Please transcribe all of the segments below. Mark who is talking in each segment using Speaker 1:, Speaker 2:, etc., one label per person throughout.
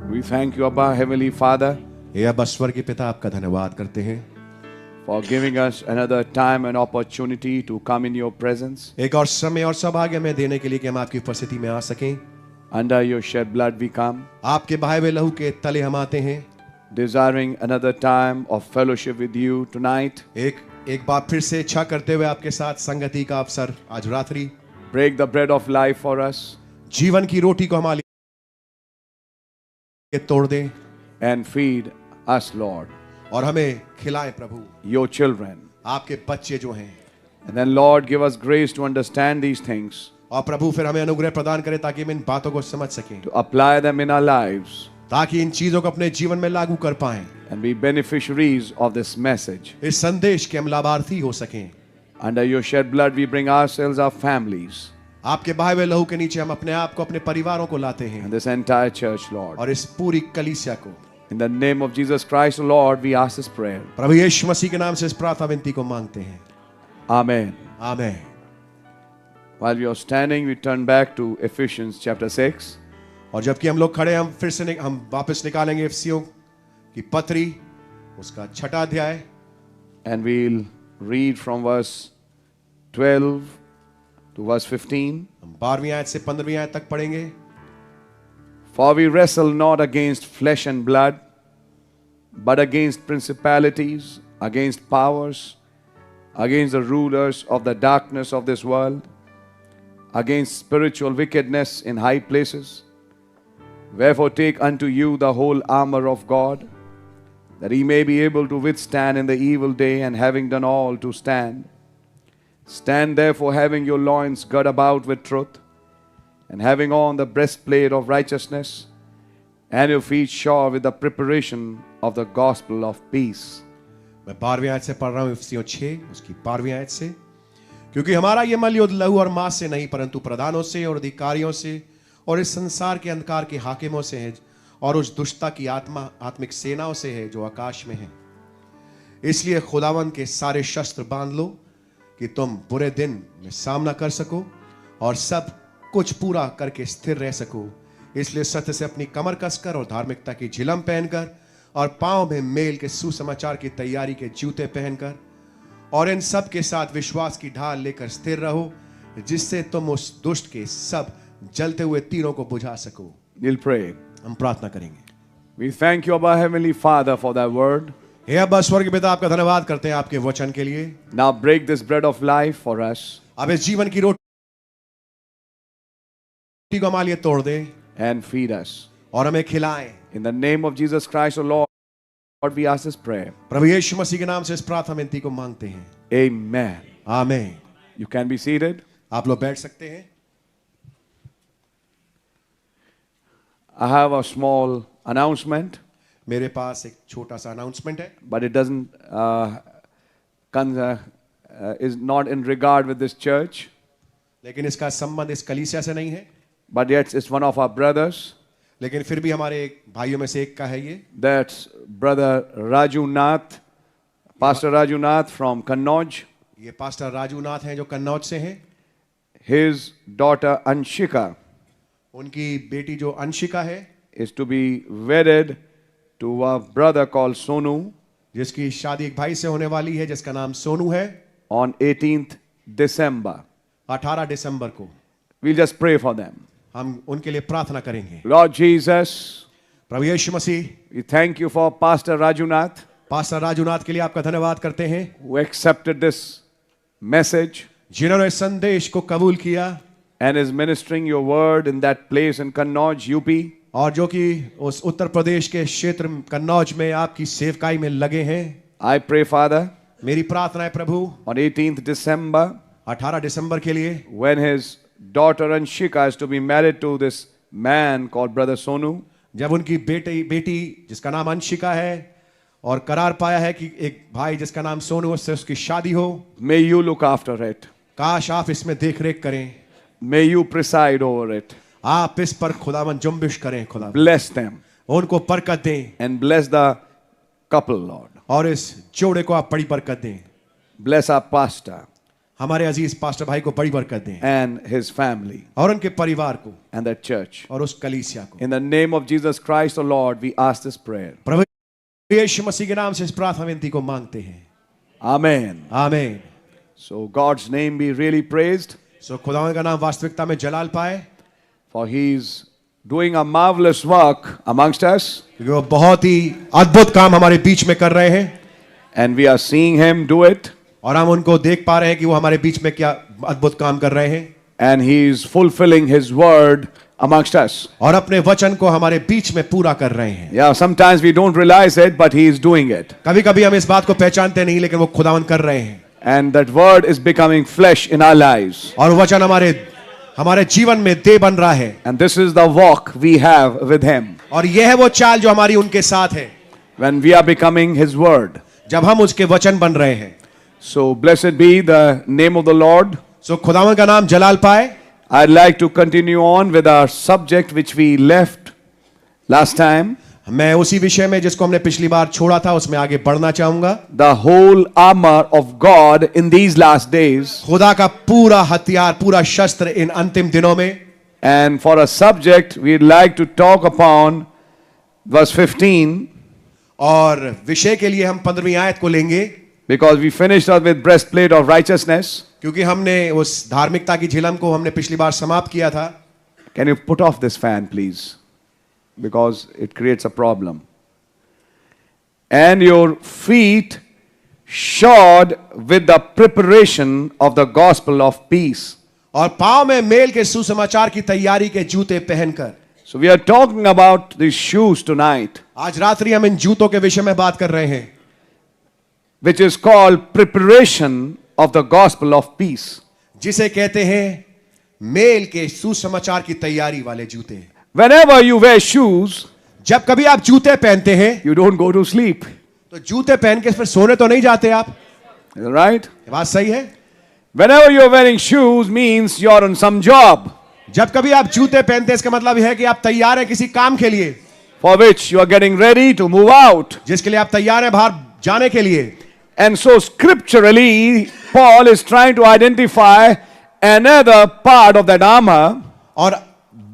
Speaker 1: We thank you, Abba, Heavenly Father,
Speaker 2: हे अब्बा स्वर्गीय पिता, आपका धन्यवाद करते हैं
Speaker 1: for giving us another time and opportunity to come in your presence.
Speaker 2: एक और समय और सौभाग्य हमें देने के लिए कि हम आपकी उपस्थिति में आ सकें।
Speaker 1: Under your shed blood we come,
Speaker 2: आपके बहाए हुए लहू के तले हम आते हैं,
Speaker 1: desiring another time of fellowship with you tonight.
Speaker 2: एक बार फिर से इच्छा करते हुए आपके साथ संगति का अवसर आज रात्रि।
Speaker 1: Break the bread of life for us
Speaker 2: जीवन की रोटी को हमारे लिए तोड़ दें
Speaker 1: and feed us, Lord,
Speaker 2: और हमें खिलाएं प्रभु,
Speaker 1: your children.
Speaker 2: आपके बच्चे जो हैं।
Speaker 1: And then, Lord, give us grace to understand these things,
Speaker 2: और प्रभु फिर हमें अनुग्रह प्रदान करें ताकि हम इन बातों को समझ सकें,
Speaker 1: to apply them in our lives,
Speaker 2: ताकि इन चीजों को अपने जीवन में लागू कर पाएं,
Speaker 1: and be beneficiaries of this message.
Speaker 2: इस संदेश के हम लाभार्थी हो सकें।
Speaker 1: Under your shed blood we bring ourselves, our families,
Speaker 2: आपके बहाए हुए लहू के नीचे हम अपने आप को, अपने परिवारों को लाते हैं
Speaker 1: and this entire church, Lord.
Speaker 2: और इस पूरी कलीसिया को।
Speaker 1: In the name of Jesus Christ, Lord, we ask this prayer.
Speaker 2: प्रभु यीशु मसीह के नाम से इस प्रार्थना विनती को मांगते हैं,
Speaker 1: Amen.
Speaker 2: आमीन।
Speaker 1: While we are standing, we turn back to Ephesians chapter 6.
Speaker 2: और जबकि हम लोग खड़े, हम फिर से हम वापस निकालेंगे इफिसियों की पत्री, उसका 6वां अध्याय,
Speaker 1: And we'll read from verse 12 to verse 15.
Speaker 2: हम 12वीं आयत से 15वीं आयत तक पढ़ेंगे।
Speaker 1: For we wrestle not against flesh and blood, but against principalities, against powers, against the rulers of the darkness of this world, against spiritual wickedness in high places. Wherefore take unto you the whole armor of God, that ye may be able to withstand in the evil day, and having done all to stand. Stand therefore, having your loins girt about with truth, and having on the breastplate of righteousness, and your feet shod with the preparation of the gospel of peace.
Speaker 2: मैं 12वीं आयत से पढ़ रहा हूं, इफिसियों 6 उसकी 12वीं आयत से। क्योंकि हमारा ये मल युद्ध लहू और मांस से नहीं, परंतु प्रधानों से और अधिकारियों से और इस संसार के अंधकार के हाकिमों से है, और उस दुष्टता की आत्मिक सेनाओं से है जो आकाश में है। इसलिए खुदावन के सारे शस्त्र बांध लो कि तुम बुरे दिन में सामना कर सको और सब कुछ पूरा करके स्थिर रह सको। इसलिए सत्य से अपनी कमर कसकर और धार्मिकता की झिलम पहनकर और पांव में मेल के सुसमाचार की तैयारी के जूते पहनकर और इन सब के साथ विश्वास की ढाल लेकर स्थिर रहो, जिससे तुम उस दुष्ट के सब जलते हुए तीरों को बुझा सको।
Speaker 1: We'll pray.
Speaker 2: हम प्रार्थना करेंगे।
Speaker 1: We thank you, Abba Heavenly Father, for thy word.
Speaker 2: हे अब्बा स्वर्गीय पिता, आपका धन्यवाद करते हैं आपके वचन के लिए।
Speaker 1: Now break this bread of life for us
Speaker 2: अब इस जीवन की रोटी को हमारे लिए तोड़ दे
Speaker 1: and feed us.
Speaker 2: और हमें खिलाएं।
Speaker 1: In the name of Jesus Christ, O Lord, we ask this prayer.
Speaker 2: प्रभु यीशु मसीह के नाम से इस प्रार्थना विनती को मांगते हैं,
Speaker 1: Amen.
Speaker 2: आमीन।
Speaker 1: You can be seated.
Speaker 2: आप लोग बैठ सकते हैं।
Speaker 1: I have a small announcement,
Speaker 2: मेरे पास एक छोटा सा अनाउंसमेंट है,
Speaker 1: but it doesn't is not in regard with this church,
Speaker 2: लेकिन इसका संबंध इस कलीसिया से नहीं है,
Speaker 1: but yet it's one of our brothers.
Speaker 2: लेकिन फिर भी हमारे एक भाइयों में से एक का है ये।
Speaker 1: That's brother Raju Nath, Pastor Raju Nath from Kannauj.
Speaker 2: ये पास्टर राजू नाथ हैं जो कन्नौज से हैं।
Speaker 1: His daughter Anshika
Speaker 2: उनकी बेटी जो अंशिका है,
Speaker 1: is to be wedded to a brother called Sonu
Speaker 2: जिसकी शादी एक भाई से होने वाली है जिसका नाम सोनू है,
Speaker 1: on 18th December.
Speaker 2: 18 दिसंबर को।
Speaker 1: We'll just pray for them.
Speaker 2: हम उनके लिए प्रार्थना करेंगे।
Speaker 1: Lord Jesus,
Speaker 2: प्रभु Yeshu Masih,
Speaker 1: we thank you for Pastor Raju Nath,
Speaker 2: pastor Raju Nath के लिए आपका धन्यवाद करते हैं,
Speaker 1: who accepted this message
Speaker 2: जिन्होंने इस संदेश को कबूल किया
Speaker 1: and is ministering your word in that place in Kannauj, UP.
Speaker 2: और जो कि उस उत्तर प्रदेश के क्षेत्र कन्नौज में आपकी सेवकाई में लगे हैं।
Speaker 1: I pray, Father,
Speaker 2: मेरी प्रार्थना है प्रभु,
Speaker 1: on 18th December,
Speaker 2: 18 दिसंबर के लिए
Speaker 1: when his daughter Anshika is to be married to this man called Brother Sonu,
Speaker 2: जब उनकी बेटी जिसका नाम अंशिका है और करार पाया है कि एक भाई जिसका नाम सोनू, उससे उसकी शादी हो,
Speaker 1: may you look after it.
Speaker 2: काश आप इसमें देख रेख करें,
Speaker 1: May you preside over it.
Speaker 2: आप इस पर खुदावन जुम्बिश करें, खुदा
Speaker 1: Bless them
Speaker 2: उनको बरकत दें
Speaker 1: and bless the couple, Lord.
Speaker 2: और इस जोड़े को आप बड़ी बरकत दें।
Speaker 1: Bless our pastor.
Speaker 2: हमारे अजीज पास्टर भाई को बड़ी बरकत दें
Speaker 1: and his family
Speaker 2: और उनके परिवार को
Speaker 1: and that church.
Speaker 2: और उस कलीसिया को।
Speaker 1: In the name of Jesus Christ, O Lord, we ask this prayer.
Speaker 2: प्रभु यीशु मसीह के नाम से इस प्रार्थना विनती को मांगते हैं।
Speaker 1: Amen.
Speaker 2: आमीन।
Speaker 1: So God's name be really praised,
Speaker 2: सो खुदावंद का नाम वास्तविकता में जलाल पाए,
Speaker 1: for He's doing a marvelous work amongst us,
Speaker 2: क्योंकि वो बहुत ही अद्भुत काम हमारे बीच में कर रहे हैं
Speaker 1: and we are seeing Him do it,
Speaker 2: और हम उनको देख पा रहे हैं कि वो हमारे बीच में क्या अद्भुत काम कर रहे हैं
Speaker 1: and He is fulfilling His word amongst us.
Speaker 2: और अपने वचन को हमारे बीच में पूरा कर रहे हैं।
Speaker 1: Yeah, sometimes we don't realize it, but He is doing it.
Speaker 2: कभी कभी हम इस बात को पहचानते नहीं, लेकिन वो खुदावंद कर रहे हैं
Speaker 1: And that word is becoming flesh in our lives.
Speaker 2: और वचन हमारे जीवन में देह बन रहा है
Speaker 1: And this is the walk we have with Him
Speaker 2: और यह है वो चाल जो हमारी उनके साथ है
Speaker 1: when we are becoming His word.
Speaker 2: जब हम उसके वचन बन रहे हैं।
Speaker 1: So blessed be the name of the Lord.
Speaker 2: सो खुदावंद का नाम जलाल पाए।
Speaker 1: I'd like to continue on with our subject which we left last time.
Speaker 2: मैं उसी विषय में जिसको हमने पिछली बार छोड़ा था उसमें आगे बढ़ना चाहूंगा।
Speaker 1: The whole armor of God in these last days.
Speaker 2: खुदा का पूरा हथियार, पूरा शस्त्र इन अंतिम दिनों में।
Speaker 1: And for a subject we'd like to talk upon verse 15,
Speaker 2: और विषय के लिए हम 15वीं आयत को लेंगे,
Speaker 1: because we finished up with breastplate of righteousness.
Speaker 2: क्योंकि हमने उस धार्मिकता की झिलम को हमने पिछली बार समाप्त किया था।
Speaker 1: Can you put off this fan, please? Because it creates a problem. And your feet shod with the preparation of the gospel of peace.
Speaker 2: और पांव में मेल के सुसमाचार की तैयारी के जूते पहनकर।
Speaker 1: So we are talking about these shoes tonight,
Speaker 2: आज रात्रि हम इन जूतों के विषय में बात कर रहे हैं,
Speaker 1: which is called preparation of the gospel of peace.
Speaker 2: जिसे कहते हैं मेल के सुसमाचार की तैयारी वाले जूते।
Speaker 1: Whenever you wear shoes,
Speaker 2: जब कभी आप जूते पहनते हैं
Speaker 1: you don't go to sleep.
Speaker 2: तो जूते पहन के फिर सोने तो नहीं जाते आप,
Speaker 1: Is that right?
Speaker 2: ये बात सही है।
Speaker 1: Whenever you're wearing shoes means you're on some job
Speaker 2: जब कभी आप जूते पहनते हैं इसका मतलब यह है कि आप तैयार हैं किसी काम के लिए,
Speaker 1: for which you are getting ready to move out.
Speaker 2: जिसके लिए आप तैयार हैं बाहर जाने के लिए।
Speaker 1: And so scripturally, Paul is trying to identify another part of that armor,
Speaker 2: और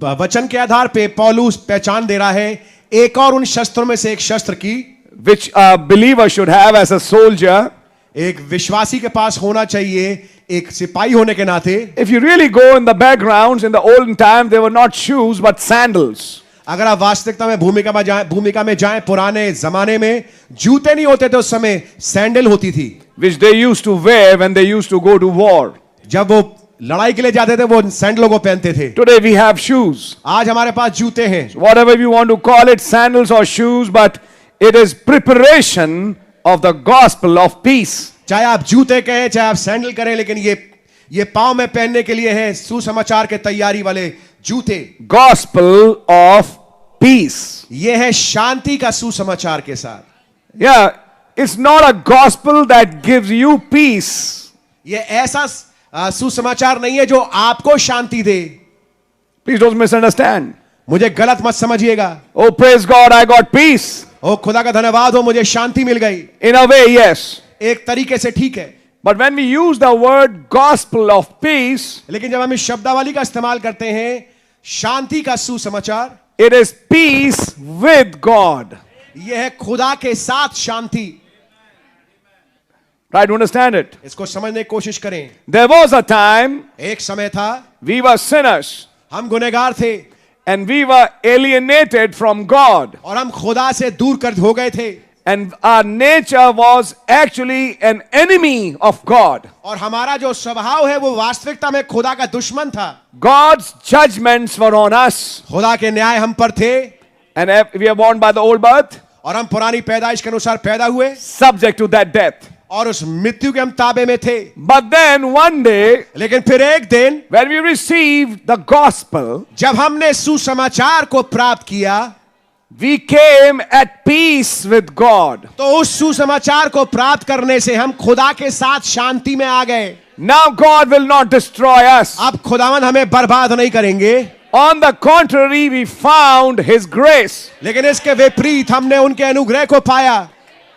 Speaker 2: वचन के आधार पे पौलुस पहचान दे रहा है एक और उन शस्त्रों में से एक शस्त्र की,
Speaker 1: which a believer should have as a soldier.
Speaker 2: एक विश्वासी के पास होना चाहिए एक सिपाही होने के नाते।
Speaker 1: If you really go in the backgrounds, in the olden time, they were not shoes but sandals.
Speaker 2: अगर आप वास्तविकता में भूमिका में जाएं पुराने जमाने में जूते नहीं होते थे, उस समय सैंडल होती थी,
Speaker 1: Which they used to wear when they used to go to war.
Speaker 2: जब वो लड़ाई के लिए जाते थे वो सैंडलों को पहनते थे।
Speaker 1: Today we have shoes.
Speaker 2: आज हमारे पास जूते हैं,
Speaker 1: Whatever you want to call it, sandals or shoes, but it is preparation of the gospel of peace.
Speaker 2: चाहे आप जूते कहें चाहे आप सैंडल करें, लेकिन ये पांव में पहनने के लिए है सुसमाचार के तैयारी वाले जूते।
Speaker 1: Gospel of peace.
Speaker 2: ये है शांति का सुसमाचार के साथ।
Speaker 1: Yeah, it's not a gospel that gives you peace.
Speaker 2: ये ऐसा सुसमाचार नहीं है जो आपको शांति दे।
Speaker 1: Please don't misunderstand.
Speaker 2: मुझे गलत मत समझिएगा।
Speaker 1: Oh, praise God, I got peace.
Speaker 2: ओ खुदा का धन्यवाद हो, मुझे शांति मिल गई।
Speaker 1: In a way, yes.
Speaker 2: एक तरीके से ठीक है,
Speaker 1: But when we use the word gospel of peace,
Speaker 2: लेकिन जब हम इस शब्दावली का इस्तेमाल करते हैं शांति का सुसमाचार,
Speaker 1: it is peace with God.
Speaker 2: यह है खुदा के साथ शांति।
Speaker 1: Try to understand it.
Speaker 2: इसको समझने की कोशिश करें।
Speaker 1: There was a time
Speaker 2: एक समय था
Speaker 1: we were sinners
Speaker 2: हम गुनहगार थे
Speaker 1: and we were alienated from God.
Speaker 2: और हम खुदा से दूर कर हो गए थे,
Speaker 1: And our nature was actually an enemy of God.
Speaker 2: और हमारा जो स्वभाव है वो वास्तविकता में खुदा का दुश्मन था।
Speaker 1: God's judgments were on us.
Speaker 2: खुदा के न्याय हम पर थे,
Speaker 1: And if we are born by the old birth,
Speaker 2: और हम पुरानी पैदाइश के अनुसार पैदा हुए
Speaker 1: subject to that death.
Speaker 2: और उस मृत्यु के हम ताबे में थे।
Speaker 1: But then one day,
Speaker 2: लेकिन फिर एक दिन
Speaker 1: when we received the gospel,
Speaker 2: जब हमने सुसमाचार को प्राप्त किया,
Speaker 1: we came at peace with God.
Speaker 2: तो उस सुसमाचार को प्राप्त करने से हम खुदा के साथ शांति में आ गए।
Speaker 1: Now God will not destroy us.
Speaker 2: अब खुदावन हमें बर्बाद नहीं करेंगे,
Speaker 1: On the contrary, we found His grace.
Speaker 2: लेकिन इसके विपरीत हमने उनके अनुग्रह को पाया।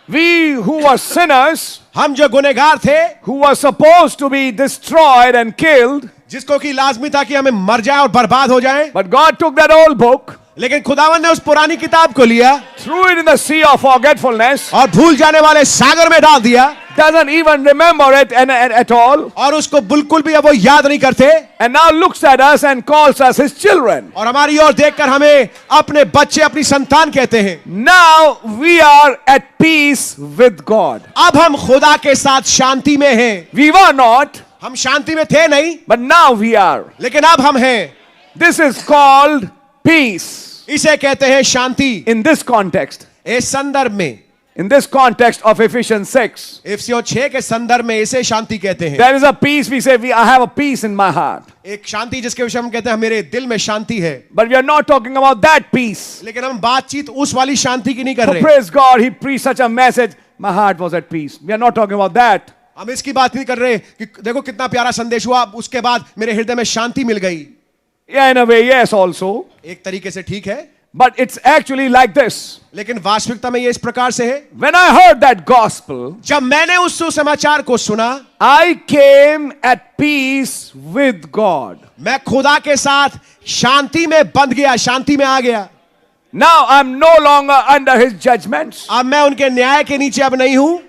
Speaker 1: We who were sinners,
Speaker 2: हम जो गुनहगार थे,
Speaker 1: who were supposed to be destroyed and killed,
Speaker 2: जिसको कि लाजमी था कि हमें मर जाए और बर्बाद हो जाए,
Speaker 1: but God took that old book,
Speaker 2: लेकिन खुदावन ने उस पुरानी किताब को लिया
Speaker 1: threw it in the sea of forgetfulness,
Speaker 2: और भूल जाने वाले सागर में डाल दिया,
Speaker 1: doesn't even remember it at all,
Speaker 2: और उसको बिल्कुल भी अब वो याद नहीं करते,
Speaker 1: and now looks at us and calls us his children.
Speaker 2: और हमारी ओर देखकर हमें अपने बच्चे, अपनी संतान कहते हैं.
Speaker 1: Now we are at peace with God.
Speaker 2: अब हम खुदा के साथ शांति में हैं.
Speaker 1: We were not,
Speaker 2: हम शांति में थे नहीं,
Speaker 1: but now we are.
Speaker 2: लेकिन अब हम हैं.
Speaker 1: This is called peace.
Speaker 2: इसे कहते हैं शांति.
Speaker 1: In this context,
Speaker 2: इस संदर्भ में,
Speaker 1: in this context of Ephesians 6,
Speaker 2: इफिसियों 6 के संदर्भ में इसे शांति कहते हैं.
Speaker 1: there is a peace. We say, I have a peace in my heart.
Speaker 2: एक शांति जिसके विषय में हम कहते हैं मेरे दिल में शांति है.
Speaker 1: But we are not talking about that peace.
Speaker 2: लेकिन हम बातचीत उस वाली शांति की नहीं कर
Speaker 1: So
Speaker 2: रहे.
Speaker 1: praise God, he preached such a message. My heart was at peace. We are not talking about that.
Speaker 2: हम इसकी बात नहीं कर रहे कि देखो कितना प्यारा संदेश हुआ, उसके बाद मेरे हृदय में शांति मिल गई.
Speaker 1: Yeah, in a way, yes, also.
Speaker 2: एक तरीके से ठीक है,
Speaker 1: But it's actually like this.
Speaker 2: लेकिन वास्तविकता में ये इस प्रकार से है.
Speaker 1: When I heard that gospel,
Speaker 2: जब मैंने उस सुसमाचार को सुना,
Speaker 1: I came at peace with God.
Speaker 2: मैं खुदा के साथ शांति में बंध गया, शांति में आ गया.
Speaker 1: Now I'm no longer under his judgments,
Speaker 2: अब मैं उनके न्याय के नीचे अब नहीं हूं,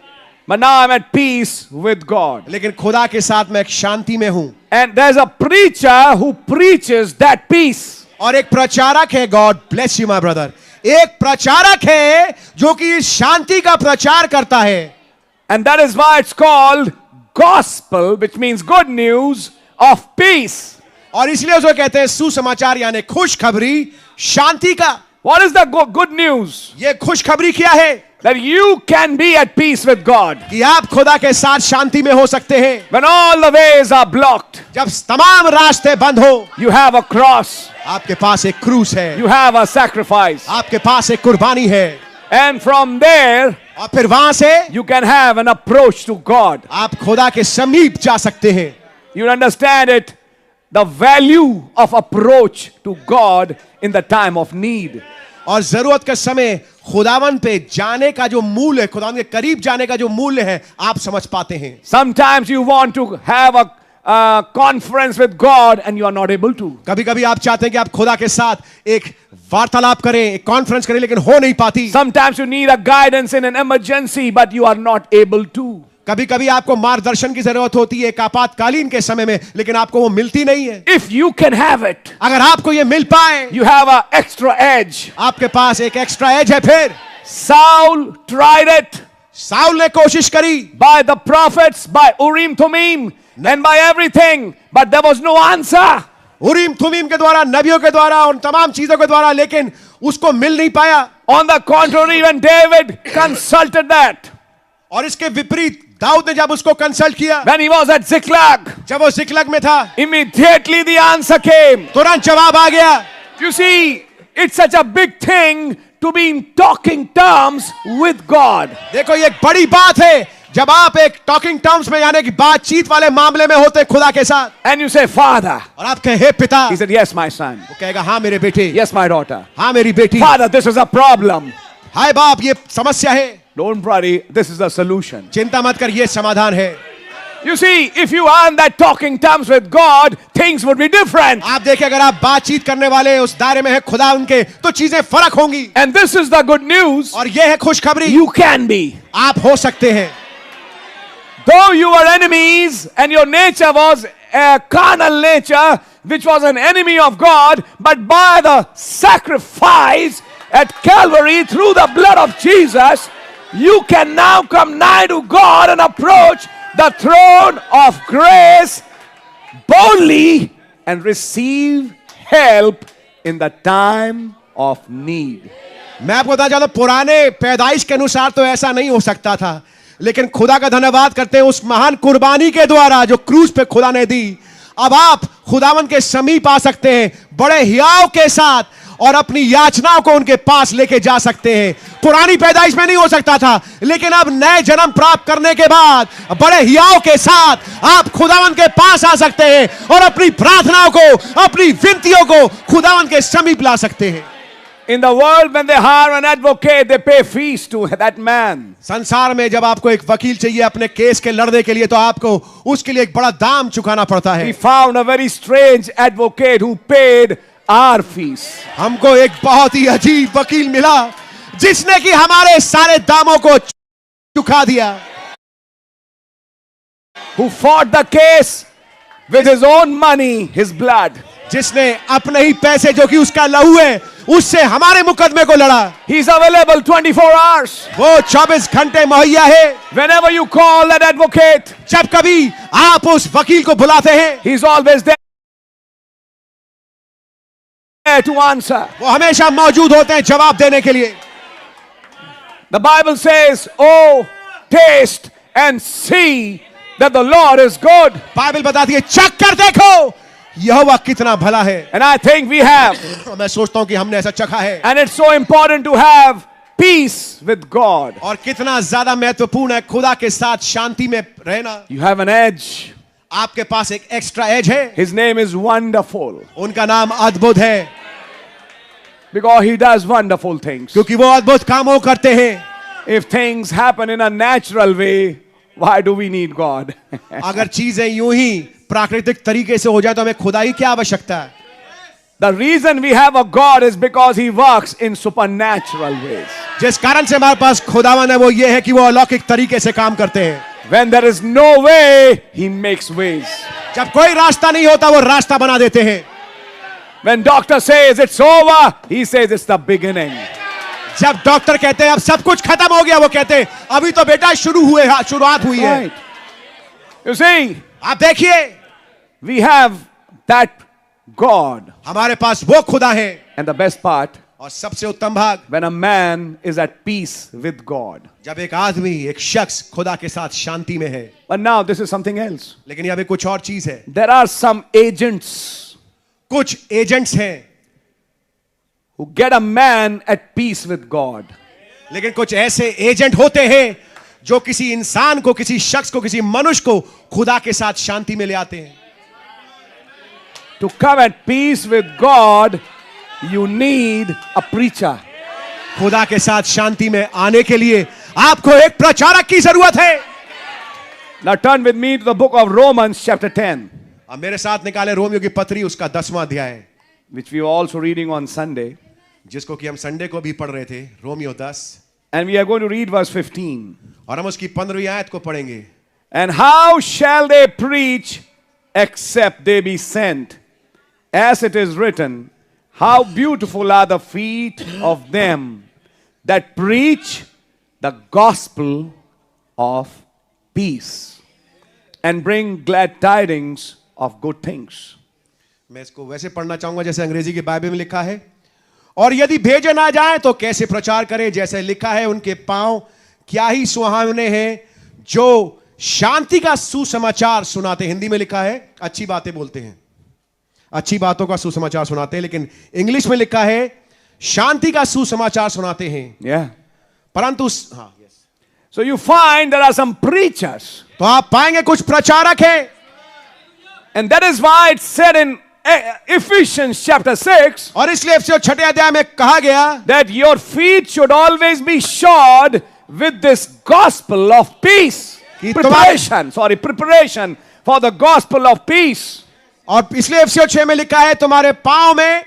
Speaker 1: but now I'm at peace with God.
Speaker 2: लेकिन खुदा के साथ मैं एक शांति में हूं.
Speaker 1: And there's a preacher who preaches that peace.
Speaker 2: और एक प्रचारक है, God bless you my brother, एक प्रचारक है जो कि इस शांति का प्रचार करता है.
Speaker 1: And that is why it's called gospel, which means good news of peace.
Speaker 2: और इसलिए उसको कहते हैं सुसमाचार, यानी खुशखबरी शांति का.
Speaker 1: What is the good news?
Speaker 2: ये खुशखबरी क्या है?
Speaker 1: That you can be at peace with God.
Speaker 2: कि आप खुदा के साथ शांति में हो सकते हैं.
Speaker 1: When all the ways are blocked,
Speaker 2: जब तमाम रास्ते बंद हो,
Speaker 1: you have a cross,
Speaker 2: आपके पास एक क्रूस है,
Speaker 1: you have a sacrifice,
Speaker 2: आपके पास एक कुर्बानी है,
Speaker 1: and from there
Speaker 2: और फिर वहां से
Speaker 1: you can have an approach to God.
Speaker 2: आप खुदा के समीप जा सकते हैं.
Speaker 1: You understand it, the value of approach to God in the time of need.
Speaker 2: और जरूरत के समय खुदावन पे जाने का जो मूल्य है, खुदावन के करीब जाने का जो मूल्य है, आप समझ पाते हैं.
Speaker 1: Sometimes you want to have a conference with God and you are not able to.
Speaker 2: कभी कभी आप चाहते हैं कि आप खुदा के साथ एक वार्तालाप करें, एक कॉन्फ्रेंस करें, लेकिन हो नहीं पाती.
Speaker 1: Sometimes you need a guidance in an emergency, but you are not able to.
Speaker 2: कभी कभी आपको मार्गदर्शन की जरूरत होती है एक आपातकालीन के समय में, लेकिन आपको वो मिलती नहीं है.
Speaker 1: If you can have it,
Speaker 2: अगर आपको ये मिल पाए,
Speaker 1: you have an extra edge.
Speaker 2: आपके पास एक एक्स्ट्रा एज है. फिर
Speaker 1: Saul tried it
Speaker 2: साउल ने कोशिश करी,
Speaker 1: by the prophets, by Urim Thummim, and by everything, but there was no answer.
Speaker 2: उरीम थुमीम के द्वारा, नबियों के द्वारा, उन तमाम चीजों के द्वारा, लेकिन उसको मिल नहीं पाया.
Speaker 1: On the contrary, when David consulted that,
Speaker 2: और इसके विपरीत दाऊद ने जब उसको कंसल्ट किया,
Speaker 1: when he was at Ziklag,
Speaker 2: जब वो जिक्लग में था,
Speaker 1: immediately the answer came.
Speaker 2: तुरंत जवाब आ गया.
Speaker 1: You see, it's such a big thing to be in talking terms with God.
Speaker 2: देखो ये एक बड़ी बात है जब आप एक टॉकिंग टर्म्स में, यानी कि बातचीत वाले मामले में होते खुदा के साथ.
Speaker 1: And you say, Father.
Speaker 2: और आप कहे हे पिता,
Speaker 1: He said, yes, my son.
Speaker 2: वो कहेगा हाँ मेरे बेटे,
Speaker 1: Yes, my daughter.
Speaker 2: हाँ मेरी बेटी.
Speaker 1: Father, this is a problem.
Speaker 2: हाय बाप, ये समस्या है.
Speaker 1: Don't worry, this is the solution.
Speaker 2: चिंता मत कर, ये समाधान है.
Speaker 1: You see, if you are in that talking terms with God, things would be different.
Speaker 2: आप देखिए, अगर आप बातचीत करने वाले उस दायरे में है खुदा उनके, तो चीजें फर्क होंगी.
Speaker 1: And this is the good news.
Speaker 2: और ये है खुशखबरी,
Speaker 1: You can be.
Speaker 2: आप हो सकते हैं.
Speaker 1: Though you were enemies and your nature was a carnal nature, which was an enemy of God, but by the sacrifice at Calvary through the blood of Jesus, you can now come nigh to God and approach the throne of grace boldly and receive help in the time of need.
Speaker 2: मैं आपको बता चाहता हूं, पुराने पैदाइश के अनुसार तो ऐसा नहीं हो सकता था, लेकिन खुदा का धन्यवाद करते हैं उस महान कुर्बानी के द्वारा जो क्रूस पे खुदा ने दी. अब आप खुदावन के समीप आ सकते हैं बड़े हियाव के साथ, और अपनी याचनाओं को उनके पास लेके जा सकते हैं. पुरानी पैदाइश में नहीं हो सकता था, लेकिन अब नए जन्म प्राप्त करने के बाद बड़े हियाव के साथ आप खुदावन के पास आ सकते हैं और अपनी प्रार्थनाओं को, अपनी विनतियों को खुदावन के समीप ला सकते हैं.
Speaker 1: In the world, when they hire an advocate, they pay fees to that man.
Speaker 2: संसार में जब आपको एक वकील चाहिए अपने केस के लड़ने के लिए तो आपको उसके लिए एक बड़ा दाम चुकाना पड़ता है.
Speaker 1: We found a very strange advocate who paid our fees.
Speaker 2: हमको एक बहुत ही अजीब वकील मिला जिसने कि हमारे सारे दामों को चुका दिया.
Speaker 1: Who fought the case with his own money, his blood.
Speaker 2: जिसने अपने ही पैसे जो कि उसका लहू है उससे हमारे मुकदमे को लड़ा.
Speaker 1: He is available 24 hours.
Speaker 2: वो 24 घंटे मुहैया है.
Speaker 1: Whenever you call that advocate,
Speaker 2: जब कभी आप उस वकील को बुलाते हैं
Speaker 1: he is always there to answer.
Speaker 2: वो हमेशा मौजूद होते हैं जवाब देने के लिए.
Speaker 1: The Bible says, "Oh, taste and see that the Lord is good."
Speaker 2: Bible बताती है चख कर देखो यहोवा कितना भला है.
Speaker 1: And I think we have.
Speaker 2: मैं सोचता हूं कि हमने ऐसा चखा है.
Speaker 1: And it's so important to have peace with God.
Speaker 2: और कितना ज्यादा महत्वपूर्ण है खुदा के साथ शांति में रहना.
Speaker 1: You have an edge.
Speaker 2: आपके पास एक एक्स्ट्रा एज है.
Speaker 1: His name is Wonderful.
Speaker 2: उनका नाम अद्भुत है
Speaker 1: Because he does wonderful things.
Speaker 2: क्योंकि वो अद्भुत कामों करते हैं.
Speaker 1: If things happen in a natural way, why do we need God?
Speaker 2: अगर चीजें यूं ही प्राकृतिक तरीके से हो जाए तो हमें खुदा ही क्या आवश्यकता है.
Speaker 1: The reason we have a God is because he works in supernatural ways.
Speaker 2: जिस कारण से हमारे पास खुदावन है वो ये है कि वो अलौकिक तरीके से काम करते हैं.
Speaker 1: When there is no way, he makes ways.
Speaker 2: जब कोई रास्ता नहीं होता वो रास्ता बना देते हैं.
Speaker 1: When doctor says it's over, he says it's the beginning.
Speaker 2: जब डॉक्टर कहते हैं अब सब कुछ खत्म हो गया वो कहते हैं अभी तो बेटा शुरुआत हुई है.
Speaker 1: Right. You see,
Speaker 2: आप देखिए
Speaker 1: we have that God.
Speaker 2: हमारे पास वो खुदा है.
Speaker 1: And the best part,
Speaker 2: और सबसे उत्तम भाग
Speaker 1: when a man is at peace with God.
Speaker 2: जब एक आदमी एक शख्स खुदा के साथ शांति में है.
Speaker 1: But now this is something else.
Speaker 2: लेकिन यहाँ पे कुछ और चीज है.
Speaker 1: There are some agents
Speaker 2: कुछ एजेंट्स हैं
Speaker 1: who get a man at peace with God.
Speaker 2: लेकिन कुछ ऐसे एजेंट होते हैं जो किसी इंसान को किसी शख्स को किसी मनुष्य को खुदा के साथ शांति में ले आते हैं.
Speaker 1: To come at peace with God, you need a preacher.
Speaker 2: खुदा के साथ शांति में आने के लिए आपको एक प्रचारक की जरूरत है.
Speaker 1: Now turn with me to the book of Romans chapter 10,
Speaker 2: अब मेरे साथ निकाले रोमियो की पत्री उसका 10वां अध्याय
Speaker 1: which we are also reading on Sunday.
Speaker 2: जिसको कि हम संडे को भी पढ़ रहे थे. Romeo 10
Speaker 1: And we are going to read verse 15.
Speaker 2: और हम उसकी 15वीं आयत को पढ़ेंगे.
Speaker 1: And how shall they preach except they be sent? As it is written, how beautiful are the feet of them that preach the gospel of peace and bring glad tidings of good things.
Speaker 2: मैं इसको वैसे पढ़ना चाहूंगा जैसे अंग्रेजी की Bible में लिखा है. और यदि भेजे ना जाए तो कैसे प्रचार करें. जैसे लिखा है उनके पांव क्या ही सुहावने हैं जो शांति का सुसमाचार सुनाते. हिंदी में लिखा है अच्छी बातें बोलते हैं, अच्छी बातों का सुसमाचार सुनाते हैं. लेकिन इंग्लिश में लिखा है शांति का सुसमाचार सुनाते हैं.
Speaker 1: Yeah.
Speaker 2: परंतु
Speaker 1: So you find there are some preachers.
Speaker 2: तो आप पाएंगे कुछ प्रचारक हैं.
Speaker 1: And that is why it said in Ephesians chapter 6
Speaker 2: और इसलिए इफिसियों 6 अध्याय में कहा गया
Speaker 1: that your feet should always be shod with this gospel of peace. Preparation for the gospel of peace.
Speaker 2: और इसलिए इफिसियों 6 में लिखा है तुम्हारे पांव में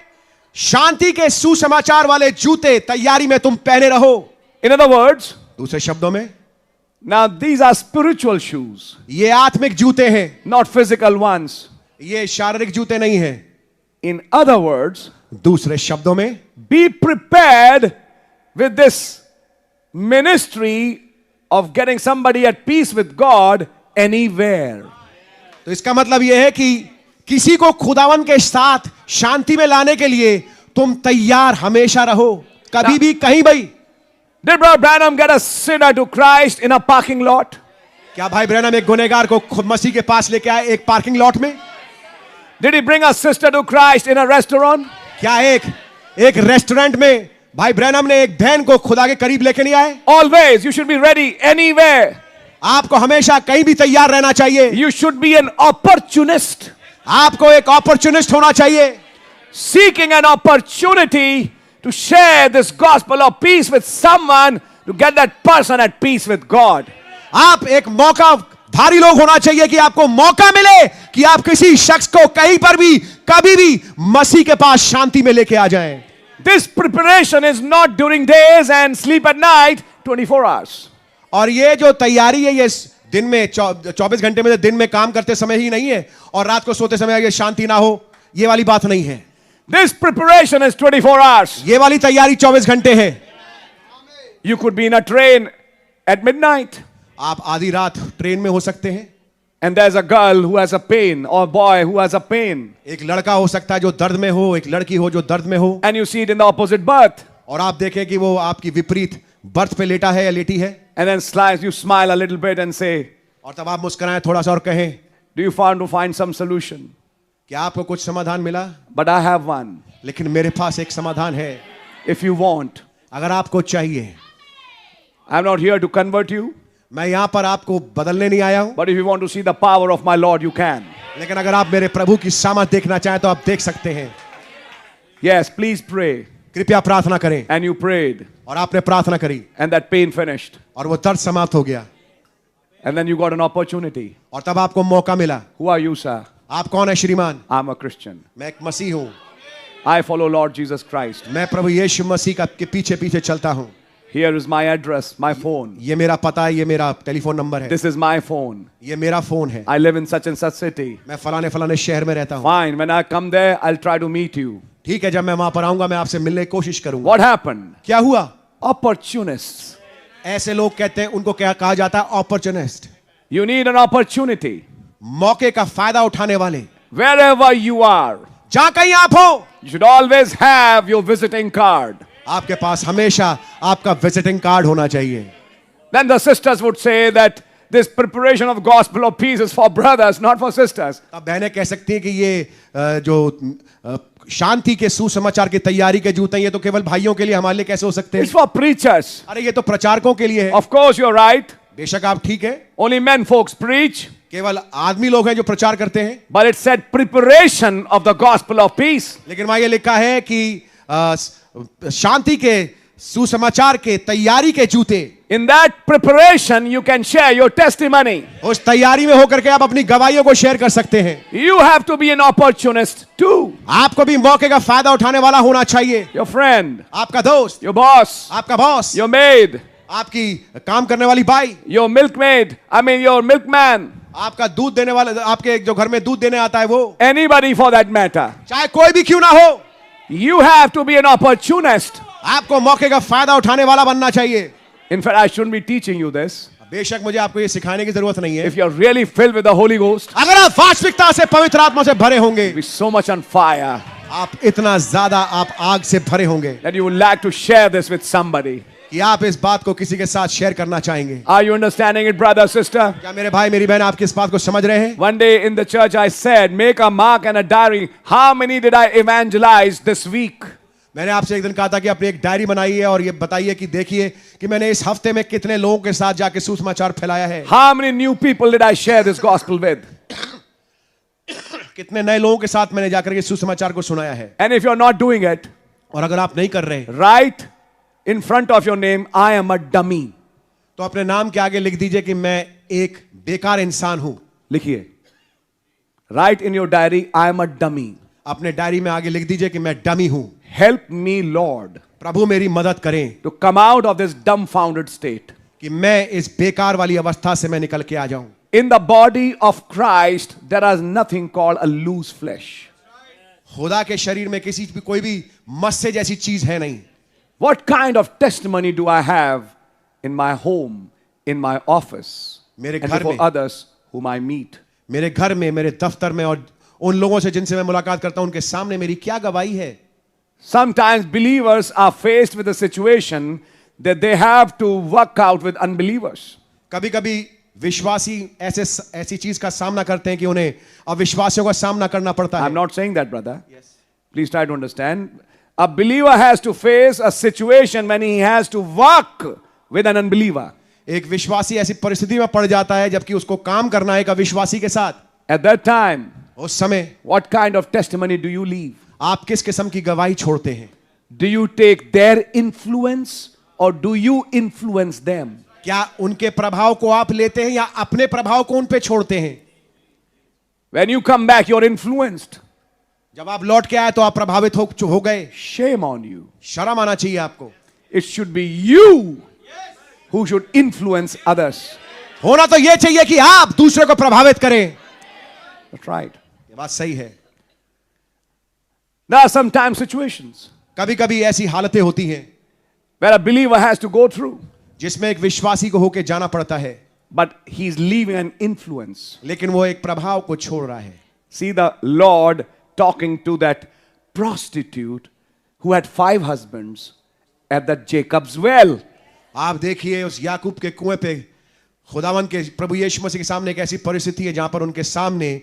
Speaker 2: शांति के सुसमाचार वाले जूते तैयारी में तुम पहने रहो.
Speaker 1: In other words,
Speaker 2: दूसरे शब्दों में
Speaker 1: now these are spiritual shoes,
Speaker 2: ये आत्मिक जूते हैं,
Speaker 1: not physical ones.
Speaker 2: ये शारीरिक जूते नहीं हैं.
Speaker 1: In other words,
Speaker 2: दूसरे शब्दों में
Speaker 1: be prepared with this ministry of getting somebody at peace with God anywhere.
Speaker 2: तो इसका मतलब यह है कि किसी को खुदावन के साथ शांति में लाने के लिए तुम तैयार हमेशा रहो, कभी भी कहीं भी.
Speaker 1: Did Brother Branham get a sinner to Christ in a parking lot?
Speaker 2: क्या भाई ब्रैनम एक गुनहगार को खुद मसीह के पास लेके आए एक पार्किंग लॉट में?
Speaker 1: Did he bring a sister to Christ in a restaurant?
Speaker 2: क्या एक रेस्टोरेंट में भाई ब्रैनम ने एक बहन को खुदा के करीब लेके नहीं आए?
Speaker 1: Always, you should be ready anywhere.
Speaker 2: आपको हमेशा कहीं भी तैयार रहना चाहिए.
Speaker 1: You should be an opportunist.
Speaker 2: आपको एक अपॉर्चुनिस्ट होना चाहिए.
Speaker 1: Seeking an opportunity to share this gospel of peace with someone to get that person at peace with God.
Speaker 2: आप एक मौका धारी लोग होना चाहिए कि आपको मौका मिले कि आप किसी शख्स को कहीं पर भी कभी भी मसीह के पास शांति में लेके आ जाएं।
Speaker 1: This preparation is not during days and sleep at night 24 hours.
Speaker 2: और ये जो तैयारी है ये दिन में 24 घंटे में दिन में काम करते समय ही नहीं है और रात को सोते समय ये शांति ना हो, ये वाली बात नहीं है।
Speaker 1: This preparation is 24 hours.
Speaker 2: ये वाली तैयारी 24 घंटे है।
Speaker 1: You could be in a train at midnight.
Speaker 2: आप आधी रात ट्रेन में हो सकते हैं।
Speaker 1: And there's a girl who has a pain or a boy who has a pain.
Speaker 2: एक लड़का हो सकता है जो दर्द में हो, एक लड़की हो जो दर्द में हो।
Speaker 1: And you see it in the opposite berth.
Speaker 2: और आप देखें कि वो आपकी विपरीत बर्थ पे लेटा है या लेटी है।
Speaker 1: And then you smile a little bit and say,
Speaker 2: और तब आप मुस्कुराएं थोड़ा सा और कहें,
Speaker 1: do you find some solution?
Speaker 2: क्या आपको कुछ समाधान मिला?
Speaker 1: But I have one.
Speaker 2: लेकिन मेरे पास एक समाधान है।
Speaker 1: If you want.
Speaker 2: अगर आपको चाहिए।
Speaker 1: I'm not here to convert you.
Speaker 2: मैं यहां पर आपको बदलने नहीं आया हूं।
Speaker 1: But if you want to see the power of my Lord, you can.
Speaker 2: लेकिन अगर आप मेरे प्रभु की सामर्थ देखना चाहें तो आप देख सकते हैं।
Speaker 1: Yes, please pray.
Speaker 2: कृपया प्रार्थना करें।
Speaker 1: And you prayed.
Speaker 2: और आपने प्रार्थना करी।
Speaker 1: And that pain finished.
Speaker 2: और वो दर्द समाप्त हो गया।
Speaker 1: And then you got an opportunity.
Speaker 2: और तब आपको मौका मिला।
Speaker 1: Who are you, sir?
Speaker 2: आप कौन है श्रीमान?
Speaker 1: I'm a Christian.
Speaker 2: मैं एक मसीह हूं।
Speaker 1: I follow Lord Jesus Christ.
Speaker 2: मैं प्रभु यीशु मसीह का के पीछे पीछे चलता हूं।
Speaker 1: Here is my address, my phone.
Speaker 2: ये मेरा पता है, ये मेरा टेलीफोन नंबर है।
Speaker 1: This is my phone.
Speaker 2: ये मेरा फोन है।
Speaker 1: I live in such and such city.
Speaker 2: मैं फलाने फलाने शहर में रहता हूं।
Speaker 1: Fine. When I come there, I'll try to meet you.
Speaker 2: ठीक है, जब मैं वहां पर आऊंगा मैं आपसे मिलने की कोशिश करूंगा।
Speaker 1: What happened?
Speaker 2: क्या हुआ?
Speaker 1: Opportunists.
Speaker 2: ऐसे लोग कहते हैं, उनको क्या कहा जाता है? ऑपर्चुनिस्ट।
Speaker 1: You need an opportunity.
Speaker 2: मौके का फायदा उठाने वाले।
Speaker 1: Wherever you are,
Speaker 2: जहां कहीं आप हो,
Speaker 1: you should always have your visiting card.
Speaker 2: आपके पास हमेशा आपका विजिटिंग कार्ड होना चाहिए।
Speaker 1: Then the sisters would say that this preparation of gospel of peace is for brothers, not for sisters.
Speaker 2: तब बहनें कह सकती हैं कि ये जो शांति के सुसमाचार की तैयारी के जूते हैं, ये तो केवल भाइयों के लिए, हमारे लिए कैसे हो सकते हैं?
Speaker 1: It's for preachers.
Speaker 2: अरे ये तो प्रचारकों के लिए है।
Speaker 1: Of course, you're right.
Speaker 2: बेशक आप ठीक है।
Speaker 1: Only men folks preach.
Speaker 2: केवल आदमी लोग हैं जो प्रचार करते हैं।
Speaker 1: But it said preparation of the gospel of peace.
Speaker 2: लेकिन वहां ये लिखा है कि शांति के सुसमाचार के तैयारी के जूते।
Speaker 1: In that preparation, you can share your testimony.
Speaker 2: उस तैयारी में होकर के आप अपनी गवाहियों को शेयर कर सकते हैं।
Speaker 1: You have to be an opportunist too.
Speaker 2: आपको भी मौके का फायदा उठाने वाला होना चाहिए।
Speaker 1: Your friend,
Speaker 2: आपका दोस्त,
Speaker 1: your boss,
Speaker 2: आपका बॉस,
Speaker 1: your maid,
Speaker 2: आपकी काम करने वाली by,
Speaker 1: your milkmaid, your milkman,
Speaker 2: आपका दूध देने वाला, आपके जो घर में दूध देने आता है वो,
Speaker 1: anybody for that matter.
Speaker 2: चाहे कोई भी क्यों ना हो,
Speaker 1: You have to be an opportunist.
Speaker 2: आपको मौके का फायदा उठाने वाला बनना चाहिए।
Speaker 1: In fact, I shouldn't be teaching you this.
Speaker 2: बेशक मुझे आपको ये सिखाने की जरूरत नहीं है।
Speaker 1: If you're really filled with the Holy Ghost,
Speaker 2: अगर आप वास्तविकता से पवित्र आत्मा से भरे होंगे,
Speaker 1: be so much on fire
Speaker 2: आप इतना ज्यादा आप आग से भरे होंगे
Speaker 1: that you would like to share this with somebody.
Speaker 2: कि आप इस बात को किसी के साथ शेयर करना चाहेंगे।
Speaker 1: Are you understanding it, brother, sister?
Speaker 2: क्या मेरे भाई मेरी बहन आप किस बात को समझ रहे हैं?
Speaker 1: One day in the church I said, make a mark and a diary. How many did I evangelize this week?
Speaker 2: मैंने आपसे एक दिन कहा था कि अपनी एक डायरी बनाइए और ये बताइए कि देखिए कि मैंने इस हफ्ते में कितने लोगों के साथ जाके सुसमाचार फैलाया है।
Speaker 1: How many new people did I share this gospel with?
Speaker 2: कितने नए लोगों के साथ मैंने जाकर के सुसमाचार को सुनाया है।
Speaker 1: And if you're not doing it,
Speaker 2: और अगर आप नहीं कर रहे,
Speaker 1: write in front of your name, I am a dummy.
Speaker 2: तो अपने नाम के आगे लिख दीजिए कि मैं एक बेकार इंसान हूं।
Speaker 1: लिखिए, write in your diary, I am a dummy.
Speaker 2: अपने डायरी में आगे लिख दीजिए कि मैं डमी हूं।
Speaker 1: Help me, Lord,
Speaker 2: प्रभु मेरी मदद करें
Speaker 1: to come out of this dumbfounded state.
Speaker 2: कि मैं इस बेकार वाली अवस्था से मैं निकल के आ जाऊं।
Speaker 1: In the body of Christ, there is nothing called a loose flesh.
Speaker 2: खुदा के शरीर में किसी भी कोई भी मस्से जैसी चीज है नहीं।
Speaker 1: What kind of testimony do I have in my home, in my office,
Speaker 2: मेरे
Speaker 1: and
Speaker 2: घर
Speaker 1: before
Speaker 2: में,
Speaker 1: others whom I meet?
Speaker 2: मेरे घर में, मेरे दफ्तर में और उन लोगों से जिनसे मैं मुलाकात करता हूं उनके सामने मेरी क्या गवाही है?
Speaker 1: Sometimes believers are faced with a situation that they have to work out with unbelievers.
Speaker 2: कभी-कभी विश्वासी ऐसी चीज का सामना करते हैं कि उन्हें अविश्वासियों का सामना करना पड़ता है।
Speaker 1: I'm not saying that, brother. Yes. Please try to understand. A believer has to face a situation when he has to work with an unbeliever.
Speaker 2: एक विश्वासी ऐसी परिस्थिति में पड़ जाता है जबकि उसको काम करना है एक अविश्वासी के साथ।
Speaker 1: At that time,
Speaker 2: उस समय
Speaker 1: what kind of testimony do you leave?
Speaker 2: आप किस किस्म की गवाही छोड़ते हैं?
Speaker 1: Do you take their influence or do you influence them?
Speaker 2: क्या उनके प्रभाव को आप लेते हैं या अपने प्रभाव को उन पे छोड़ते हैं?
Speaker 1: When you come back, you're influenced.
Speaker 2: जब आप लौट के आए तो आप प्रभावित हो गए.
Speaker 1: Shame on you.
Speaker 2: शर्म आना चाहिए आपको.
Speaker 1: It should be you who should influence others.
Speaker 2: होना तो यह चाहिए कि आप दूसरे को प्रभावित करें.
Speaker 1: That's right.
Speaker 2: ये बात सही है.
Speaker 1: There are sometimes situations
Speaker 2: कभी कभी ऐसी हालतें होती हैं
Speaker 1: where a believer has to go through,
Speaker 2: जिसमें एक विश्वासी को होके जाना पड़ता है,
Speaker 1: but he's leaving an influence.
Speaker 2: लेकिन वो एक प्रभाव को छोड़ रहा है.
Speaker 1: See the Lord talking to that prostitute who had 5 husbands at that Jacob's well.
Speaker 2: आप देखिए उस याकूब के कुएं पे खुदावन के प्रभु यीशु मसीह के सामने एक ऐसी परिस्थिति है जहां पर उनके सामने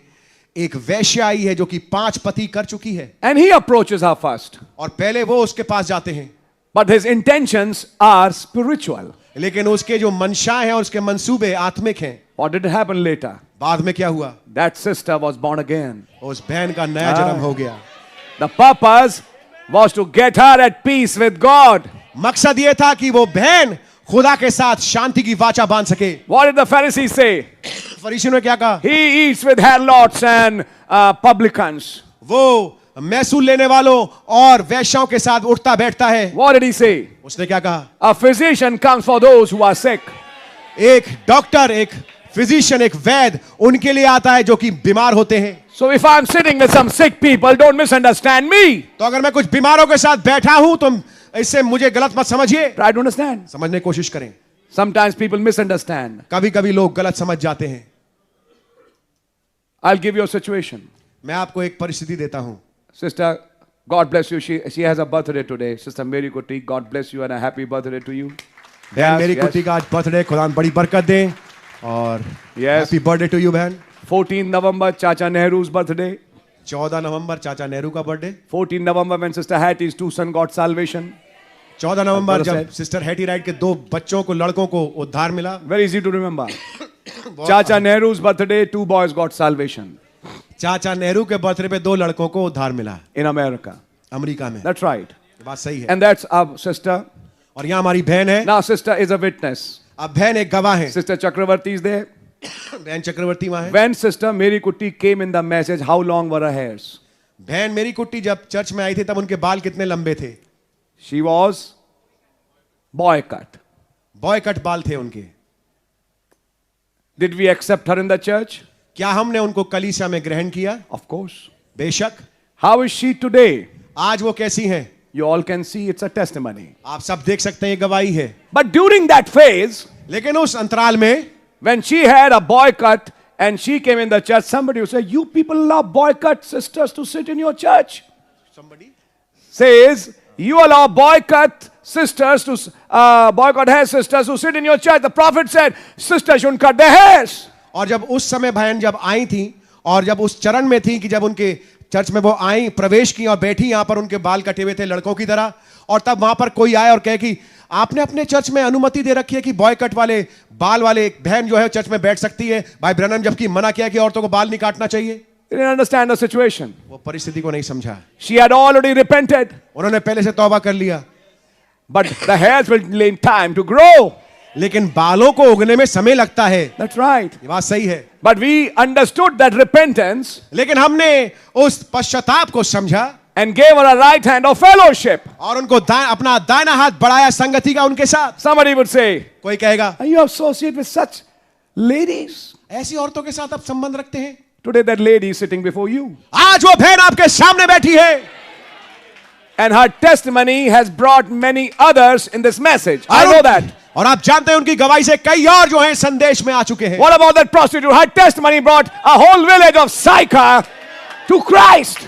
Speaker 2: एक वेश्या आई है जो कि 5 पति कर चुकी है.
Speaker 1: And he approaches her first.
Speaker 2: और पहले वो उसके पास जाते हैं.
Speaker 1: But his intentions are spiritual.
Speaker 2: लेकिन उसके जो मंशाएं हैं और उसके मंसूबे आत्मिक हैं.
Speaker 1: What did happen later?
Speaker 2: बाद में क्या हुआ?
Speaker 1: That sister was born again.
Speaker 2: उस बहन का नया जन्म हो गया.
Speaker 1: The purpose was to get her at peace with God.
Speaker 2: मकसद ये था कि वो बहन खुदा के साथ शांति की वाचा बांध सके.
Speaker 1: What did the Pharisees say?
Speaker 2: फरीसियों ने क्या कहा?
Speaker 1: He eats with harlots and publicans.
Speaker 2: वो महसूल लेने वालों और वैश्याओं के साथ उठता बैठता है.
Speaker 1: What did he say?
Speaker 2: उसने क्या कहा?
Speaker 1: A physician comes for those who are sick.
Speaker 2: एक डॉक्टर, एक फिजिशियन, एक वैद्य उनके लिए आता है जो कि बीमार होते हैं.
Speaker 1: So if I'm sitting with some sick people, don't misunderstand me.
Speaker 2: तो अगर मैं कुछ बीमारों के साथ बैठा हूं तो इससे मुझे गलत मत समझिए.
Speaker 1: Try to understand.
Speaker 2: समझने की कोशिश करें.
Speaker 1: Sometimes people misunderstand.
Speaker 2: कभी कभी लोग गलत समझ जाते हैं.
Speaker 1: I'll give you a situation.
Speaker 2: मैं आपको एक परिस्थिति देता हूं.
Speaker 1: Sister, God bless you. She has a birthday today. Sister Mary Kuti, God bless you and a happy birthday to you.
Speaker 2: बहन मेरी कुटी का आज बर्थडे, खुदा बड़ी बरकत दे और हैप्पी बर्थडे टू यू बहन.
Speaker 1: 14 November, Chacha Nehru's birthday.
Speaker 2: 14 नवंबर चाचा नेहरू का birthday.
Speaker 1: 14 November when Sister Hattie's 2 sons got salvation.
Speaker 2: 14 नवंबर जब सिस्टर हैटी राइट के 2 बच्चों को, लड़कों को उद्धार मिला.
Speaker 1: Very easy to remember. Chacha Nehru's birthday, 2 boys got salvation.
Speaker 2: चाचा नेहरू के बर्थडे पे 2 लड़कों को उद्धार मिला
Speaker 1: in America.
Speaker 2: अमेरिका में.
Speaker 1: That's right.
Speaker 2: ये बात सही है.
Speaker 1: And that's our sister.
Speaker 2: और यहाँ हमारी बहन है.
Speaker 1: Now sister is a witness.
Speaker 2: अब बहन एक गवाह है.
Speaker 1: Sister Chakravarti is there.
Speaker 2: बहन चक्रवर्ती वहां है.
Speaker 1: When Sister Mary Kuti came in the message, how long were her hairs?
Speaker 2: बहन मेरी कुट्टी जब चर्च में आई थी तब उनके बाल कितने लंबे थे?
Speaker 1: She was boy cut.
Speaker 2: Boy cut बाल थे उनके.
Speaker 1: Did we accept her in the church?
Speaker 2: क्या हमने उनको कलीसिया में ग्रहण किया?
Speaker 1: Of course.
Speaker 2: बेशक.
Speaker 1: How is she today?
Speaker 2: आज वो कैसी हैं?
Speaker 1: You all can see it's a testimony.
Speaker 2: आप सब देख सकते हैं, ये गवाही है.
Speaker 1: But during that phase,
Speaker 2: लेकिन उस अंतराल में
Speaker 1: when she had a boy cut and she came in the church, somebody would say, you people allow boy cut sisters to sit in your church.
Speaker 2: somebody
Speaker 1: Says, you allow boy cut sisters to, boy cut hair sisters who sit in your church. The prophet said, sisters shouldn't cut their hairs.
Speaker 2: और जब उस समय बहन जब आई थी और जब उस चरण में थी कि जब उनके चर्च में वो आई, प्रवेश की और बैठी, यहां पर उनके बाल कटे हुए थे लड़कों की तरह. और तब वहां पर कोई आए और कहे कि आपने अपने चर्च में अनुमति दे रखी है कि बॉय कट वाले बाल वाले एक बहन जो है चर्च में बैठ सकती है. भाई ब्रैनम जबकि मना किया कि औरतों को बाल नहीं काटना चाहिए.
Speaker 1: They didn't understand the situation.
Speaker 2: वो परिस्थिति को नहीं समझा.
Speaker 1: She had already repented.
Speaker 2: उन्होंने पहले से तौबा कर लिया.
Speaker 1: But the hairs will need time to grow.
Speaker 2: लेकिन बालों को उगने में समय लगता है.
Speaker 1: That's right.
Speaker 2: ये बात सही है.
Speaker 1: But we understood that repentance
Speaker 2: लेकिन हमने उस पश्चाताप को समझा
Speaker 1: and gave her a right hand of fellowship.
Speaker 2: और उनको अपना दाहिना हाथ बढ़ाया संगति का उनके साथ.
Speaker 1: Somebody would say,
Speaker 2: कोई कहेगा,
Speaker 1: are you associate with such ladies?
Speaker 2: ऐसी औरतों के साथ आप संबंध रखते हैं?
Speaker 1: Today that lady is sitting before you.
Speaker 2: आज वो बहन आपके सामने बैठी है.
Speaker 1: And her testimony has brought many others in this message. I know that.
Speaker 2: और आप जानते हैं उनकी गवाही से कई और जो हैं संदेश में आ चुके हैं.
Speaker 1: What about that prostitute? Her testimony brought a whole village of Sychar to Christ.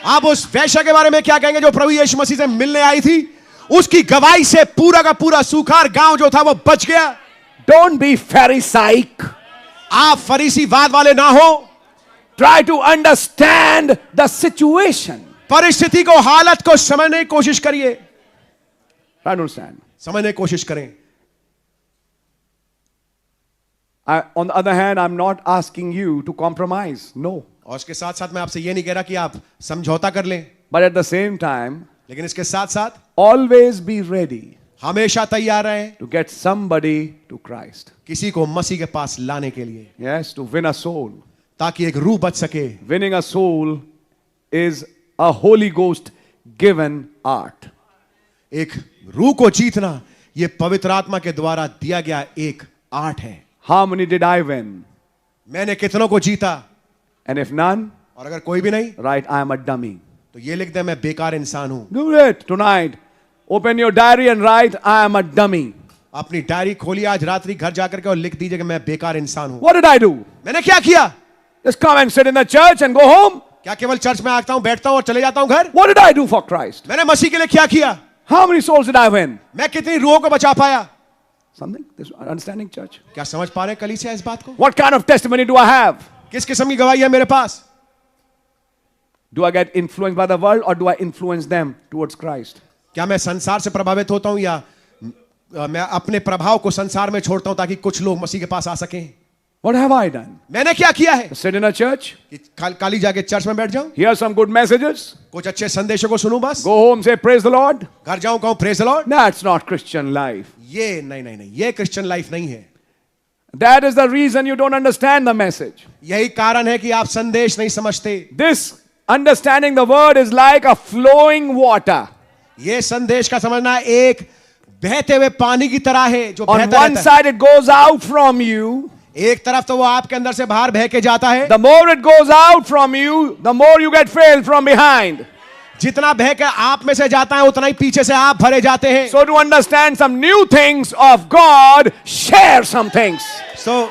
Speaker 2: आप उस वैश्या के बारे में क्या कहेंगे जो प्रभु यीशु मसीह से मिलने आई थी? उसकी गवाही से पूरा का पूरा सूखार गांव जो था वो बच गया.
Speaker 1: Don't be Pharisaic.
Speaker 2: आप फरीसीवाद वाले ना हो.
Speaker 1: Try to understand the situation.
Speaker 2: परिस्थिति को, हालत को समझने की कोशिश करिए.
Speaker 1: Try to understand.
Speaker 2: समझने की कोशिश करें.
Speaker 1: On the other hand, I'm not asking you to compromise. No.
Speaker 2: और उसके साथ साथ मैं आपसे ये नहीं कह रहा कि आप समझौता कर लें.
Speaker 1: But at the same time,
Speaker 2: लेकिन इसके साथ साथ
Speaker 1: always be ready
Speaker 2: हमेशा तैयार रहें
Speaker 1: to get somebody to Christ.
Speaker 2: किसी को मसीह के पास लाने के लिए,
Speaker 1: Yes, to win a soul.
Speaker 2: ताकि एक रूह बच सके।
Speaker 1: Winning a soul is a Holy Ghost given art.
Speaker 2: एक रूह को जीतना यह पवित्र आत्मा के द्वारा दिया गया एक आर्ट है।
Speaker 1: How many did I win?
Speaker 2: मैंने कितनों को जीता?
Speaker 1: And if none,
Speaker 2: और अगर कोई भी नहीं,
Speaker 1: right, I am a dummy.
Speaker 2: तो ये लिख दे मैं बेकार इंसान हूं।
Speaker 1: Do it tonight. Open your diary and write, I am a dummy.
Speaker 2: अपनी डायरी खोलिए आज रात्रि, घर जाकर के और लिख दीजिए कि मैं बेकार इंसान हूं।
Speaker 1: What did I do?
Speaker 2: मैंने क्या किया?
Speaker 1: Just come and sit in the church and go home?
Speaker 2: क्या केवल चर्च में आता हूं, बैठता हूं और चले जाता हूं घर?
Speaker 1: What did I do for Christ?
Speaker 2: मैंने मसीह के लिए क्या किया?
Speaker 1: How many souls did I win?
Speaker 2: मैं कितनी रूहों को बचा पाया?
Speaker 1: Something? This understanding, church?
Speaker 2: क्या समझ पा रहे हैं कलीसिया इस बात को?
Speaker 1: What kind of testimony do I have?
Speaker 2: किस किस्म की गवाही है मेरे पास?
Speaker 1: Do I get influenced by the world or do I influence them towards Christ?
Speaker 2: क्या मैं संसार से प्रभावित होता हूं या मैं अपने प्रभाव को संसार में छोड़ता हूं ताकि कुछ लोग मसीह के पास आ सकें?
Speaker 1: What have I done?
Speaker 2: मैंने क्या किया है?
Speaker 1: Sit in a church,
Speaker 2: कि काली जाके चर्च में बैठ जाऊं,
Speaker 1: hear some good messages,
Speaker 2: कुछ अच्छे संदेशों को सुनूं बस,
Speaker 1: go home, say praise the Lord?
Speaker 2: घर जाऊं कहूं praise the Lord?
Speaker 1: That's not Christian life.
Speaker 2: ये नहीं, ये क्रिश्चियन लाइफ नहीं है।
Speaker 1: That is the reason you don't understand the message.
Speaker 2: यही कारण है कि आप संदेश नहीं समझते।
Speaker 1: This understanding the word is like a flowing water.
Speaker 2: ये संदेश का समझना एक बहते हुए पानी की तरह है जो
Speaker 1: On
Speaker 2: बहता
Speaker 1: one
Speaker 2: रहता है।
Speaker 1: side it goes out from you.
Speaker 2: एक तरफ तो वो आपके अंदर से बाहर बह के जाता है,
Speaker 1: The more it goes out from you, the more you get filled from behind.
Speaker 2: जितना बह के आप में से जाता है उतना ही पीछे से आप भरे जाते हैं।
Speaker 1: So to understand some new things of God, share some things.
Speaker 2: So,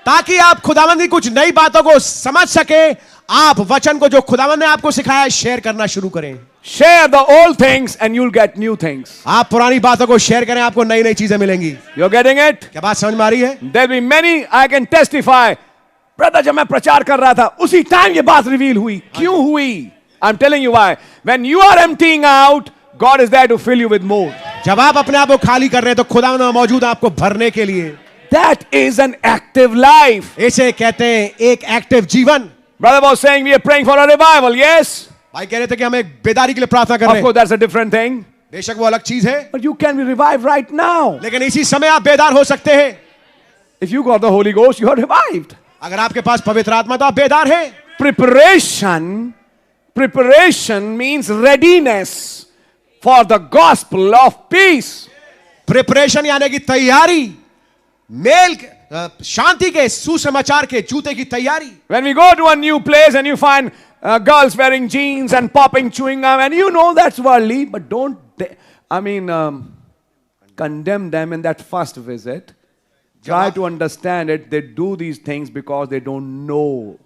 Speaker 2: ताकि आप खुदावंद की कुछ नई बातों को समझ सके, आप वचन को जो खुदावंद ने आपको सिखाया है शेयर करना शुरू करें।
Speaker 1: Share the old things and you'll get new things.
Speaker 2: आप पुरानी बातों को शेयर करें, आपको नई नई चीजें मिलेंगी।
Speaker 1: You're getting it?
Speaker 2: क्या बात समझ में आ रही है?
Speaker 1: There'll be many, I can testify. Brother, जब मैं प्रचार कर रहा था, उसी टाइम ये बात रिवील हुई। क्यों हुई? I'm telling you why. When you are emptying out, God is there to fill you with more.
Speaker 2: जब आप अपने आप को खाली कर रहे हैं तो खुदावंद मौजूद है आपको भरने के लिए।
Speaker 1: That is an active life.
Speaker 2: इसे कहते हैं एक एक्टिव जीवन।
Speaker 1: Brother was saying we are praying for a revival. Yes.
Speaker 2: भाई कह रहे थे कि हम एक बेदारी के लिए प्रार्थना कर रहे
Speaker 1: Of
Speaker 2: हैं।
Speaker 1: course, that's a different thing.
Speaker 2: बेशक वो अलग चीज है,
Speaker 1: But you can be revived right now.
Speaker 2: लेकिन इसी समय आप बेदार हो सकते हैं।
Speaker 1: If you got the Holy Ghost, you are revived.
Speaker 2: अगर आपके पास पवित्र आत्मा तो आप बेदार हैं।
Speaker 1: Preparation means readiness for the gospel of peace.
Speaker 2: Preparation यानी कि तैयारी, मेल शांति के सुसमाचार के जूते की तैयारी।
Speaker 1: When we go to a new place and you find girls wearing jeans and popping chewing gum, and you know that's worldly, but don't, condemn them in that first visit. Try to understand it. They do these things because they don't know.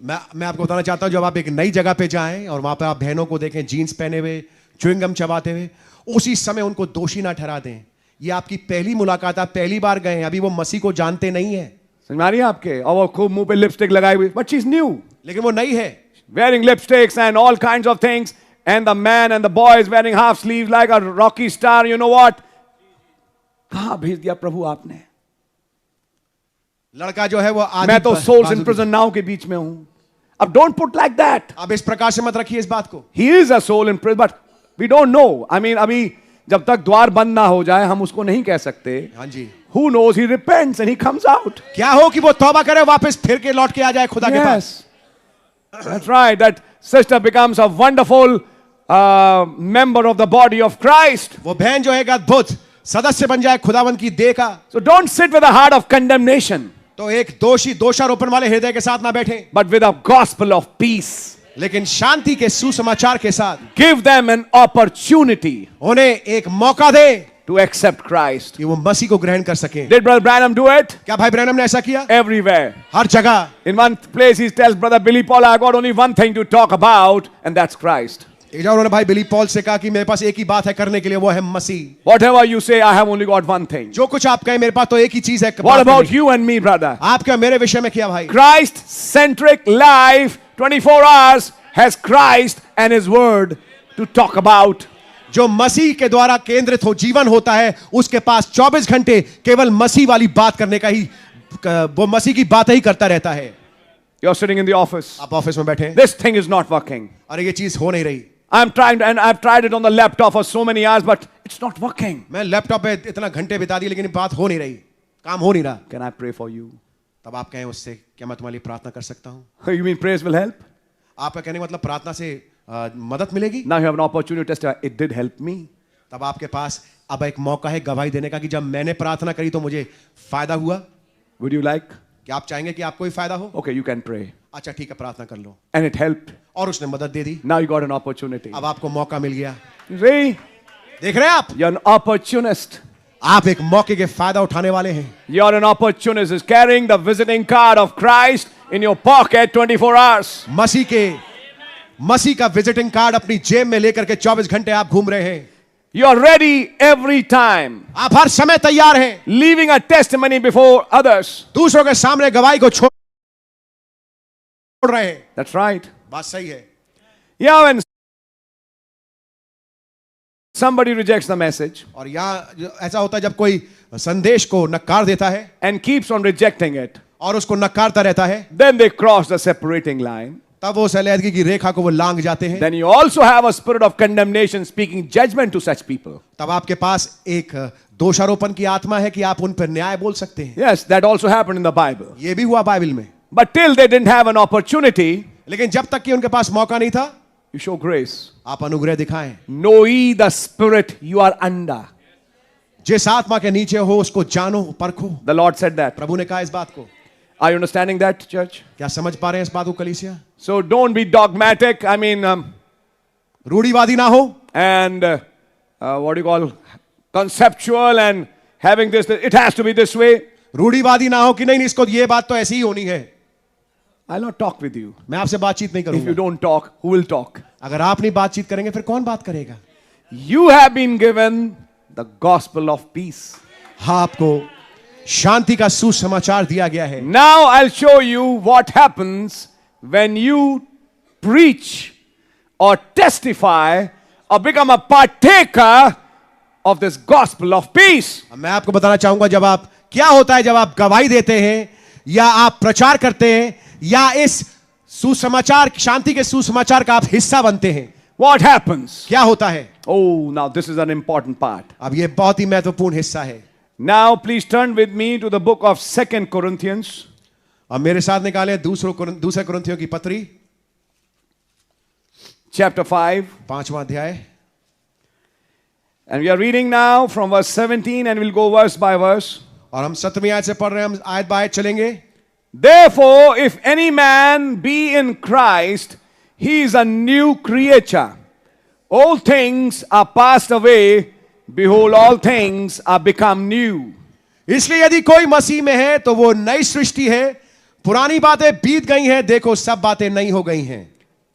Speaker 2: मैं आपको बताना चाहता हूं, जब आप एक नई जगह पे जाएं और वहां पे आप बहनों को देखें जीन्स पहने हुए, च्युइंग गम चबाते हुए, उसी समय उनको दोषी ना ठहरा दें। ये आपकी पहली मुलाकात, आप पहली बार गए हैं, अभी वो मसीह को जानते नहीं है।
Speaker 1: समझ में आ रही है आपके? और वो खूब मुंह पे लिपस्टिक लगाई हुई, but she's new.
Speaker 2: लेकिन वो नई है,
Speaker 1: Wearing lipsticks and all kinds of things, and the man and the boy is wearing half sleeves like a rocky star. You know what? कहां भेज दिया प्रभु आपने?
Speaker 2: लड़का जो है वो
Speaker 1: मैं तो souls in prison now के बीच में हूं। अब don't put like that.
Speaker 2: अब इस प्रकार से मत रखिए इस बात को।
Speaker 1: He is a soul in prison, but we don't know. अभी जब तक द्वार बंद ना हो जाए हम उसको नहीं कह सकते।
Speaker 2: हाँ जी।
Speaker 1: Who knows? He repents and he comes out.
Speaker 2: क्या हो कि वो तौबा करे, वापस फिर के लौट के आ जाए खुदा के पास।
Speaker 1: That's right. That sister becomes a wonderful member of the body of Christ.
Speaker 2: वो बहन जो है एक अद्भुत सदस्य बन जाए खुदावंद की देह का।
Speaker 1: So don't sit with a heart of condemnation,
Speaker 2: तो एक दोषारोपण वाले हृदय के साथ ना बैठे,
Speaker 1: but with a gospel of peace.
Speaker 2: लेकिन शांति के सुसमाचार के साथ
Speaker 1: Give them an opportunity
Speaker 2: उन्हें एक मौका दे
Speaker 1: to accept Christ.
Speaker 2: कि वो मसीह को ग्रहण कर सके।
Speaker 1: Did Brother Branham do it?
Speaker 2: क्या भाई ब्रैनम ने ऐसा किया?
Speaker 1: Everywhere.
Speaker 2: हर जगह।
Speaker 1: In one place he tells Brother Billy Paul, I got only one thing to talk about, and that's Christ.
Speaker 2: उन्होंने भाई बिली पॉल से कहा कि मेरे पास एक ही बात है करने के लिए, वो है मसीह।
Speaker 1: Whatever you say, I have only got one thing.
Speaker 2: जो कुछ आप कहें मेरे पास तो एक ही चीज है।
Speaker 1: What about you and me, brother?
Speaker 2: आपका मेरे विषय में क्या भाई?
Speaker 1: Christ-centric life, 24 hours, has Christ and His Word to talk about.
Speaker 2: जो मसीह के द्वारा केंद्रित हो जीवन होता है, उसके पास 24 घंटे केवल मसीह वाली बात करने का ही, वो मसीह की बात ही करता रहता है।
Speaker 1: You're sitting in the office.
Speaker 2: आप ऑफिस में बैठे,
Speaker 1: This thing is not working.
Speaker 2: अरे ये चीज हो नहीं रही।
Speaker 1: I'm trying to, and I've tried it on the laptop for so many hours, but it's not working.
Speaker 2: मैं लैपटॉप पे इतना घंटे बिता दिए लेकिन बात हो नहीं रही, काम हो नहीं रहा.
Speaker 1: Can I pray for you?
Speaker 2: तब आप कहें उससे, क्या मैं तुम्हारे लिए प्रार्थना कर सकता हूं?
Speaker 1: You mean prayers will help?
Speaker 2: आपका कहने का मतलब प्रार्थना से मदद मिलेगी.
Speaker 1: Now you have an opportunity to testify. It did help me.
Speaker 2: तब आपके पास अब एक मौका है गवाही देने का कि जब मैंने प्रार्थना करी तो मुझे फायदा हुआ.
Speaker 1: Would you like?
Speaker 2: क्या आप चाहेंगे कि आपको भी फायदा हो?
Speaker 1: Okay, you can pray.
Speaker 2: अच्छा ठीक है, प्रार्थना कर लो.
Speaker 1: And it helped.
Speaker 2: और उसने मदद दे दी.
Speaker 1: Now you got an opportunity.
Speaker 2: अब आपको मौका मिल गया.
Speaker 1: You see?
Speaker 2: देख रहे हैं आप?
Speaker 1: You're an opportunist.
Speaker 2: आप एक मौके के फायदा उठाने वाले हैं.
Speaker 1: You're an opportunist is carrying the visiting card of Christ in your pocket 24 hours.
Speaker 2: मसीह का विजिटिंग कार्ड अपनी जेब में लेकर के 24 घंटे आप घूम रहे हैं.
Speaker 1: You're ready every time.
Speaker 2: आप हर समय तैयार हैं.
Speaker 1: Leaving a testimony before others.
Speaker 2: दूसरों के सामने गवाही को छोड़ रहे हैं.
Speaker 1: That's right.
Speaker 2: बात सही है.
Speaker 1: Yeah, when somebody rejects the message
Speaker 2: और यहाँ ऐसा होता है जब कोई संदेश को नकार देता है
Speaker 1: and keeps on rejecting it,
Speaker 2: और उसको नकारता रहता है,
Speaker 1: then they cross the separating line.
Speaker 2: तब वो अलैदगी की रेखा को वो लांघ जाते हैं.
Speaker 1: Then you also have a spirit of condemnation speaking judgment to such people.
Speaker 2: तब आपके पास एक दोषारोपण की आत्मा है कि आप उन पर न्याय बोल सकते हैं.
Speaker 1: Yes, that also happened in the Bible.
Speaker 2: ये भी हुआ बाइबल में.
Speaker 1: But till they didn't have an opportunity,
Speaker 2: लेकिन जब तक कि उनके पास मौका नहीं था,
Speaker 1: you show grace.
Speaker 2: आप अनुग्रह दिखाएं.
Speaker 1: Know ye the spirit you are under.
Speaker 2: जिस आत्मा के नीचे हो उसको जानो, परखो.
Speaker 1: The Lord said that.
Speaker 2: प्रभु ने कहा इस बात को.
Speaker 1: Are you understanding that, church?
Speaker 2: क्या समझ पा रहे हैं इस बात को कलीसिया?
Speaker 1: So don't be dogmatic. I mean,
Speaker 2: रूढ़िवादी ना हो.
Speaker 1: And what do you call conceptual and having this. It has to be this way.
Speaker 2: रूढ़िवादी ना हो कि नहीं इसको ये बात तो ऐसी ही होनी है.
Speaker 1: I'll not talk with you.
Speaker 2: मैं आपसे बातचीत नहीं
Speaker 1: If you
Speaker 2: करूंगा.
Speaker 1: don't talk, who will talk?
Speaker 2: अगर आप नहीं बातचीत करेंगे फिर कौन बात करेगा?
Speaker 1: You have been given the gospel of peace.
Speaker 2: हाँ, आपको शांति का सुसमाचार दिया गया है.
Speaker 1: Now I'll show you what happens when you preach or testify or become a partaker of this gospel of peace.
Speaker 2: मैं आपको बताना चाहूंगा जब आप क्या होता है जब आप गवाही देते हैं या आप प्रचार करते हैं या इस सुसमाचार, शांति के सुसमाचार का आप हिस्सा बनते हैं.
Speaker 1: What happens?
Speaker 2: क्या होता है?
Speaker 1: Oh, now this is an important part.
Speaker 2: अब ये बहुत ही महत्वपूर्ण हिस्सा है.
Speaker 1: Now please turn with me to the book of 2 Corinthians.
Speaker 2: अब मेरे साथ निकालें दूसरे कुरिन्थियों की पत्री
Speaker 1: chapter 5.
Speaker 2: 5वां अध्याय.
Speaker 1: And we are reading now from verse 17 and we'll go verse by verse.
Speaker 2: और हम 17वीं आयत से पढ़ रहे हैं. हम आयत बाय आयत चलेंगे.
Speaker 1: Therefore, if any man be in Christ, he is a new creature. All things are passed away. Behold, all things are become new.
Speaker 2: इसलिए यदि कोई मसीह में है तो वो नई सृष्टि है. पुरानी बातें बीत गई हैं, देखो सब बातें नई हो गई हैं.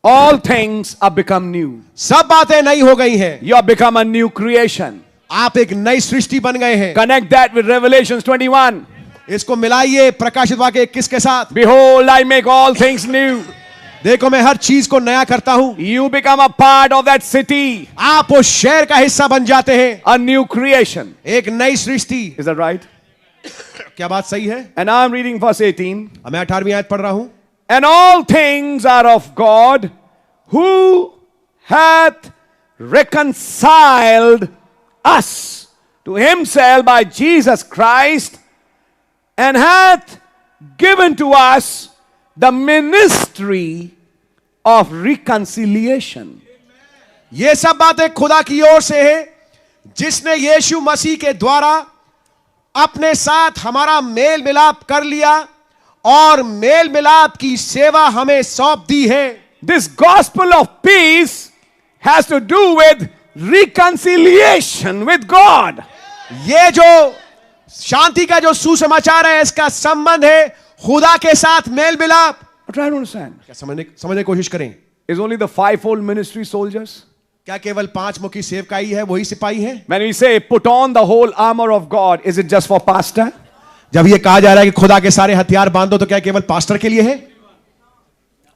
Speaker 1: All things are become new.
Speaker 2: सब बातें नई हो गई हैं.
Speaker 1: You have become a new creation.
Speaker 2: आप एक नई सृष्टि बन गए हैं.
Speaker 1: Connect that with Revelations 21.
Speaker 2: इसको मिलाइए प्रकाशित वाक्य 21 के साथ.
Speaker 1: Behold, I make all things new.
Speaker 2: देखो मैं हर चीज को नया करता हूं.
Speaker 1: You become a part of that city.
Speaker 2: आप उस शहर का हिस्सा बन जाते हैं.
Speaker 1: A new creation.
Speaker 2: एक नई सृष्टि.
Speaker 1: Is that right?
Speaker 2: क्या बात सही है?
Speaker 1: And I'm reading verse 18.
Speaker 2: मैं 18वीं आयत पढ़ रहा हूं.
Speaker 1: And all things are of God, who hath reconciled us to himself by Jesus Christ, and hath given to us the ministry of reconciliation.
Speaker 2: ये सब बातें खुदा की ओर से है जिसने यीशु मसीह के द्वारा अपने साथ हमारा मेल मिलाप कर लिया और मेल मिलाप की सेवा हमें सौंप दी है.
Speaker 1: This gospel of peace has to do with reconciliation with God.
Speaker 2: ये जो शांति का जो सुसमाचार है इसका संबंध है खुदा के साथ मेल मिलाप.
Speaker 1: Try to understand.
Speaker 2: क्या समझने की कोशिश करें.
Speaker 1: Is only the fivefold ministry soldiers?
Speaker 2: क्या केवल 5 मुखी सेवकाई है, वही सिपाही है?
Speaker 1: When we say put on the whole armor of God, is it just for pastor?
Speaker 2: जब ये कहा जा रहा है कि खुदा के सारे हथियार बांधो तो क्या केवल पास्टर के लिए है?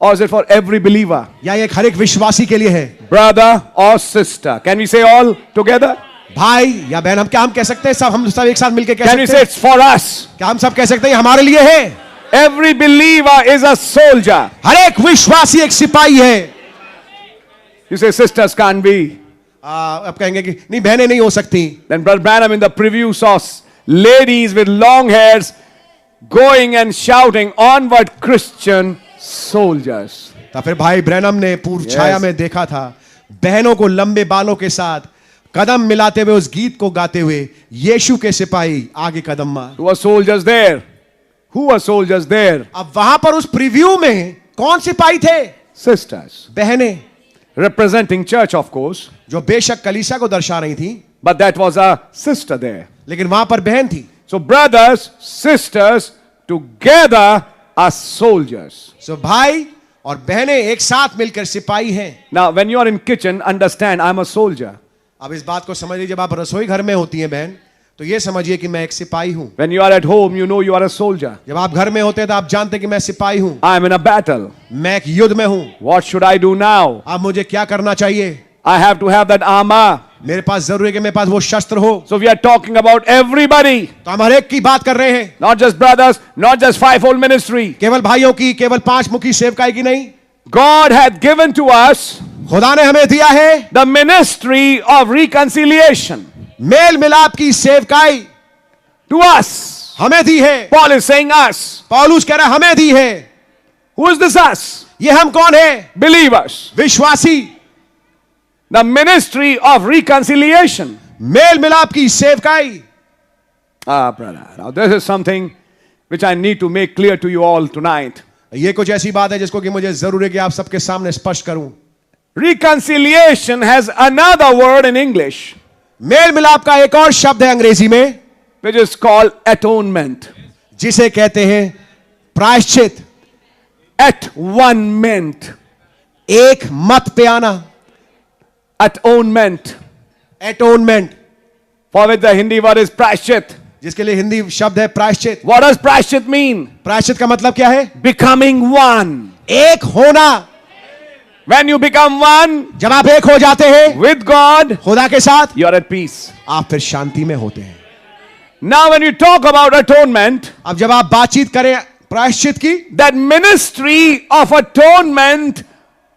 Speaker 1: Or is it for every believer?
Speaker 2: या ये हर एक विश्वासी के लिए है?
Speaker 1: Brother or sister? Can we say all together?
Speaker 2: भाई या बहन, हम कह सकते हैं हम सब एक साथ मिलकर कह
Speaker 1: Can we
Speaker 2: सकते
Speaker 1: say
Speaker 2: हैं?
Speaker 1: it's for us?
Speaker 2: क्या हम सब कह सकते हैं हमारे लिए है?
Speaker 1: Every believer is a soldier.
Speaker 2: हर एक विश्वासी एक सिपाही है.
Speaker 1: You say sisters can't be.
Speaker 2: अब कहेंगे कि नहीं बहनें नहीं हो सकती.
Speaker 1: Then Brother Branham in the preview saw ladies with long hairs going and shouting, "Onward, Christian soldiers."
Speaker 2: तो फिर भाई ब्रैनम ने पूर्व छाया में देखा था बहनों को लंबे बालों के साथ कदम मिलाते हुए उस गीत को गाते हुए यीशु के सिपाही आगे कदम मार.
Speaker 1: Who were soldiers there? Who were soldiers there?
Speaker 2: अब वहां पर उस प्रीव्यू में कौन सिपाही थे?
Speaker 1: Sisters.
Speaker 2: बहनें,
Speaker 1: Representing church, of course.
Speaker 2: जो बेशक कलीसिया को दर्शा रही थी,
Speaker 1: But that was a sister there.
Speaker 2: लेकिन वहां पर बहन थी.
Speaker 1: So brothers, sisters, together are soldiers.
Speaker 2: सो भाई और बहनें एक साथ मिलकर सिपाही हैं.
Speaker 1: Now, when you are in kitchen, understand I'm a soldier.
Speaker 2: अब इस बात को समझ लीजिए, जब आप रसोई घर में होती हैं बहन, तो ये समझिए कि मैं एक सिपाही हूं.
Speaker 1: When you are at home, you know you are a soldier.
Speaker 2: जब आप घर में होते हैं तो आप जानते हैं कि मैं सिपाही हूं.
Speaker 1: I am in a battle.
Speaker 2: मैं एक युद्ध में हूं.
Speaker 1: What should I do now?
Speaker 2: अब मुझे क्या करना चाहिए?
Speaker 1: I have to have that armor.
Speaker 2: मेरे पास जरूरी है कि मेरे पास वो शस्त्र हो.
Speaker 1: So we are talking about everybody.
Speaker 2: तो हम हर एक की बात कर रहे हैं.
Speaker 1: Not just brothers, not just fivefold ministry.
Speaker 2: केवल भाइयों की, केवल 5 मुखी सेवकाई की नहीं.
Speaker 1: God hath given to us
Speaker 2: खुदा ने हमें दिया है
Speaker 1: the ministry of reconciliation.
Speaker 2: मेल मिलाप की सेवकाई
Speaker 1: To us.
Speaker 2: हमें दी है.
Speaker 1: Paul is saying us.
Speaker 2: पौलुस कह रहा है हमें दी है.
Speaker 1: Who is this us?
Speaker 2: ये हम कौन है?
Speaker 1: Believers.
Speaker 2: विश्वासी.
Speaker 1: The ministry of reconciliation.
Speaker 2: मेल मिलाप की सेवकाई.
Speaker 1: Brother. Now this is something which I need to make clear to you all tonight.
Speaker 2: ये कुछ ऐसी बात है जिसको कि मुझे जरूर है कि आप सबके सामने स्पष्ट करूं.
Speaker 1: Reconciliation has another word in English,
Speaker 2: मेल मिलाप का एक और शब्द है अंग्रेजी में,
Speaker 1: which is called atonement.
Speaker 2: जिसे कहते हैं प्रायश्चित.
Speaker 1: Atonement.
Speaker 2: एक मत पे आना.
Speaker 1: Atonement.
Speaker 2: एटोनमेंट.
Speaker 1: For which the Hindi word is prashchit.
Speaker 2: जिसके लिए हिंदी शब्द है प्रायश्चित.
Speaker 1: What does prashchit mean?
Speaker 2: प्रायश्चित का मतलब क्या है?
Speaker 1: Becoming one.
Speaker 2: एक होना.
Speaker 1: When you become one
Speaker 2: जब आप एक हो जाते हैं
Speaker 1: with God,
Speaker 2: खुदा के साथ,
Speaker 1: you are at peace.
Speaker 2: आप फिर शांति में होते हैं.
Speaker 1: Now when you talk about atonement,
Speaker 2: अब जब आप बातचीत करें प्रायश्चित की,
Speaker 1: that ministry of atonement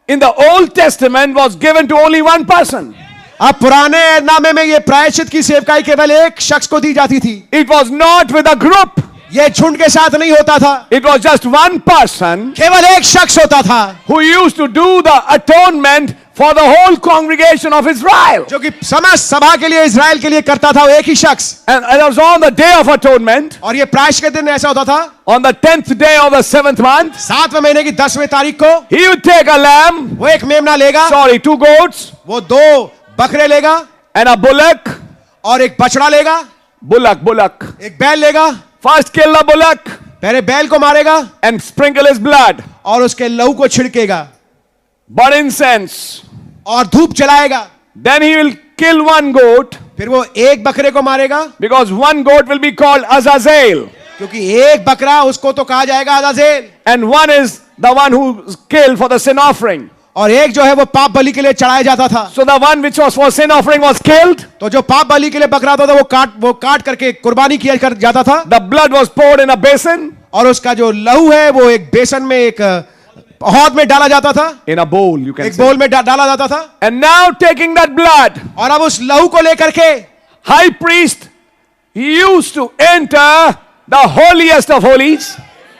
Speaker 1: in the Old Testament was given to only one person.
Speaker 2: अब पुराने नामे में ये प्रायश्चित की सेवकाई केवल एक शख्स को दी जाती थी.
Speaker 1: It was not with a group.
Speaker 2: ये झुंड के साथ नहीं होता था.
Speaker 1: It was just one person
Speaker 2: केवल एक शख्स होता था
Speaker 1: who used to do the atonement for the whole congregation of Israel.
Speaker 2: जो कि समस्त सभा के लिए, इजराइल के लिए करता था. वो एक ही शख्स.
Speaker 1: And it was on the day of atonement,
Speaker 2: और ये प्रायश्चित के दिन ऐसा होता था,
Speaker 1: on the 10th day of the 7th month,
Speaker 2: 7वें महीने की 10वें तारीख को
Speaker 1: he would take a lamb,
Speaker 2: वो एक मेमना लेगा,
Speaker 1: 2 goats,
Speaker 2: वो 2 बकरे लेगा,
Speaker 1: and a bullock.
Speaker 2: और एक बछड़ा लेगा,
Speaker 1: Bullock.
Speaker 2: एक बैल लेगा.
Speaker 1: First kill the bullock
Speaker 2: पहले बैल को मारेगा
Speaker 1: and sprinkle his blood.
Speaker 2: और उसके लहू को छिड़केगा
Speaker 1: Burn incense.
Speaker 2: और धूप जलाएगा.
Speaker 1: Then he will kill 1 goat,
Speaker 2: फिर वो एक बकरे को मारेगा,
Speaker 1: because 1 goat will be called Azazel,
Speaker 2: क्योंकि एक बकरा उसको तो कहा जाएगा अज़ाज़ेल,
Speaker 1: and 1 is the one who is killed for the sin offering.
Speaker 2: और एक जो है वो पाप बलि के लिए चढ़ाया जाता था.
Speaker 1: So the one which was for sin offering was killed.
Speaker 2: तो जो पाप बलि के लिए बकरा होता था वो काट करके कुर्बानी किया कर जाता था.
Speaker 1: The blood was poured in a basin,
Speaker 2: और उसका जो लहू है वो एक बेसन में, एक हौद में डाला जाता था.
Speaker 1: in a bowl, you can
Speaker 2: एक
Speaker 1: say.
Speaker 2: बोल में डाला जाता था.
Speaker 1: And now taking that blood,
Speaker 2: और अब उस लहू को लेकर के
Speaker 1: high priest used to enter the holiest of holies.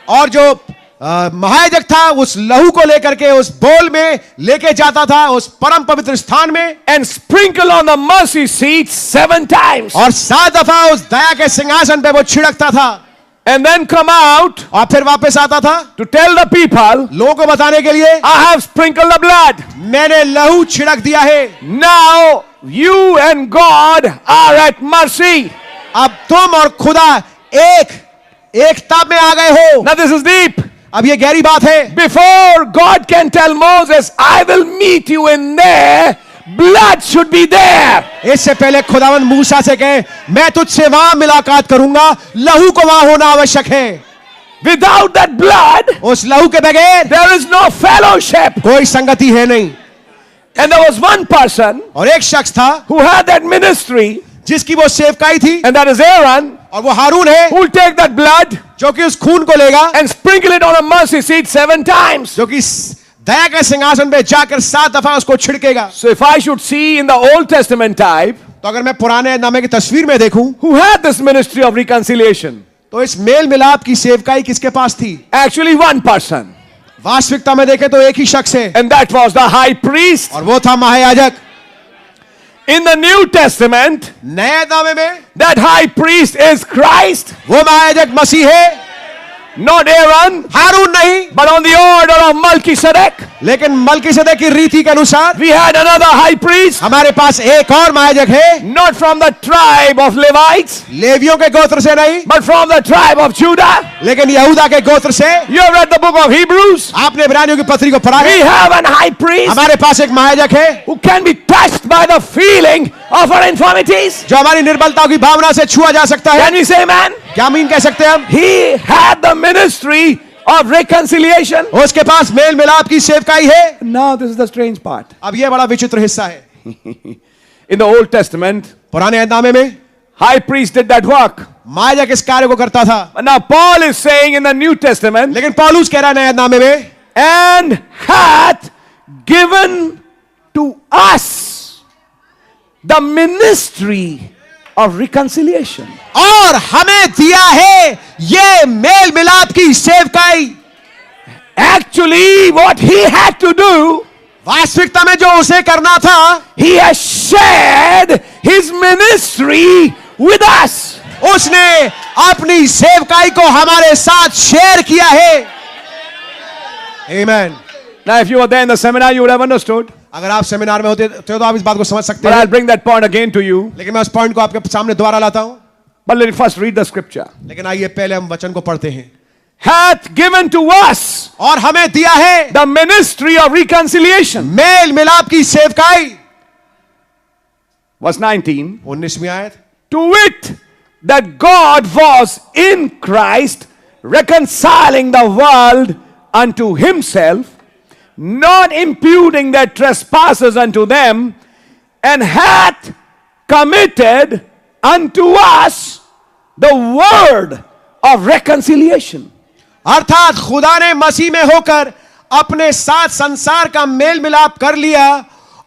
Speaker 2: और जो महायाजक था उस लहू को लेकर के उस बोल में लेके जाता था उस परम पवित्र स्थान में,
Speaker 1: And sprinkle on the mercy seat 7 times.
Speaker 2: और 7 दफा उस दया के सिंहासन पे वो छिड़कता था.
Speaker 1: And then come out
Speaker 2: और फिर वापस आता था
Speaker 1: to tell the people,
Speaker 2: लोगों को बताने के लिए,
Speaker 1: I have sprinkled the blood.
Speaker 2: मैंने लहू छिड़क दिया है.
Speaker 1: Now you and God are at mercy.
Speaker 2: अब तुम और खुदा एकता में आ गए हो.
Speaker 1: Now this is deep.
Speaker 2: अब ये गहरी बात है.
Speaker 1: Before God can tell Moses, I will meet you in there, blood should be there.
Speaker 2: इससे पहले खुदावंद मूसा से कहे मैं तुझसे वहां मुलाकात करूंगा, लहू को वहां होना आवश्यक है.
Speaker 1: Without that blood,
Speaker 2: उस लहू के बगैर
Speaker 1: there is no fellowship.
Speaker 2: कोई संगति है नहीं.
Speaker 1: And there was one person
Speaker 2: और एक शख्स था
Speaker 1: who had that ministry,
Speaker 2: जिसकी वो सेवकाई थी,
Speaker 1: and that is Aaron,
Speaker 2: और वो हारून है
Speaker 1: who will take that blood
Speaker 2: जो कि उस खून को लेगा,
Speaker 1: and sprinkle it on a mercy seat 7 times.
Speaker 2: जो कि दया के सिंहासन पे जाकर 7 दफा उसको छिड़केगा।
Speaker 1: So if I should see in the Old Testament type,
Speaker 2: तो अगर मैं पुराने नामे की तस्वीर में देखूं,
Speaker 1: who had this ministry of reconciliation?
Speaker 2: तो इस मेल मिलाप की सेवकाई किसके पास थी?
Speaker 1: Actually one person.
Speaker 2: वास्तविकता में देखें तो एक ही शख्स है,
Speaker 1: And that was the high priest.
Speaker 2: और वो था महायाजक।
Speaker 1: In the New Testament,
Speaker 2: नए नामे में
Speaker 1: that high priest is Christ.
Speaker 2: वो महायाजक मसीह है,
Speaker 1: Not Aaron,
Speaker 2: हारून नहीं,
Speaker 1: but on the order of Melchizedek.
Speaker 2: लेकिन मलकीसेदेक की रीति के अनुसार
Speaker 1: We had another high priest,
Speaker 2: हमारे पास एक और महायाजक है,
Speaker 1: not from the tribe of Levites,
Speaker 2: लेवियों के गोत्र से नहीं,
Speaker 1: but from the tribe of Judah.
Speaker 2: लेकिन यहूदा के गोत्र से।
Speaker 1: You have read the book of Hebrews?
Speaker 2: आपने इब्रानियों की पत्री को पढ़ा
Speaker 1: We
Speaker 2: है?
Speaker 1: have an high priest
Speaker 2: हमारे पास एक महायाजक है
Speaker 1: who can be touched by the feeling of our infirmities.
Speaker 2: जो हमारी निर्बलताओं की भावना से छुआ जा सकता है।
Speaker 1: Can we say amen?
Speaker 2: क्या मीन कह सकते हैं हम?
Speaker 1: He had the ministry of reconciliation.
Speaker 2: उसके पास मेल मिलाप की सेवकाई है।
Speaker 1: Now this is the strange part.
Speaker 2: अब यह बड़ा विचित्र हिस्सा है।
Speaker 1: In the Old Testament,
Speaker 2: पुराने नामे में
Speaker 1: high priest did that work.
Speaker 2: महायाजक इस कार्य को करता था,
Speaker 1: But now Paul is saying in the New Testament,
Speaker 2: लेकिन पौलुस कह रहा है नए नामे में,
Speaker 1: and hath given to us the ministry of reconciliation.
Speaker 2: और हमें दिया है ये मेल मिलाप की सेवकाई।
Speaker 1: Actually, what he had to do,
Speaker 2: वास्तविकता में जो उसे करना था,
Speaker 1: he has shared his ministry with us.
Speaker 2: उसने अपनी सेवकाई को हमारे साथ शेयर किया है। Amen.
Speaker 1: Now, if you were there in the seminar, you would have understood.
Speaker 2: अगर आप सेमिनार में होते तो आप इस बात को समझ सकते
Speaker 1: But
Speaker 2: हैं,
Speaker 1: I'll bring that point again to you.
Speaker 2: लेकिन मैं उस पॉइंट को आपके सामने दोबारा लाता हूं।
Speaker 1: But let us first read the scripture.
Speaker 2: लेकिन आइए पहले हम वचन को पढ़ते हैं।
Speaker 1: Hath given to us
Speaker 2: और हमें दिया है
Speaker 1: the ministry of reconciliation.
Speaker 2: मेल मिलाप की सेवकाई।
Speaker 1: Verse 19.
Speaker 2: 19वीं आयत,
Speaker 1: To wit, that God was in Christ reconciling the world unto himself, not imputing their trespasses unto them, and hath committed unto us the word of reconciliation.
Speaker 2: अर्थात खुदा ने मसीह में होकर अपने साथ संसार का मेल मिलाप कर लिया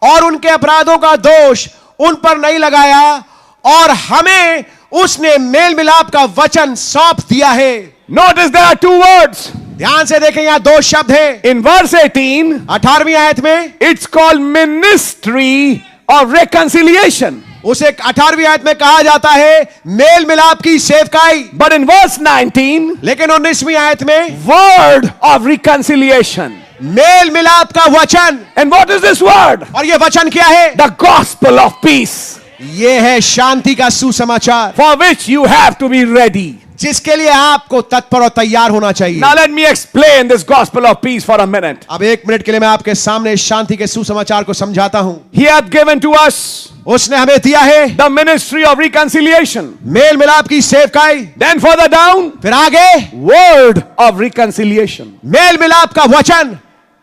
Speaker 2: और उनके अपराधों का दोष उन पर नहीं लगाया, और हमें उसने मेल मिलाप का वचन सौंप दिया है।
Speaker 1: Notice there are two words.
Speaker 2: ध्यान से देखें, यहां दो शब्द हैं।
Speaker 1: In verse 18,
Speaker 2: 18वीं आयत में
Speaker 1: it's called ministry of reconciliation.
Speaker 2: उसे 18वीं आयत में कहा जाता है मेल मिलाप की सेवकाई।
Speaker 1: But in verse 19,
Speaker 2: लेकिन 19वीं आयत में
Speaker 1: word of reconciliation.
Speaker 2: मेल मिलाप का वचन।
Speaker 1: And what is this word?
Speaker 2: और यह वचन क्या है?
Speaker 1: The gospel of peace,
Speaker 2: यह है शांति का सुसमाचार,
Speaker 1: for which you have to be ready.
Speaker 2: जिसके लिए आपको तत्पर और तैयार होना चाहिए।
Speaker 1: Now let me explain this gospel of peace for a minute.
Speaker 2: अब 1 मिनट के लिए मैं आपके सामने शांति के सुसमाचार को समझाता हूं।
Speaker 1: He hath given to us
Speaker 2: उसने हमें दिया है
Speaker 1: the ministry of reconciliation.
Speaker 2: मेल मिलाप की सेवकाई।
Speaker 1: Then further down,
Speaker 2: फिर आगे
Speaker 1: word of reconciliation.
Speaker 2: मेल मिलाप का वचन।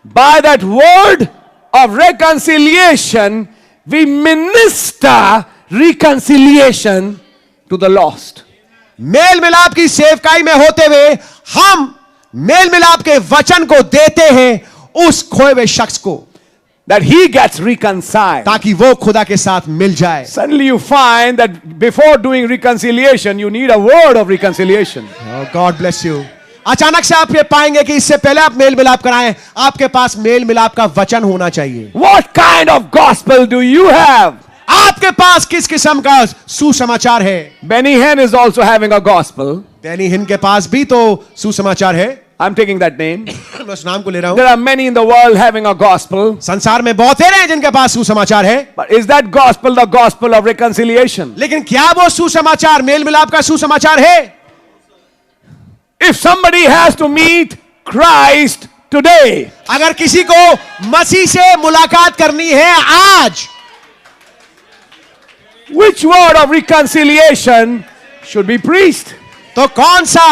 Speaker 1: By that word of reconciliation, we minister reconciliation to the lost.
Speaker 2: मेल मिलाप की सेवकाई में होते हुए हम मेल मिलाप के वचन को देते हैं उस खोए हुए शख्स को,
Speaker 1: That he gets reconciled.
Speaker 2: ताकि वो खुदा के साथ मिल जाए।
Speaker 1: Suddenly you find that before doing reconciliation, you need a word of reconciliation.
Speaker 2: God bless you. अचानक से आप ये पाएंगे कि इससे पहले आप मेल मिलाप कराएं, आपके पास मेल मिलाप का वचन होना चाहिए।
Speaker 1: What kind of gospel do you have?
Speaker 2: आपके पास किस किस्म का सुसमाचार है?
Speaker 1: Benny Hinn is also having a gospel.
Speaker 2: Beni हिन के पास भी तो सुसमाचार है।
Speaker 1: I'm taking that name.
Speaker 2: मैं उस नाम को ले रहा हूं।
Speaker 1: There are many in the world having a gospel.
Speaker 2: संसार में बहुत हैं जिनके पास सुसमाचार है,
Speaker 1: But is that gospel the gospel of reconciliation?
Speaker 2: लेकिन क्या वो सुसमाचार मेल मिलाप का सुसमाचार है?
Speaker 1: If somebody has to meet Christ today,
Speaker 2: अगर किसी को मसीह से मुलाकात करनी है आज,
Speaker 1: which word of reconciliation should be preached?
Speaker 2: तो कौन सा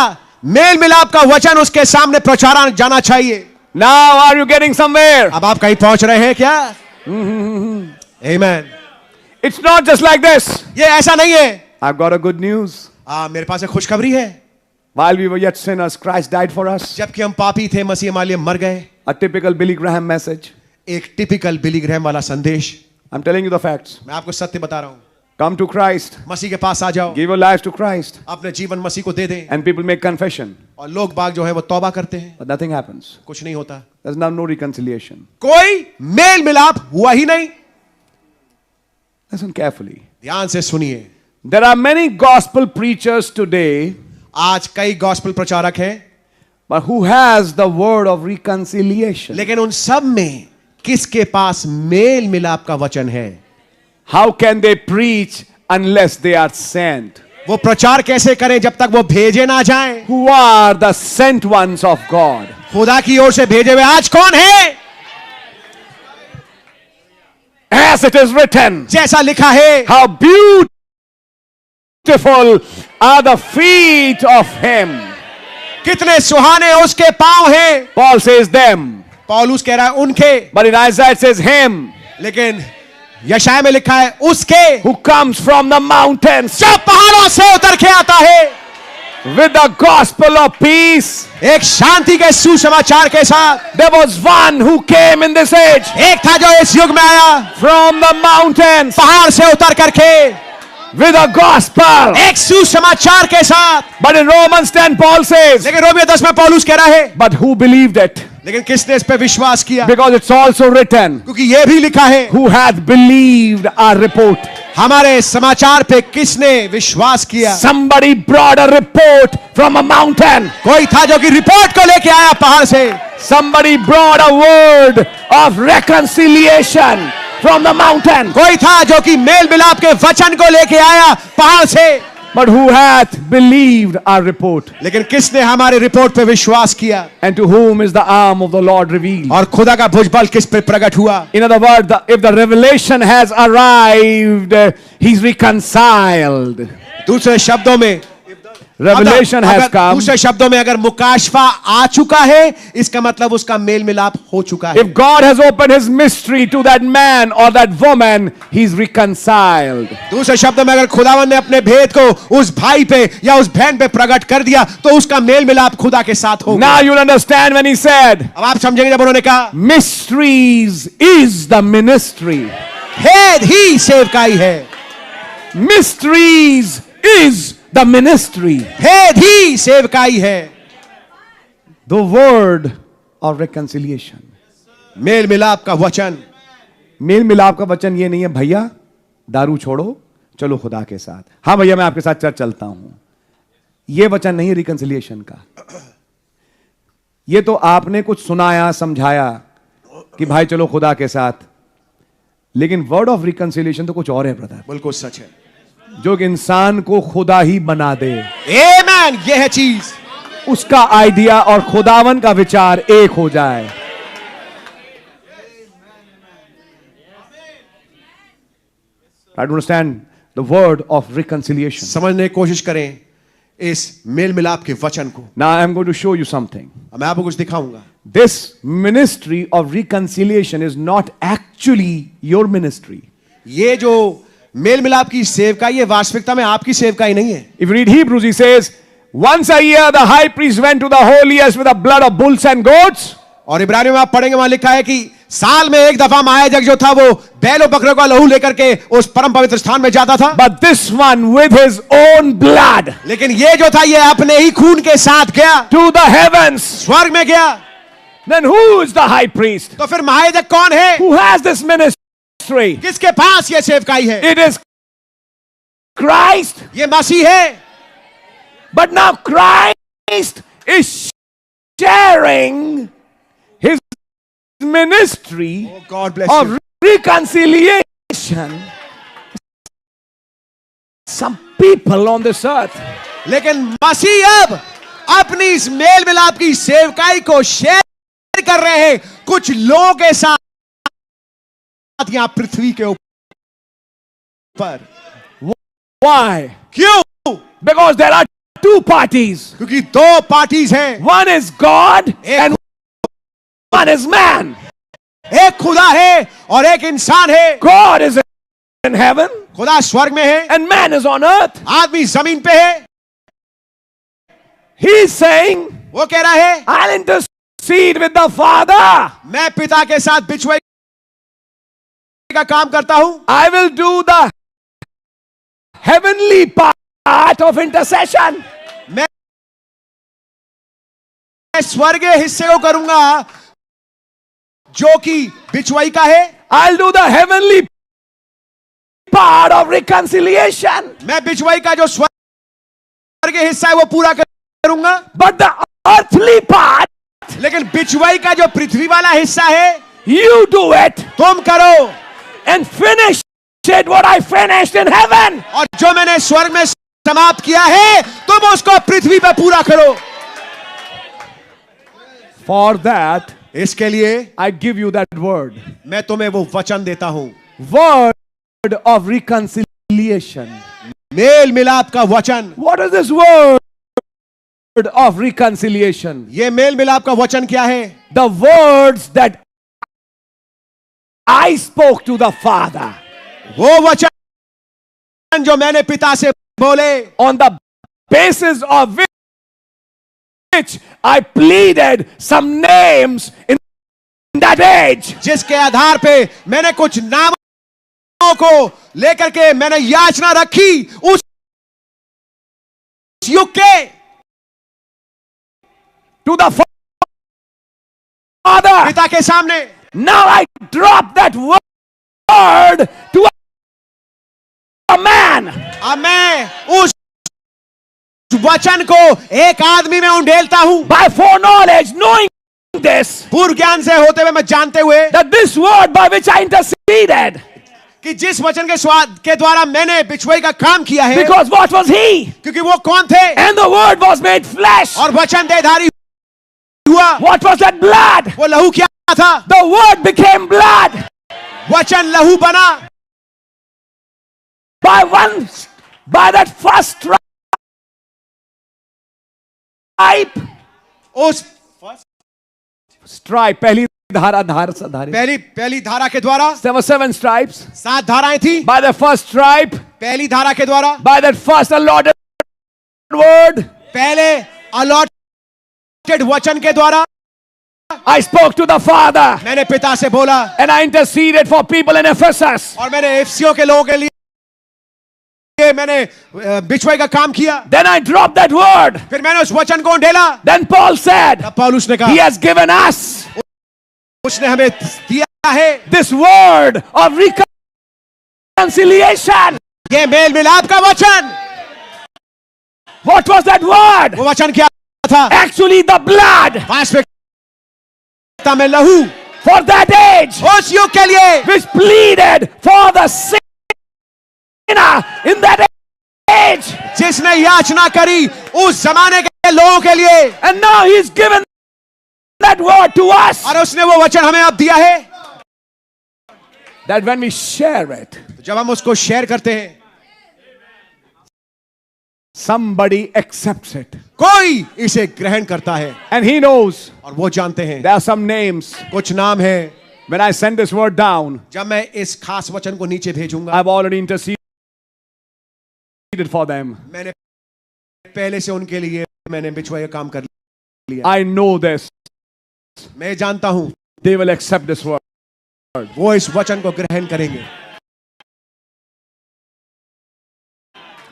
Speaker 2: मेल मिलाप का वचन उसके सामने प्रचारा जाना चाहिए?
Speaker 1: Now are you getting somewhere?
Speaker 2: अब आप कहीं पहुंच रहे हैं क्या? Amen.
Speaker 1: It's not just like this.
Speaker 2: ये ऐसा नहीं है।
Speaker 1: I've got a good news.
Speaker 2: मेरे पास एक खुशखबरी है।
Speaker 1: While we were yet sinners, Christ died for us.
Speaker 2: जबकि हम पापी थे, मसीह हमारे लिए मर गए.
Speaker 1: A typical Billy Graham message.
Speaker 2: एक टिपिकल बिली ग्रैहम वाला संदेश.
Speaker 1: I'm telling you the facts.
Speaker 2: मैं आपको सत्य बता रहा हूं.
Speaker 1: Come to Christ.
Speaker 2: मसीह के पास आ जाओ.
Speaker 1: Give your lives to Christ.
Speaker 2: अपने जीवन मसीह को दे दें.
Speaker 1: And people make confession.
Speaker 2: और लोग बाग जो है वो तौबा करते हैं.
Speaker 1: But nothing happens.
Speaker 2: कुछ नहीं होता.
Speaker 1: There's now no reconciliation.
Speaker 2: कोई मेल मिलाप हुआ ही नहीं.
Speaker 1: Listen carefully.
Speaker 2: ध्यान से सुनिए.
Speaker 1: There are many gospel preachers today,
Speaker 2: आज कई गॉस्पेल प्रचारक हैं,
Speaker 1: but who has the word of reconciliation?
Speaker 2: लेकिन उन सब में किसके पास मेल मिलाप का वचन है?
Speaker 1: How can they preach unless they are sent?
Speaker 2: वो प्रचार कैसे करें जब तक वो भेजे ना जाएं?
Speaker 1: Who are the sent ones of God?
Speaker 2: खुदा की ओर से भेजे हुए आज कौन है?
Speaker 1: As it is written,
Speaker 2: जैसा लिखा है,
Speaker 1: how beautiful are the feet of him.
Speaker 2: कितने सुहाने उसके पांव हैं.
Speaker 1: Paul says them,
Speaker 2: पौलुस कह रहा है उनके,
Speaker 1: but in Isaiah it says him,
Speaker 2: लेकिन यशाया में लिखा है उसके,
Speaker 1: who comes from the mountains
Speaker 2: जो पहाड़ों से उतर के आता है
Speaker 1: with the gospel of peace.
Speaker 2: एक शांति के सुसमाचार के साथ.
Speaker 1: There was one who came in this age
Speaker 2: एक था जो इस युग में आया
Speaker 1: from the mountains
Speaker 2: पहाड़ से उतर करके
Speaker 1: with a gospel.
Speaker 2: एक सुसमाचार के साथ.
Speaker 1: But in Romans 10 Paul says,
Speaker 2: लेकिन रोमियो 10 में पौलुस कह रहा है,
Speaker 1: but who believed it?
Speaker 2: लेकिन किसने इस पे विश्वास किया?
Speaker 1: Because it's also written,
Speaker 2: क्योंकि ये भी लिखा है,
Speaker 1: who hath believed our report.
Speaker 2: हमारे समाचार पे किसने विश्वास किया?
Speaker 1: Somebody brought a report from a mountain.
Speaker 2: कोई था जो कि रिपोर्ट को लेके आया पहाड़ से.
Speaker 1: Somebody brought a word of reconciliation from the mountain.
Speaker 2: कोई था जो कि मेल मिलाप के वचन को लेके आया पहाड़ से.
Speaker 1: But who hath believed our report?
Speaker 2: लेकिन किसने हमारे रिपोर्ट पे विश्वास किया?
Speaker 1: And to whom is the arm of the Lord revealed?
Speaker 2: और खुदा का भुजबल किस पे प्रकट हुआ?
Speaker 1: In other words, if the revelation has arrived, he's reconciled.
Speaker 2: दूसरे शब्दों में
Speaker 1: Revelation has come.
Speaker 2: दूसरे शब्दों में अगर मुकाशफा आ चुका है, इसका मतलब उसका मेल मिलाप हो चुका है.
Speaker 1: If God has opened his mystery to that man or that woman, he's reconciled.
Speaker 2: दूसरे शब्दों में अगर खुदावन ने अपने भेद को उस भाई पे या उस बहन पे प्रकट कर दिया, तो उसका मेल मिलाप खुदा के साथ होगा.
Speaker 1: Now you'll understand when he said,
Speaker 2: अब आप समझेंगे जब उन्होंने कहा,
Speaker 1: mysteries is the ministry.
Speaker 2: भेद ही सेवकाई है.
Speaker 1: Mysteries is the ministry.
Speaker 2: भेद ही सेवकाई है.
Speaker 1: The word of reconciliation.
Speaker 2: मेल मिलाप का वचन.
Speaker 1: मेल मिलाप का वचन ये नहीं है भैया दारू छोड़ो चलो खुदा के साथ. हाँ भैया मैं आपके साथ चर्च चलता हूं. ये वचन नहीं है रिकंसिलिएशन का. ये तो आपने कुछ सुनाया समझाया कि भाई चलो खुदा के साथ, लेकिन वर्ड ऑफ रिकंसिलिएशन तो कुछ और है ब्रदर.
Speaker 2: बिल्कुल सच है.
Speaker 1: जो कि इंसान को खुदा ही बना दे.
Speaker 2: आमेन. ये है चीज.
Speaker 1: उसका आइडिया और खुदावन का विचार एक हो जाए. Try to understand the word of reconciliation.
Speaker 2: समझने की कोशिश करें इस मेल मिलाप के वचन को.
Speaker 1: Now I am going to show you something.
Speaker 2: मैं आपको कुछ दिखाऊंगा.
Speaker 1: This ministry of reconciliation is not actually your ministry.
Speaker 2: ये जो मेल मिलाप की सेवकाई ये वास्तविकता में आपकी सेवकाई नहीं है.
Speaker 1: If you read Hebrews, he says, once a year the high priest went to the holiest with the blood of bulls and goats.
Speaker 2: और इब्रानियों में आप पढ़ेंगे वहां लिखा है कि साल में एक दफा महायाजक जो था वो बैलों बकरों का लहू लेकर के उस परम पवित्र स्थान में जाता था.
Speaker 1: But this one with his own blood.
Speaker 2: लेकिन ये जो था ये अपने ही खून के साथ गया.
Speaker 1: To the heavens.
Speaker 2: स्वर्ग में गया.
Speaker 1: Then who is the high priest?
Speaker 2: तो फिर महायाजक कौन है?
Speaker 1: Who has this ministry?
Speaker 2: किसके पास ये सेवकाई है?
Speaker 1: It is Christ.
Speaker 2: ये मसीह है.
Speaker 1: But now Christ is sharing his ministry
Speaker 2: God bless
Speaker 1: of
Speaker 2: you.
Speaker 1: reconciliation. Some people on this earth.
Speaker 2: लेकिन मसीह अब अपनी इस मेल मिलाप की सेवकाई को शेयर कर रहे हैं कुछ लोगों के साथ यहां पृथ्वी के ऊपर.
Speaker 1: Why?
Speaker 2: क्यों?
Speaker 1: Because there are two parties.
Speaker 2: क्योंकि दो पार्टीज हैं.
Speaker 1: One is God and one is man.
Speaker 2: एक खुदा है और एक इंसान है.
Speaker 1: God is in heaven.
Speaker 2: खुदा स्वर्ग में है
Speaker 1: and man is on earth.
Speaker 2: आदमी जमीन पे है.
Speaker 1: He is saying,
Speaker 2: वो कह रहा है
Speaker 1: I'll intercede with the Father.
Speaker 2: मैं पिता के साथ बिछुए का काम करता हूं.
Speaker 1: I will do the heavenly part of intercession.
Speaker 2: मैं स्वर्गीय हिस्से को करूंगा जो कि बिछुआई का है.
Speaker 1: I'll do the heavenly part of reconciliation.
Speaker 2: मैं बिछुआई का जो स्वर्गीय हिस्सा है वो पूरा करूंगा.
Speaker 1: But the earthly part,
Speaker 2: लेकिन बिछुआई का जो पृथ्वी वाला हिस्सा है
Speaker 1: you do it
Speaker 2: तुम करो.
Speaker 1: and finish it what I finished in heaven.
Speaker 2: और जो मैंने स्वर्ग में समाप्त किया है तुम उसको पृथ्वी पे पूरा करो.
Speaker 1: For that,
Speaker 2: इसके लिए
Speaker 1: I give you that word.
Speaker 2: मैं तुम्हें वो वचन देता हूं.
Speaker 1: Word of reconciliation.
Speaker 2: मेल मिलाप का वचन.
Speaker 1: What is this word of reconciliation?
Speaker 2: ये मेल मिलाप का वचन क्या है?
Speaker 1: The words that I spoke to the Father.
Speaker 2: वो वचन जो मैंने पिता से बोले.
Speaker 1: On the basis of which I pleaded some names in that age.
Speaker 2: जिसके आधार पे मैंने कुछ नामों को लेकर के मैंने याचना रखी उस युग के.
Speaker 1: To the Father.
Speaker 2: पिता के सामने.
Speaker 1: Now I drop that word to a man.
Speaker 2: अब मैं उस वचन को एक आदमी में उंडेलता हूं.
Speaker 1: By foreknowledge, knowing this,
Speaker 2: पूर्व ज्ञान से होते हुए मैं जानते हुए
Speaker 1: that this word by which I interceded,
Speaker 2: कि जिस वचन के स्वाद के द्वारा मैंने बिछुआई का काम किया है.
Speaker 1: because what was he?
Speaker 2: क्योंकि वो कौन थे?
Speaker 1: And the word was made flesh.
Speaker 2: और वचन देहधारी हुआ.
Speaker 1: What was that blood?
Speaker 2: वो लहू क्या था?
Speaker 1: The word became blood.
Speaker 2: वचन लहू बना.
Speaker 1: By that first stripe.
Speaker 2: उस
Speaker 1: Stripe, पहली धारा
Speaker 2: पहली धारा के द्वारा.
Speaker 1: There were 7 stripes.
Speaker 2: 7 धाराएं थी.
Speaker 1: By the first stripe,
Speaker 2: पहली धारा के द्वारा.
Speaker 1: by that first allotted word,
Speaker 2: पहले अलॉटेड वचन के द्वारा
Speaker 1: I spoke to the Father.
Speaker 2: मैंने पिता से बोला.
Speaker 1: And I interceded for people in Ephesus.
Speaker 2: और मैंने एफसीओ के लोगों के लिए मैंने बिछुआई का काम किया.
Speaker 1: Then I dropped that word.
Speaker 2: फिर मैंने उस वचन को ढेला.
Speaker 1: Then Paul said,
Speaker 2: तब पौलुस ने
Speaker 1: He
Speaker 2: कहा
Speaker 1: has given us
Speaker 2: उसने हमें दिया है
Speaker 1: this word of reconciliation.
Speaker 2: ये मेल मिलाप का वचन.
Speaker 1: What was that word?
Speaker 2: वो वचन क्या था?
Speaker 1: Actually, the blood
Speaker 2: वास्तविकता में लहू.
Speaker 1: for that age,
Speaker 2: उस युग के लिए
Speaker 1: which pleaded for the sinner in that age.
Speaker 2: जिसने याचना करी उस जमाने के लोगों के लिए.
Speaker 1: And now he's given that word to us.
Speaker 2: और उसने वो वचन हमें अब दिया है.
Speaker 1: That when we share it,
Speaker 2: जब हम उसको शेयर करते हैं
Speaker 1: somebody accepts it.
Speaker 2: कोई इसे ग्रहण करता है.
Speaker 1: And he knows
Speaker 2: और वो जानते हैं
Speaker 1: there are some names.
Speaker 2: कुछ नाम है.
Speaker 1: When I send this word down,
Speaker 2: जब मैं इस खास वचन को नीचे भेजूंगा.
Speaker 1: I've already interceded for them.
Speaker 2: मैंने पहले से उनके लिए मैंने बिछुआई का काम कर लिया.
Speaker 1: I know this.
Speaker 2: मैं जानता हूं
Speaker 1: They will accept this word.
Speaker 2: वो इस वचन को ग्रहण करेंगे.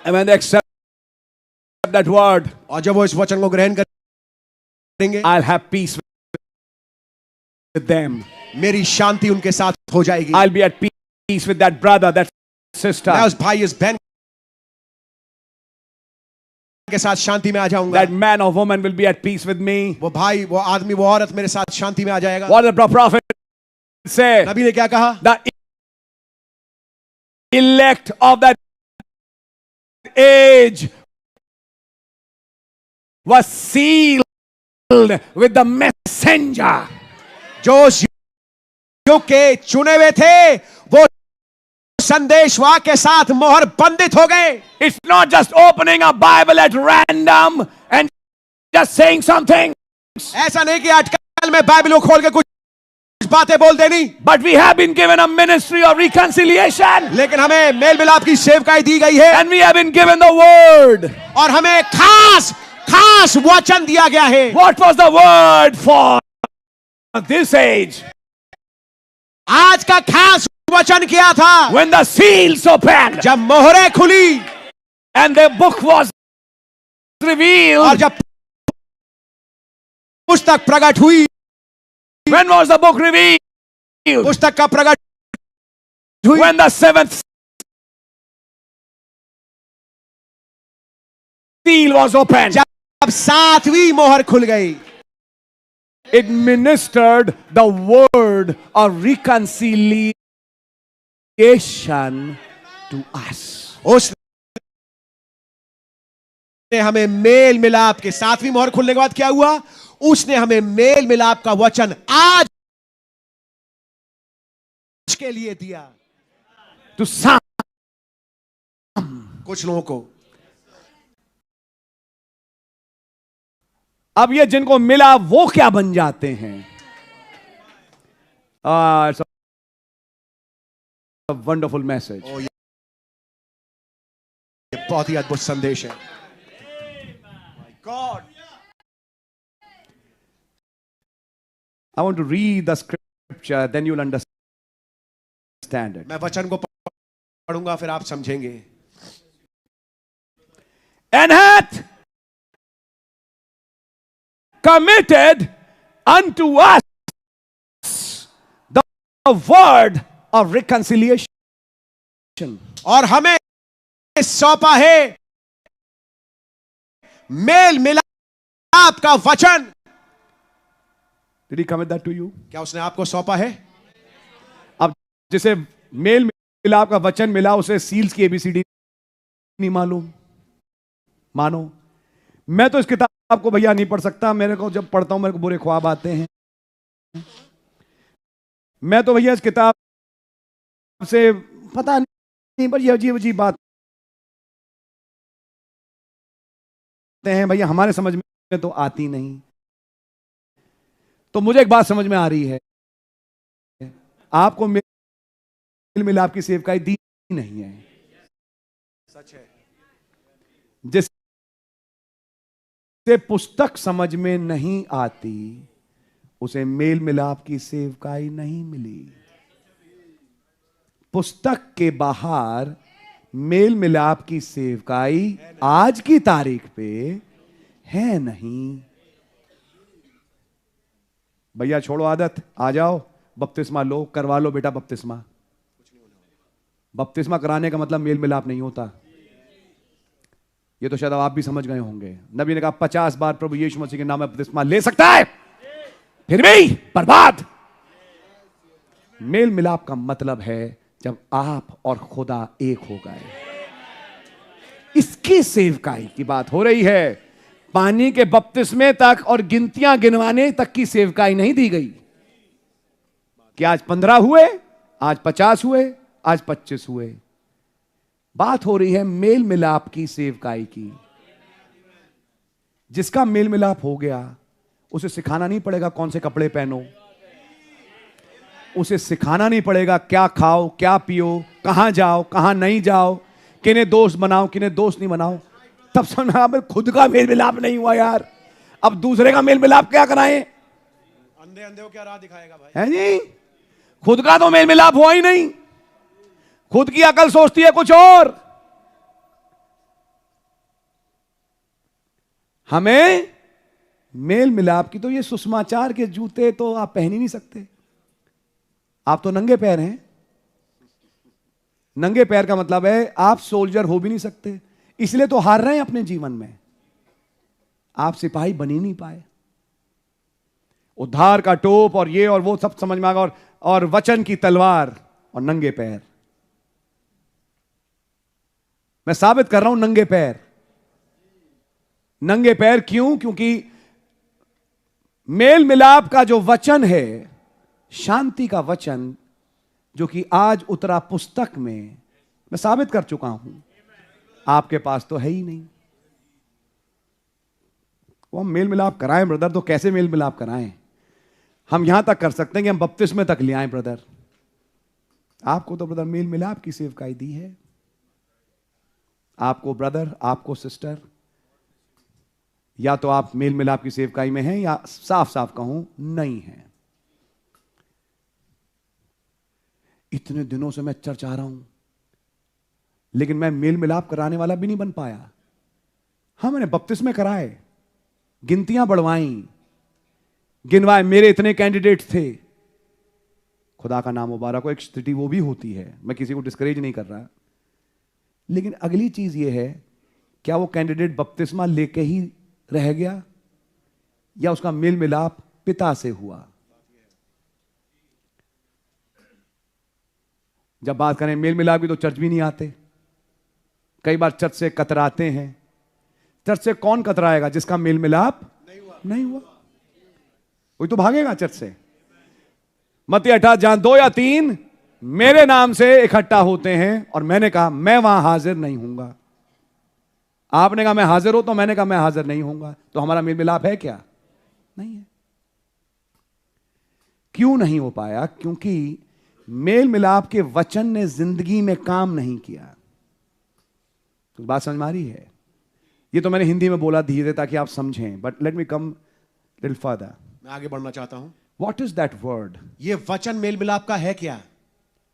Speaker 1: And when they accept that word,
Speaker 2: और जब वो इस वचन को ग्रहण करेंगे
Speaker 1: I'll have peace with them.
Speaker 2: मेरी शांति उनके साथ हो जाएगी.
Speaker 1: I'll be at peace with that brother, that sister.
Speaker 2: मैं उस भाई इस बहन के साथ शांति में आ जाऊंगा.
Speaker 1: That man or woman will be at peace with me.
Speaker 2: वो भाई, वो आदमी, वो औरत मेरे साथ शांति में आ जाएगा.
Speaker 1: What did the prophet say?
Speaker 2: नबी ने क्या कहा?
Speaker 1: The elect of that age was sealed with the messenger.
Speaker 2: जो उस युग के चुने हुए थे वो संदेशवाहक के साथ मोहर बंदित हो गए.
Speaker 1: It's not just opening a Bible at random and just saying something.
Speaker 2: ऐसा नहीं कि अटकल में बाइबल को खोल के कुछ बातें बोल देनी.
Speaker 1: But we have been given a ministry of reconciliation.
Speaker 2: लेकिन हमें मेल मिलाप की सेवकाई दी गई है.
Speaker 1: And we have been given the word.
Speaker 2: और हमें खास खास वचन दिया गया है।
Speaker 1: What was the word for this age?
Speaker 2: आज का खास वचन क्या था?
Speaker 1: When the seals opened
Speaker 2: जब मोहरें खुली
Speaker 1: and the book was
Speaker 2: और
Speaker 1: revealed.
Speaker 2: जब पुस्तक प्रकट हुई,
Speaker 1: When was the book revealed?
Speaker 2: पुस्तक का प्रकट हुई
Speaker 1: When the seventh seal was opened.
Speaker 2: जब सातवीं मोहर खुल गई।
Speaker 1: It ministered the word of reconciliation to us.
Speaker 2: उसने हमें मेल मिलाप के, सातवीं मोहर खुलने के बाद क्या हुआ? उसने हमें मेल मिलाप का वचन आज के लिए दिया।
Speaker 1: To some.
Speaker 2: कुछ लोगों को।
Speaker 1: अब ये जिनको मिला वो क्या बन जाते हैं? It's a wonderful message.
Speaker 2: ये बहुत ही अद्भुत संदेश है। God.
Speaker 1: I want to read the scripture, then you'll understand it.
Speaker 2: मैं वचन को पढ़ूंगा, फिर आप समझेंगे।
Speaker 1: And hath committed unto us the word of reconciliation.
Speaker 2: और हमें सौंपा है मेल मिलाप का वचन।
Speaker 1: Did he commit that to you?
Speaker 2: क्या उसने आपको सौंपा है?
Speaker 1: अब जिसे मेल मिलाप का वचन मिला उसे सील्स की एबीसीडी नहीं मालूम। मानो मैं तो इस किताब को भैया नहीं पढ़ सकता, मेरे को जब पढ़ता हूं मेरे को बुरे ख्वाब आते हैं। मैं तो भैया इस किताब से पता नहीं, पर ये अजीब अजीब बात हैं भैया, हमारे समझ में तो आती नहीं। तो मुझे एक बात समझ में आ रही है, आपको मेल मिलाप की सेवकाई दी नहीं है।
Speaker 2: सच है।
Speaker 1: जिससे पुस्तक समझ में नहीं आती उसे मेल मिलाप की सेवकाई नहीं मिली। पुस्तक के बाहर मेल मिलाप की सेवकाई आज की तारीख पे है नहीं। भैया छोड़ो आदत, आ जाओ बपतिस्मा लो, करवा लो बेटा बपतिस्मा। बपतिस्मा कराने का मतलब मेल मिलाप नहीं होता। ये तो शायद आप भी समझ गए होंगे। नबी ने कहा 50 बार प्रभु यीशु मसीह के नाम में बपतिस्मा ले सकता है, फिर भी बर्बाद। मेल मिलाप का मतलब है जब आप और खुदा एक हो गए। इसकी सेवकाई की बात हो रही है। पानी के बपतिस्मे तक और गिनतियां गिनवाने तक की सेवकाई नहीं दी गई कि आज 15 हुए, आज 50 हुए, आज 25 हुए। बात हो रही है मेल मिलाप की सेवकाई की। जिसका मेल मिलाप हो गया उसे सिखाना नहीं पड़ेगा कौन से कपड़े पहनो, उसे सिखाना नहीं पड़ेगा क्या खाओ क्या पियो, कहां जाओ कहां नहीं जाओ, किन्हें दोस्त बनाओ किन्हें दोस्त नहीं बनाओ। तब समझ में खुद का मेल मिलाप नहीं हुआ यार, अब दूसरे का मेल मिलाप क्या कराएं?
Speaker 2: अंधे अंधे को क्या राह दिखाएगा भाई?
Speaker 1: है जी, खुद का तो मेल मिलाप हुआ ही नहीं। खुद की अकल सोचती है कुछ और। हमें मेल मिलाप की तो ये सुषमाचार के जूते तो आप पहन ही नहीं सकते। आप तो नंगे पैर हैं। नंगे पैर का मतलब है आप सोल्जर हो भी नहीं सकते, इसलिए तो हार रहे हैं अपने जीवन में। आप सिपाही बन ही नहीं पाए। उद्धार का टोप और ये और वो सब समझ में आ गया, और वचन की तलवार और नंगे पैर। मैं साबित कर रहा हूं नंगे पैर। नंगे पैर क्यों? क्योंकि मेल मिलाप का जो वचन है, शांति का वचन जो कि आज उतरा पुस्तक में, मैं साबित कर चुका हूं, आपके पास तो है ही नहीं। वो हम मेल मिलाप कराएं ब्रदर, तो कैसे मेल मिलाप कराएं? हम यहां तक कर सकते हैं कि हम बपतिस्मे तक ले आए ब्रदर। आपको तो ब्रदर मेल मिलाप की सेवकाई दी है। आपको ब्रदर, आपको सिस्टर, या तो आप मेल मिलाप की सेवकाई में हैं या साफ साफ कहूं नहीं हैं। इतने दिनों से मैं चर्च आ रहा हूं, लेकिन मैं मेल मिलाप कराने वाला भी नहीं बन पाया। हाँ, मैंने बपतिस्मे कराए, गिनतियां बढ़वाई, गिनवाए, मेरे इतने कैंडिडेट थे। खुदा का नाम मुबारक हो, एक स्थिति वो भी होती है, मैं किसी को डिस्करेज नहीं कर रहा। लेकिन अगली चीज ये है, क्या वो कैंडिडेट बपतिस्मा लेके ही रह गया या उसका मेल मिलाप पिता से हुआ? जब बात करें मेल मिलाप की तो चर्च भी नहीं आते, कई बार चर्च से कतराते हैं। चर्च से कौन कतराएगा? जिसका मेल मिलाप नहीं हुआ, वही तो भागेगा चर्च से। मत्ती 18 जहां 2 या 3 मेरे नाम से इकट्ठा होते हैं, और मैंने कहा मैं वहां हाजिर नहीं हूंगा। आपने कहा मैं हाजिर हूं, तो मैंने कहा मैं हाजिर नहीं हूंगा। तो हमारा मेल मिलाप है क्या? नहीं है। क्यों नहीं हो पाया? क्योंकि मेल मिलाप के वचन ने जिंदगी में काम नहीं किया। तो बात समझ में आ रही है? ये तो मैंने हिंदी में बोला धीरे ताकि आप समझें, but let me come little further.
Speaker 2: मैं आगे बढ़ना चाहता हूं।
Speaker 1: What is that word?
Speaker 2: ये वचन मेल मिलाप का है क्या?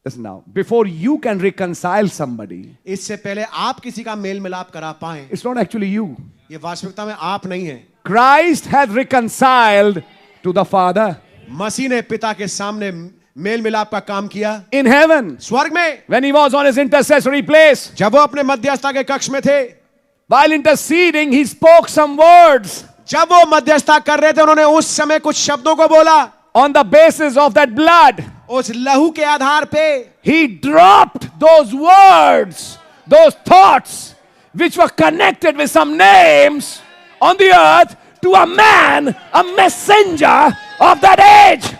Speaker 1: Listen now, before you can reconcile somebody,
Speaker 2: इससे पहले आप किसी का मेल मिलाप करा पाए,
Speaker 1: it's not actually you.
Speaker 2: ये वास्तविकता में आप नहीं है।
Speaker 1: Christ has reconciled to the Father
Speaker 2: मसीह ने पिता के सामने मेल मिलाप का काम किया
Speaker 1: in heaven
Speaker 2: स्वर्ग में,
Speaker 1: when he was on his intercessory place.
Speaker 2: जब वो अपने मध्यस्थता के कक्ष में थे।
Speaker 1: While interceding, he spoke some words
Speaker 2: जब वो मध्यस्थता कर रहे थे, उन्होंने उस समय कुछ शब्दों को बोला।
Speaker 1: on the basis of that blood.
Speaker 2: उस लहू के आधार पे
Speaker 1: He dropped those words, those thoughts which were connected with some names on the earth to a man, a messenger of that age.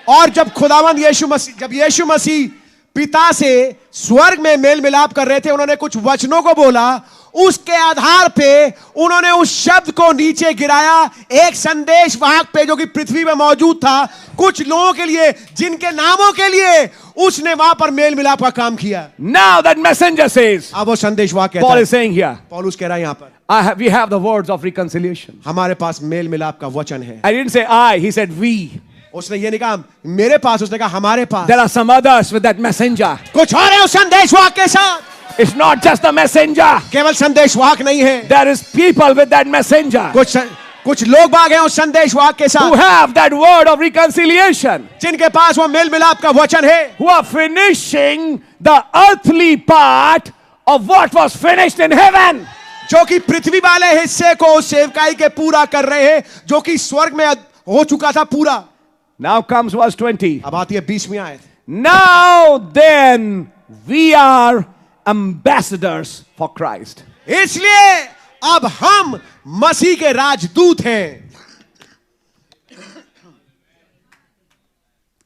Speaker 2: और जब खुदावंद यीशु मसीह पिता से स्वर्ग में मेल मिलाप कर रहे थे, उन्होंने कुछ वचनों को बोला। उसके आधार पे उन्होंने उस शब्द को नीचे गिराया, एक संदेश वाहक पे जो कि पृथ्वी में मौजूद था, कुछ लोगों के लिए जिनके नामों के लिए उसने वहां पर मेल मिलाप का काम किया।
Speaker 1: Now that messenger says,
Speaker 2: अब वो संदेश वाहक कहता
Speaker 1: Paul
Speaker 2: है,
Speaker 1: is saying here,
Speaker 2: पौलुस कह रहा है यहां पर,
Speaker 1: we have the words of reconciliation.
Speaker 2: हमारे पास मेल मिलाप का वचन है।
Speaker 1: I didn't say I, he said we.
Speaker 2: उसने ये नहीं कहा मेरे पास, उसने कहा हमारे पास।
Speaker 1: There are some others with that messenger.
Speaker 2: कुछ और है उस संदेश वाहक के साथ।
Speaker 1: It's not just the messenger.
Speaker 2: केवल संदेश वाहक नहीं है,
Speaker 1: There is people with that messenger
Speaker 2: कुछ लोग बाग हैं उस संदेश वाहक के
Speaker 1: who
Speaker 2: साथ,
Speaker 1: have that word of reconciliation,
Speaker 2: जिनके पास वो मेल मिलाप का वचन है,
Speaker 1: who are finishing the earthly part of what was finished in heaven.
Speaker 2: जो कि पृथ्वी वाले हिस्से को उस सेवकाई के पूरा कर रहे हैं जो कि स्वर्ग में हो चुका था पूरा।
Speaker 1: Now comes verse 20.
Speaker 2: अब आती है 20वीं आयत।
Speaker 1: Now then we are ambassadors for Christ.
Speaker 2: इसलिए अब हम मसीह के राजदूत हैं।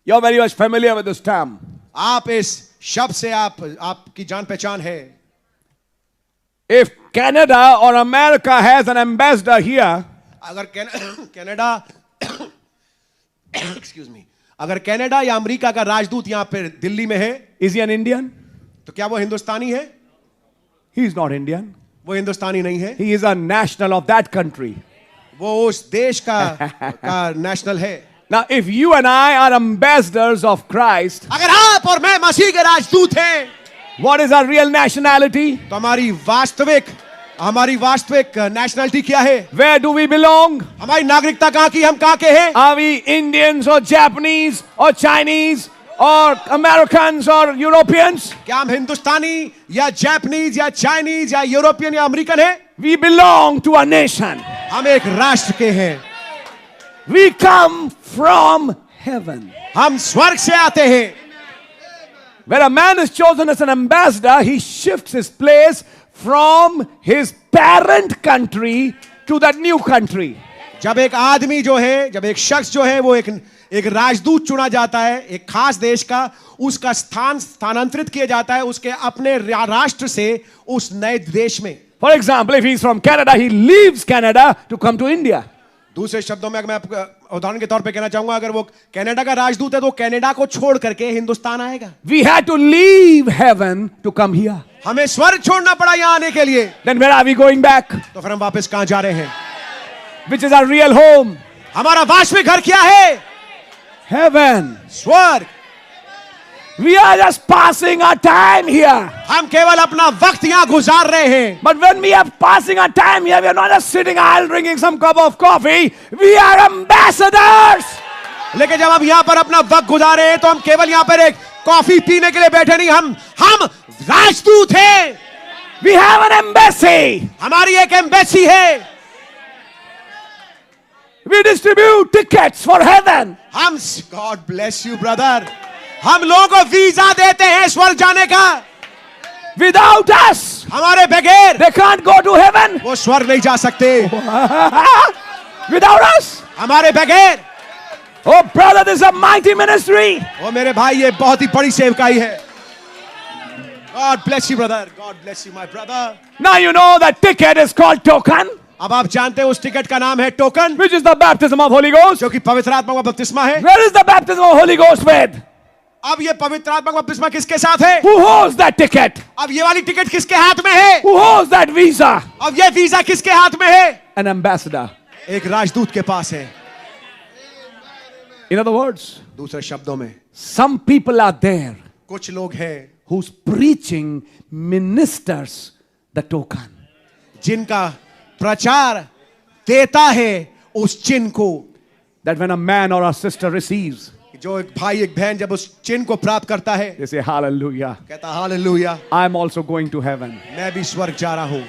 Speaker 1: You're very much familiar with this term.
Speaker 2: आप इस शब्द से आपकी जान पहचान है।
Speaker 1: If Canada or America has an ambassador here,
Speaker 2: अगर कनाडा एक्सक्यूज मी, अगर कनाडा या अमेरिका का राजदूत यहां पर दिल्ली में है,
Speaker 1: is he an Indian?
Speaker 2: तो क्या वो हिंदुस्तानी है?
Speaker 1: He is not Indian.
Speaker 2: वो हिंदुस्तानी नहीं है,
Speaker 1: He is a national of that country.
Speaker 2: वो उस देश का नेशनल है।
Speaker 1: Now, if you and I are ambassadors of Christ,
Speaker 2: अगर आप और मैं मसीह के राजदूत हैं,
Speaker 1: what is our real nationality?
Speaker 2: तो हमारी वास्तविक नेशनलिटी क्या है?
Speaker 1: Where do we belong?
Speaker 2: हमारी नागरिकता कहां की, हम कहां के हैं?
Speaker 1: Are we Indians or Japanese or Chinese or Americans or Europeans?
Speaker 2: क्या हम हिंदुस्तानी या जापानीज या चाइनीज या यूरोपियन या अमेरिकन हैं?
Speaker 1: We belong to a nation.
Speaker 2: हम एक राष्ट्र के हैं।
Speaker 1: We come from heaven.
Speaker 2: हम स्वर्ग से आते हैं।
Speaker 1: When a man is chosen as an ambassador, he shifts his place from his parent country to that new country.
Speaker 2: जब एक शख्स जो है वो एक राजदूत चुना जाता है एक खास देश का, उसका स्थानांतरित किया जाता है उसके अपने राष्ट्र से उस नए देश में।
Speaker 1: For example, if he's from Canada, he leaves Canada to come to India.
Speaker 2: दूसरे शब्दों में मैं आपको उदाहरण के तौर पे कहना चाहूंगा, अगर वो कनाडा का राजदूत है तो कनाडा को छोड़ करके हिंदुस्तान आएगा।
Speaker 1: We had to leave heaven to come here.
Speaker 2: हमें स्वर्ग छोड़ना पड़ा यहां आने के लिए।
Speaker 1: Then where are we going back?
Speaker 2: तो फिर हम वापस कहां जा रहे हैं?
Speaker 1: which is our real home.
Speaker 2: हमारा वास्तविक घर क्या है?
Speaker 1: Heaven.
Speaker 2: स्वर्ग।
Speaker 1: We are just passing our time here.
Speaker 2: हम केवल अपना वक्त यहाँ गुजार रहे हैं।
Speaker 1: But when we are passing our time here, we are not just sitting idle drinking some cup of coffee. We are ambassadors.
Speaker 2: लेकिन जब हम यहाँ पर अपना वक्त गुजारे हैं तो हम केवल यहाँ पर एक कॉफी पीने के लिए बैठे नहीं, हम राजदूत हैं।
Speaker 1: We have an embassy.
Speaker 2: हमारी एक एम्बेसी है।
Speaker 1: We distribute tickets for heaven.
Speaker 2: हम God bless you brother, हम लोगों को वीजा देते हैं स्वर्ग जाने का।
Speaker 1: Without us,
Speaker 2: हमारे बगैर
Speaker 1: they can't go to heaven.
Speaker 2: वो स्वर्ग नहीं जा सकते।
Speaker 1: Without us,
Speaker 2: हमारे बगैर।
Speaker 1: oh brother, this is a mighty ministry.
Speaker 2: ओ मेरे भाई, ये बहुत ही बड़ी सेवकाई है। God bless you brother, God bless you my brother.
Speaker 1: Now you know that ticket is called token,
Speaker 2: अब आप जानते हैं उस टिकट का नाम है token,
Speaker 1: which is the baptism of Holy Ghost.
Speaker 2: जो कि पवित्र आत्मा का बपतिस्मा है।
Speaker 1: Where is the baptism of Holy Ghost with?
Speaker 2: अब ये पवित्र आत्मा का बपतिस्मा किसके साथ है?
Speaker 1: Who holds that ticket?
Speaker 2: अब ये वाली टिकट किसके हाथ में है?
Speaker 1: Who holds that visa?
Speaker 2: अब ये वीजा किसके हाथ में है?
Speaker 1: An ambassador.
Speaker 2: एक राजदूत के पास है।
Speaker 1: In other words,
Speaker 2: दूसरे शब्दों में,
Speaker 1: some people are there
Speaker 2: कुछ लोग हैं
Speaker 1: whose preaching ministers the token.
Speaker 2: जिनका प्रचार देता है उस चिन्ह को।
Speaker 1: That when a man or a sister receives,
Speaker 2: जो एक भाई एक बहन जब उस चिन्ह को प्राप्त करता है,
Speaker 1: they say hallelujah,
Speaker 2: कहता hallelujah,
Speaker 1: I'm also going to heaven.
Speaker 2: मैं भी स्वर्ग जा रहा हूं।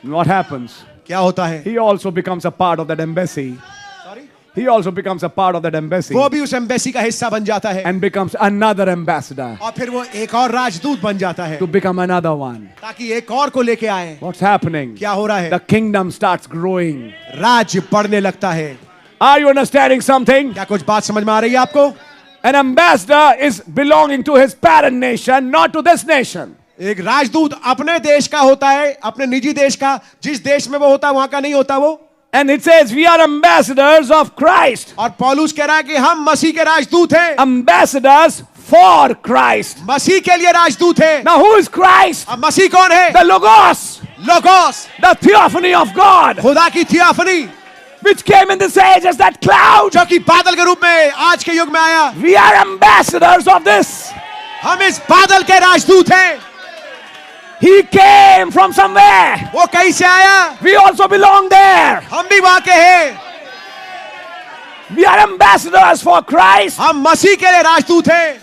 Speaker 1: And what happens?
Speaker 2: क्या होता है?
Speaker 1: He also becomes a part of that embassy.
Speaker 2: Sorry?
Speaker 1: He also becomes a part of that embassy
Speaker 2: वो भी उस एम्बेसी का हिस्सा बन जाता है
Speaker 1: and becomes another ambassador
Speaker 2: और फिर वो एक और राजदूत बन जाता है
Speaker 1: to become another one.
Speaker 2: ताकि एक और को लेके आए।
Speaker 1: What's happening?
Speaker 2: क्या हो रहा है?
Speaker 1: The kingdom starts growing.
Speaker 2: राज्य बढ़ने लगता है।
Speaker 1: Are you understanding something?
Speaker 2: क्या कुछ बात समझ में आ रही है आपको?
Speaker 1: An ambassador is belonging to his parent nation, not to this nation.
Speaker 2: एक राजदूत अपने देश का होता है, अपने निजी देश का। जिस देश में वो होता है वहां का नहीं होता वो।
Speaker 1: And it says we are ambassadors of Christ.
Speaker 2: और पौलुस कह रहा है कि हम मसीह के राजदूत हैं।
Speaker 1: Ambassadors for Christ.
Speaker 2: मसीह के लिए राजदूत हैं।
Speaker 1: Now who is Christ?
Speaker 2: अब मसीह कौन है?
Speaker 1: The Logos,
Speaker 2: logos,
Speaker 1: the theophany of God,
Speaker 2: खुदा की theophany,
Speaker 1: which came in this age as that cloud.
Speaker 2: जो कि बादल के रूप में आज के युग में आया।
Speaker 1: We are ambassadors of this.
Speaker 2: हम इस बादल के राजदूत हैं।
Speaker 1: He came from somewhere.
Speaker 2: वो कहीं से आया,
Speaker 1: We also belong there.
Speaker 2: हम भी वहां के हैं।
Speaker 1: We are ambassadors for Christ.
Speaker 2: हम मसीह के लिए राजदूत हैं।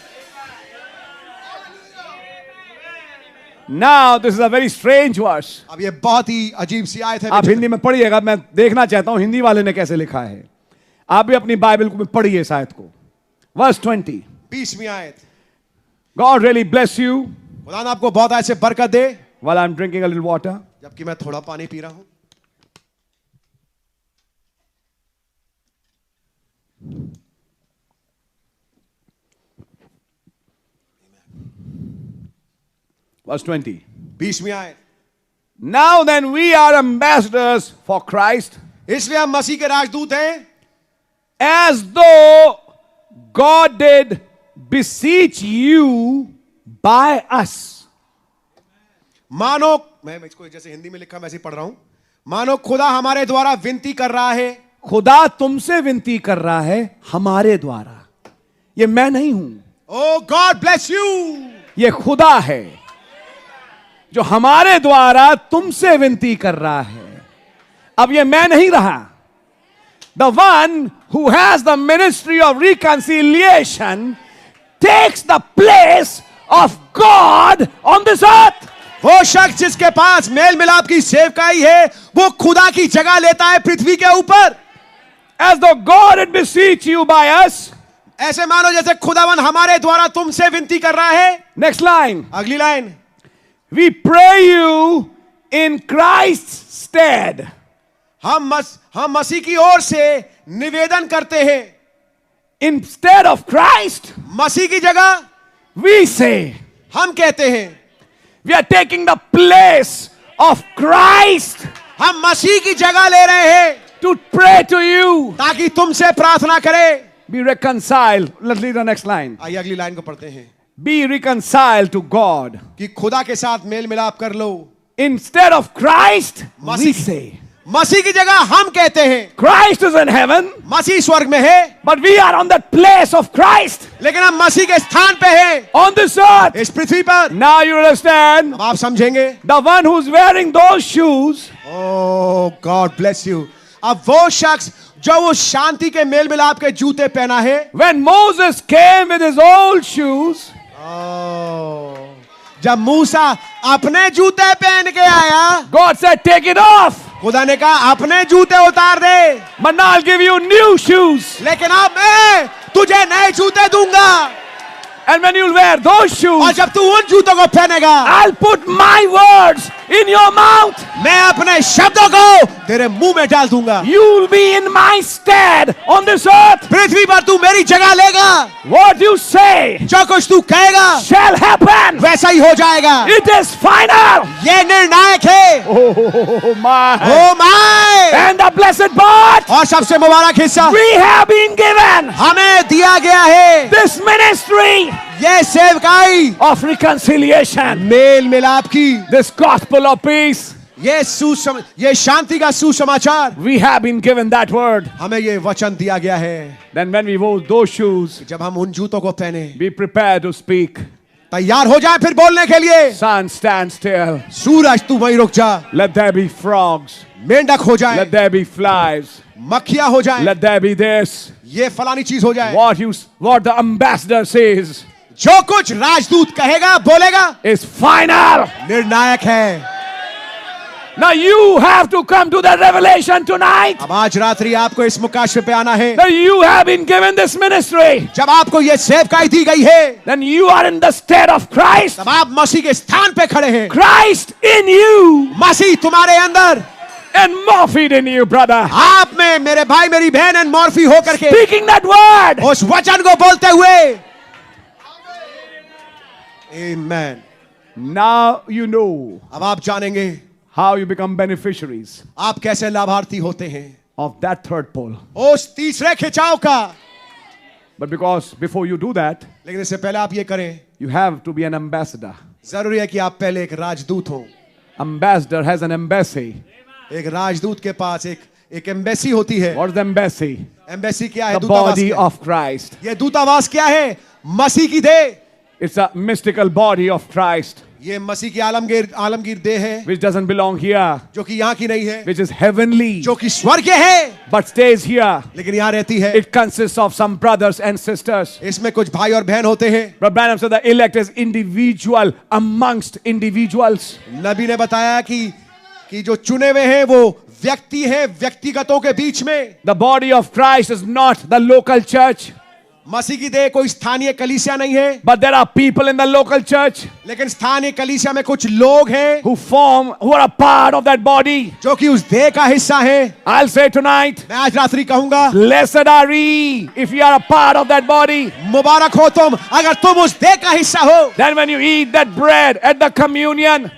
Speaker 1: Now this is a very strange verse.
Speaker 2: अब ये बहुत ही अजीब सी आयत है।
Speaker 1: आप हिंदी में पढ़िएगा, मैं देखना चाहता हूं हिंदी वाले ने कैसे लिखा है। आप भी अपनी बाइबल को पढ़िए इस आयत को। Verse 20.
Speaker 2: 20वीं आयत।
Speaker 1: God really bless you.
Speaker 2: खुदा ने आपको बहुत ऐसे बरकत दे।
Speaker 1: While I'm drinking a little water.
Speaker 2: जबकि मैं थोड़ा पानी पी रहा हूं।
Speaker 1: Verse 20.
Speaker 2: 20वीं आयत।
Speaker 1: Now then we are ambassadors for Christ,
Speaker 2: इसलिए हम मसीह के राजदूत हैं,
Speaker 1: as though God did beseech you by us.
Speaker 2: मानो, मैं इसको जैसे हिंदी में लिखा मैं ऐसे पढ़ रहा हूं, मानो खुदा हमारे द्वारा विनती कर रहा है।
Speaker 1: खुदा तुमसे विनती कर रहा है हमारे द्वारा। ये मैं नहीं हूं,
Speaker 2: ओ गॉड ब्लेस यू।
Speaker 1: ये खुदा है जो हमारे द्वारा तुमसे विनती कर रहा है। अब ये मैं नहीं रहा। The one who has the ministry of reconciliation takes the place of God on this earth.
Speaker 2: वो शख्स जिसके पास मेल मिलाप की सेवकाई है, वो खुदा की जगह लेता है पृथ्वी के ऊपर।
Speaker 1: As though God had beseech you by us.
Speaker 2: ऐसे मानो जैसे खुदावन हमारे द्वारा तुमसे विनती कर रहा है।
Speaker 1: Next line.
Speaker 2: अगली line.
Speaker 1: We pray you in Christ's stead.
Speaker 2: हम मसीह की ओर से निवेदन करते हैं।
Speaker 1: Instead of Christ,
Speaker 2: मसीह की जगह
Speaker 1: we say,
Speaker 2: हम कहते हैं,
Speaker 1: we are taking the place of Christ
Speaker 2: हम मसीह की जगह ले रहे हैं
Speaker 1: to pray to you.
Speaker 2: ताकि तुमसे प्रार्थना करें।
Speaker 1: Be reconciled. Let's read the next line.
Speaker 2: आइए अगली लाइन को पढ़ते हैं।
Speaker 1: Be reconciled to God.
Speaker 2: कि खुदा के साथ मेल मिलाप कर लो।
Speaker 1: Instead of Christ, we say.
Speaker 2: मसीह की जगह हम कहते हैं।
Speaker 1: Christ is in heaven,
Speaker 2: मसीह स्वर्ग में है,
Speaker 1: but we are on that place of Christ
Speaker 2: लेकिन हम मसीह के स्थान पे हैं
Speaker 1: on this earth.
Speaker 2: इस पृथ्वी पर।
Speaker 1: Now you understand?
Speaker 2: अब आप समझेंगे।
Speaker 1: The one who's wearing those shoes
Speaker 2: oh God bless you. अब वो शख्स जो वो शांति के मेल मिलाप के जूते पहना है,
Speaker 1: when Moses came with his old shoes,
Speaker 2: जब मूसा अपने जूते पहन के आया,
Speaker 1: God said, take it off.
Speaker 2: खुदा ने कहा अपने जूते उतार दे,
Speaker 1: But now I'll give you new shoes.
Speaker 2: लेकिन अब मैं तुझे नए जूते दूंगा।
Speaker 1: And when you'll wear those
Speaker 2: और
Speaker 1: shoes,
Speaker 2: जब तू उन जूतों को पहनेगा,
Speaker 1: I'll put my words in your mouth.
Speaker 2: मैं अपने शब्दों को तेरे मुंह में डाल दूंगा।
Speaker 1: You'll be in my stead on this earth.
Speaker 2: पृथ्वी पर तू मेरी जगह लेगा।
Speaker 1: What you say
Speaker 2: जो कुछ तू कहेगा
Speaker 1: shall happen.
Speaker 2: वैसा ही हो जाएगा।
Speaker 1: It is final.
Speaker 2: ये निर्णायक है।
Speaker 1: Oh my.
Speaker 2: Oh my.
Speaker 1: And the blessed part,
Speaker 2: और सबसे मुबारक हिस्सा
Speaker 1: we have been given
Speaker 2: हमें दिया गया है,
Speaker 1: this ministry
Speaker 2: ये सेवकाई
Speaker 1: of reconciliation,
Speaker 2: मेल मिलाप की,
Speaker 1: this gospel of peace.
Speaker 2: ये शांति का सुसमाचार।
Speaker 1: We have been given that word.
Speaker 2: हमें ये वचन दिया गया है।
Speaker 1: Then when we wore those shoes,
Speaker 2: जब हम उन जूतों को पहने,
Speaker 1: be prepared to speak.
Speaker 2: तैयार हो जाए फिर बोलने के लिए।
Speaker 1: Sun, stand still.
Speaker 2: सूरज तू वहीं रुक जा।
Speaker 1: Let there be frogs.
Speaker 2: मेंढक हो जाए,
Speaker 1: Let there be flies.
Speaker 2: मक्खियां हो जाए,
Speaker 1: Let there be this.
Speaker 2: ये फलानी चीज हो जाए।
Speaker 1: What the ambassador says
Speaker 2: जो कुछ राजदूत कहेगा बोलेगा
Speaker 1: is final.
Speaker 2: निर्णायक है।
Speaker 1: Now you have to come to that revelation tonight.
Speaker 2: अब आज रात्रि आपको इस मुकाशफे पे आना है।
Speaker 1: That you have been given this ministry.
Speaker 2: जब आपको ये सेवकाई दी गई है,
Speaker 1: Then you are in the stead of Christ.
Speaker 2: तब आप मसीह के स्थान पे खड़े हैं।
Speaker 1: Christ in you
Speaker 2: मसीह तुम्हारे अंदर,
Speaker 1: and morphed in you, brother.
Speaker 2: आप में मेरे भाई मेरी बहन एंड मॉर्फी होकर के
Speaker 1: Speaking that word.
Speaker 2: उस वचन को बोलते हुए। आमेन।
Speaker 1: Now you know
Speaker 2: अब आप जानेंगे
Speaker 1: how you become beneficiaries
Speaker 2: आप कैसे लाभार्थी होते हैं
Speaker 1: of that third pole.
Speaker 2: उस तीसरे खिंचाव का।
Speaker 1: But because before you do that,
Speaker 2: लेकिन इससे पहले आप ये करें,
Speaker 1: you have to be an ambassador.
Speaker 2: जरूरी है कि आप पहले एक राजदूत हो।
Speaker 1: Ambassador has an embassy.
Speaker 2: एक राजदूत के पास एक एम्बेसी होती है।
Speaker 1: What is the embassy?
Speaker 2: Embassy क्या है?
Speaker 1: The
Speaker 2: दूतावास
Speaker 1: body
Speaker 2: क्या है?
Speaker 1: of Christ.
Speaker 2: ये दूतावास क्या है? मसीह की देह।
Speaker 1: It's a mystical body of Christ
Speaker 2: ये मसीह की आलमगीर देह है,
Speaker 1: which doesn't belong here,
Speaker 2: जो कि यहाँ की नहीं है,
Speaker 1: which is heavenly,
Speaker 2: जो कि स्वर्गीय है,
Speaker 1: but stays here.
Speaker 2: लेकिन यहाँ रहती है।
Speaker 1: It consists of some brothers and sisters.
Speaker 2: इसमें कुछ भाई और बहन होते हैं।
Speaker 1: Brother Branham said the elect is individual amongst individuals.
Speaker 2: नबी ने बताया कि जो चुने हुए हैं वो व्यक्ति है व्यक्तिगतों के बीच में।
Speaker 1: The body of Christ is not the local church,
Speaker 2: मसीह की देह कोई स्थानीय कलीसिया नहीं है,
Speaker 1: but there are people in the local church
Speaker 2: लेकिन स्थानीय कलीसिया में कुछ लोग हैं
Speaker 1: who are a part of that body.
Speaker 2: जो कि उस देह का हिस्सा है।
Speaker 1: I'll say tonight,
Speaker 2: मैं आज रात्रि कहूंगा,
Speaker 1: blessed are ye if you are a part of that body.
Speaker 2: मुबारक हो तुम अगर तुम उस देह का हिस्सा हो।
Speaker 1: Then when you eat that bread at the communion,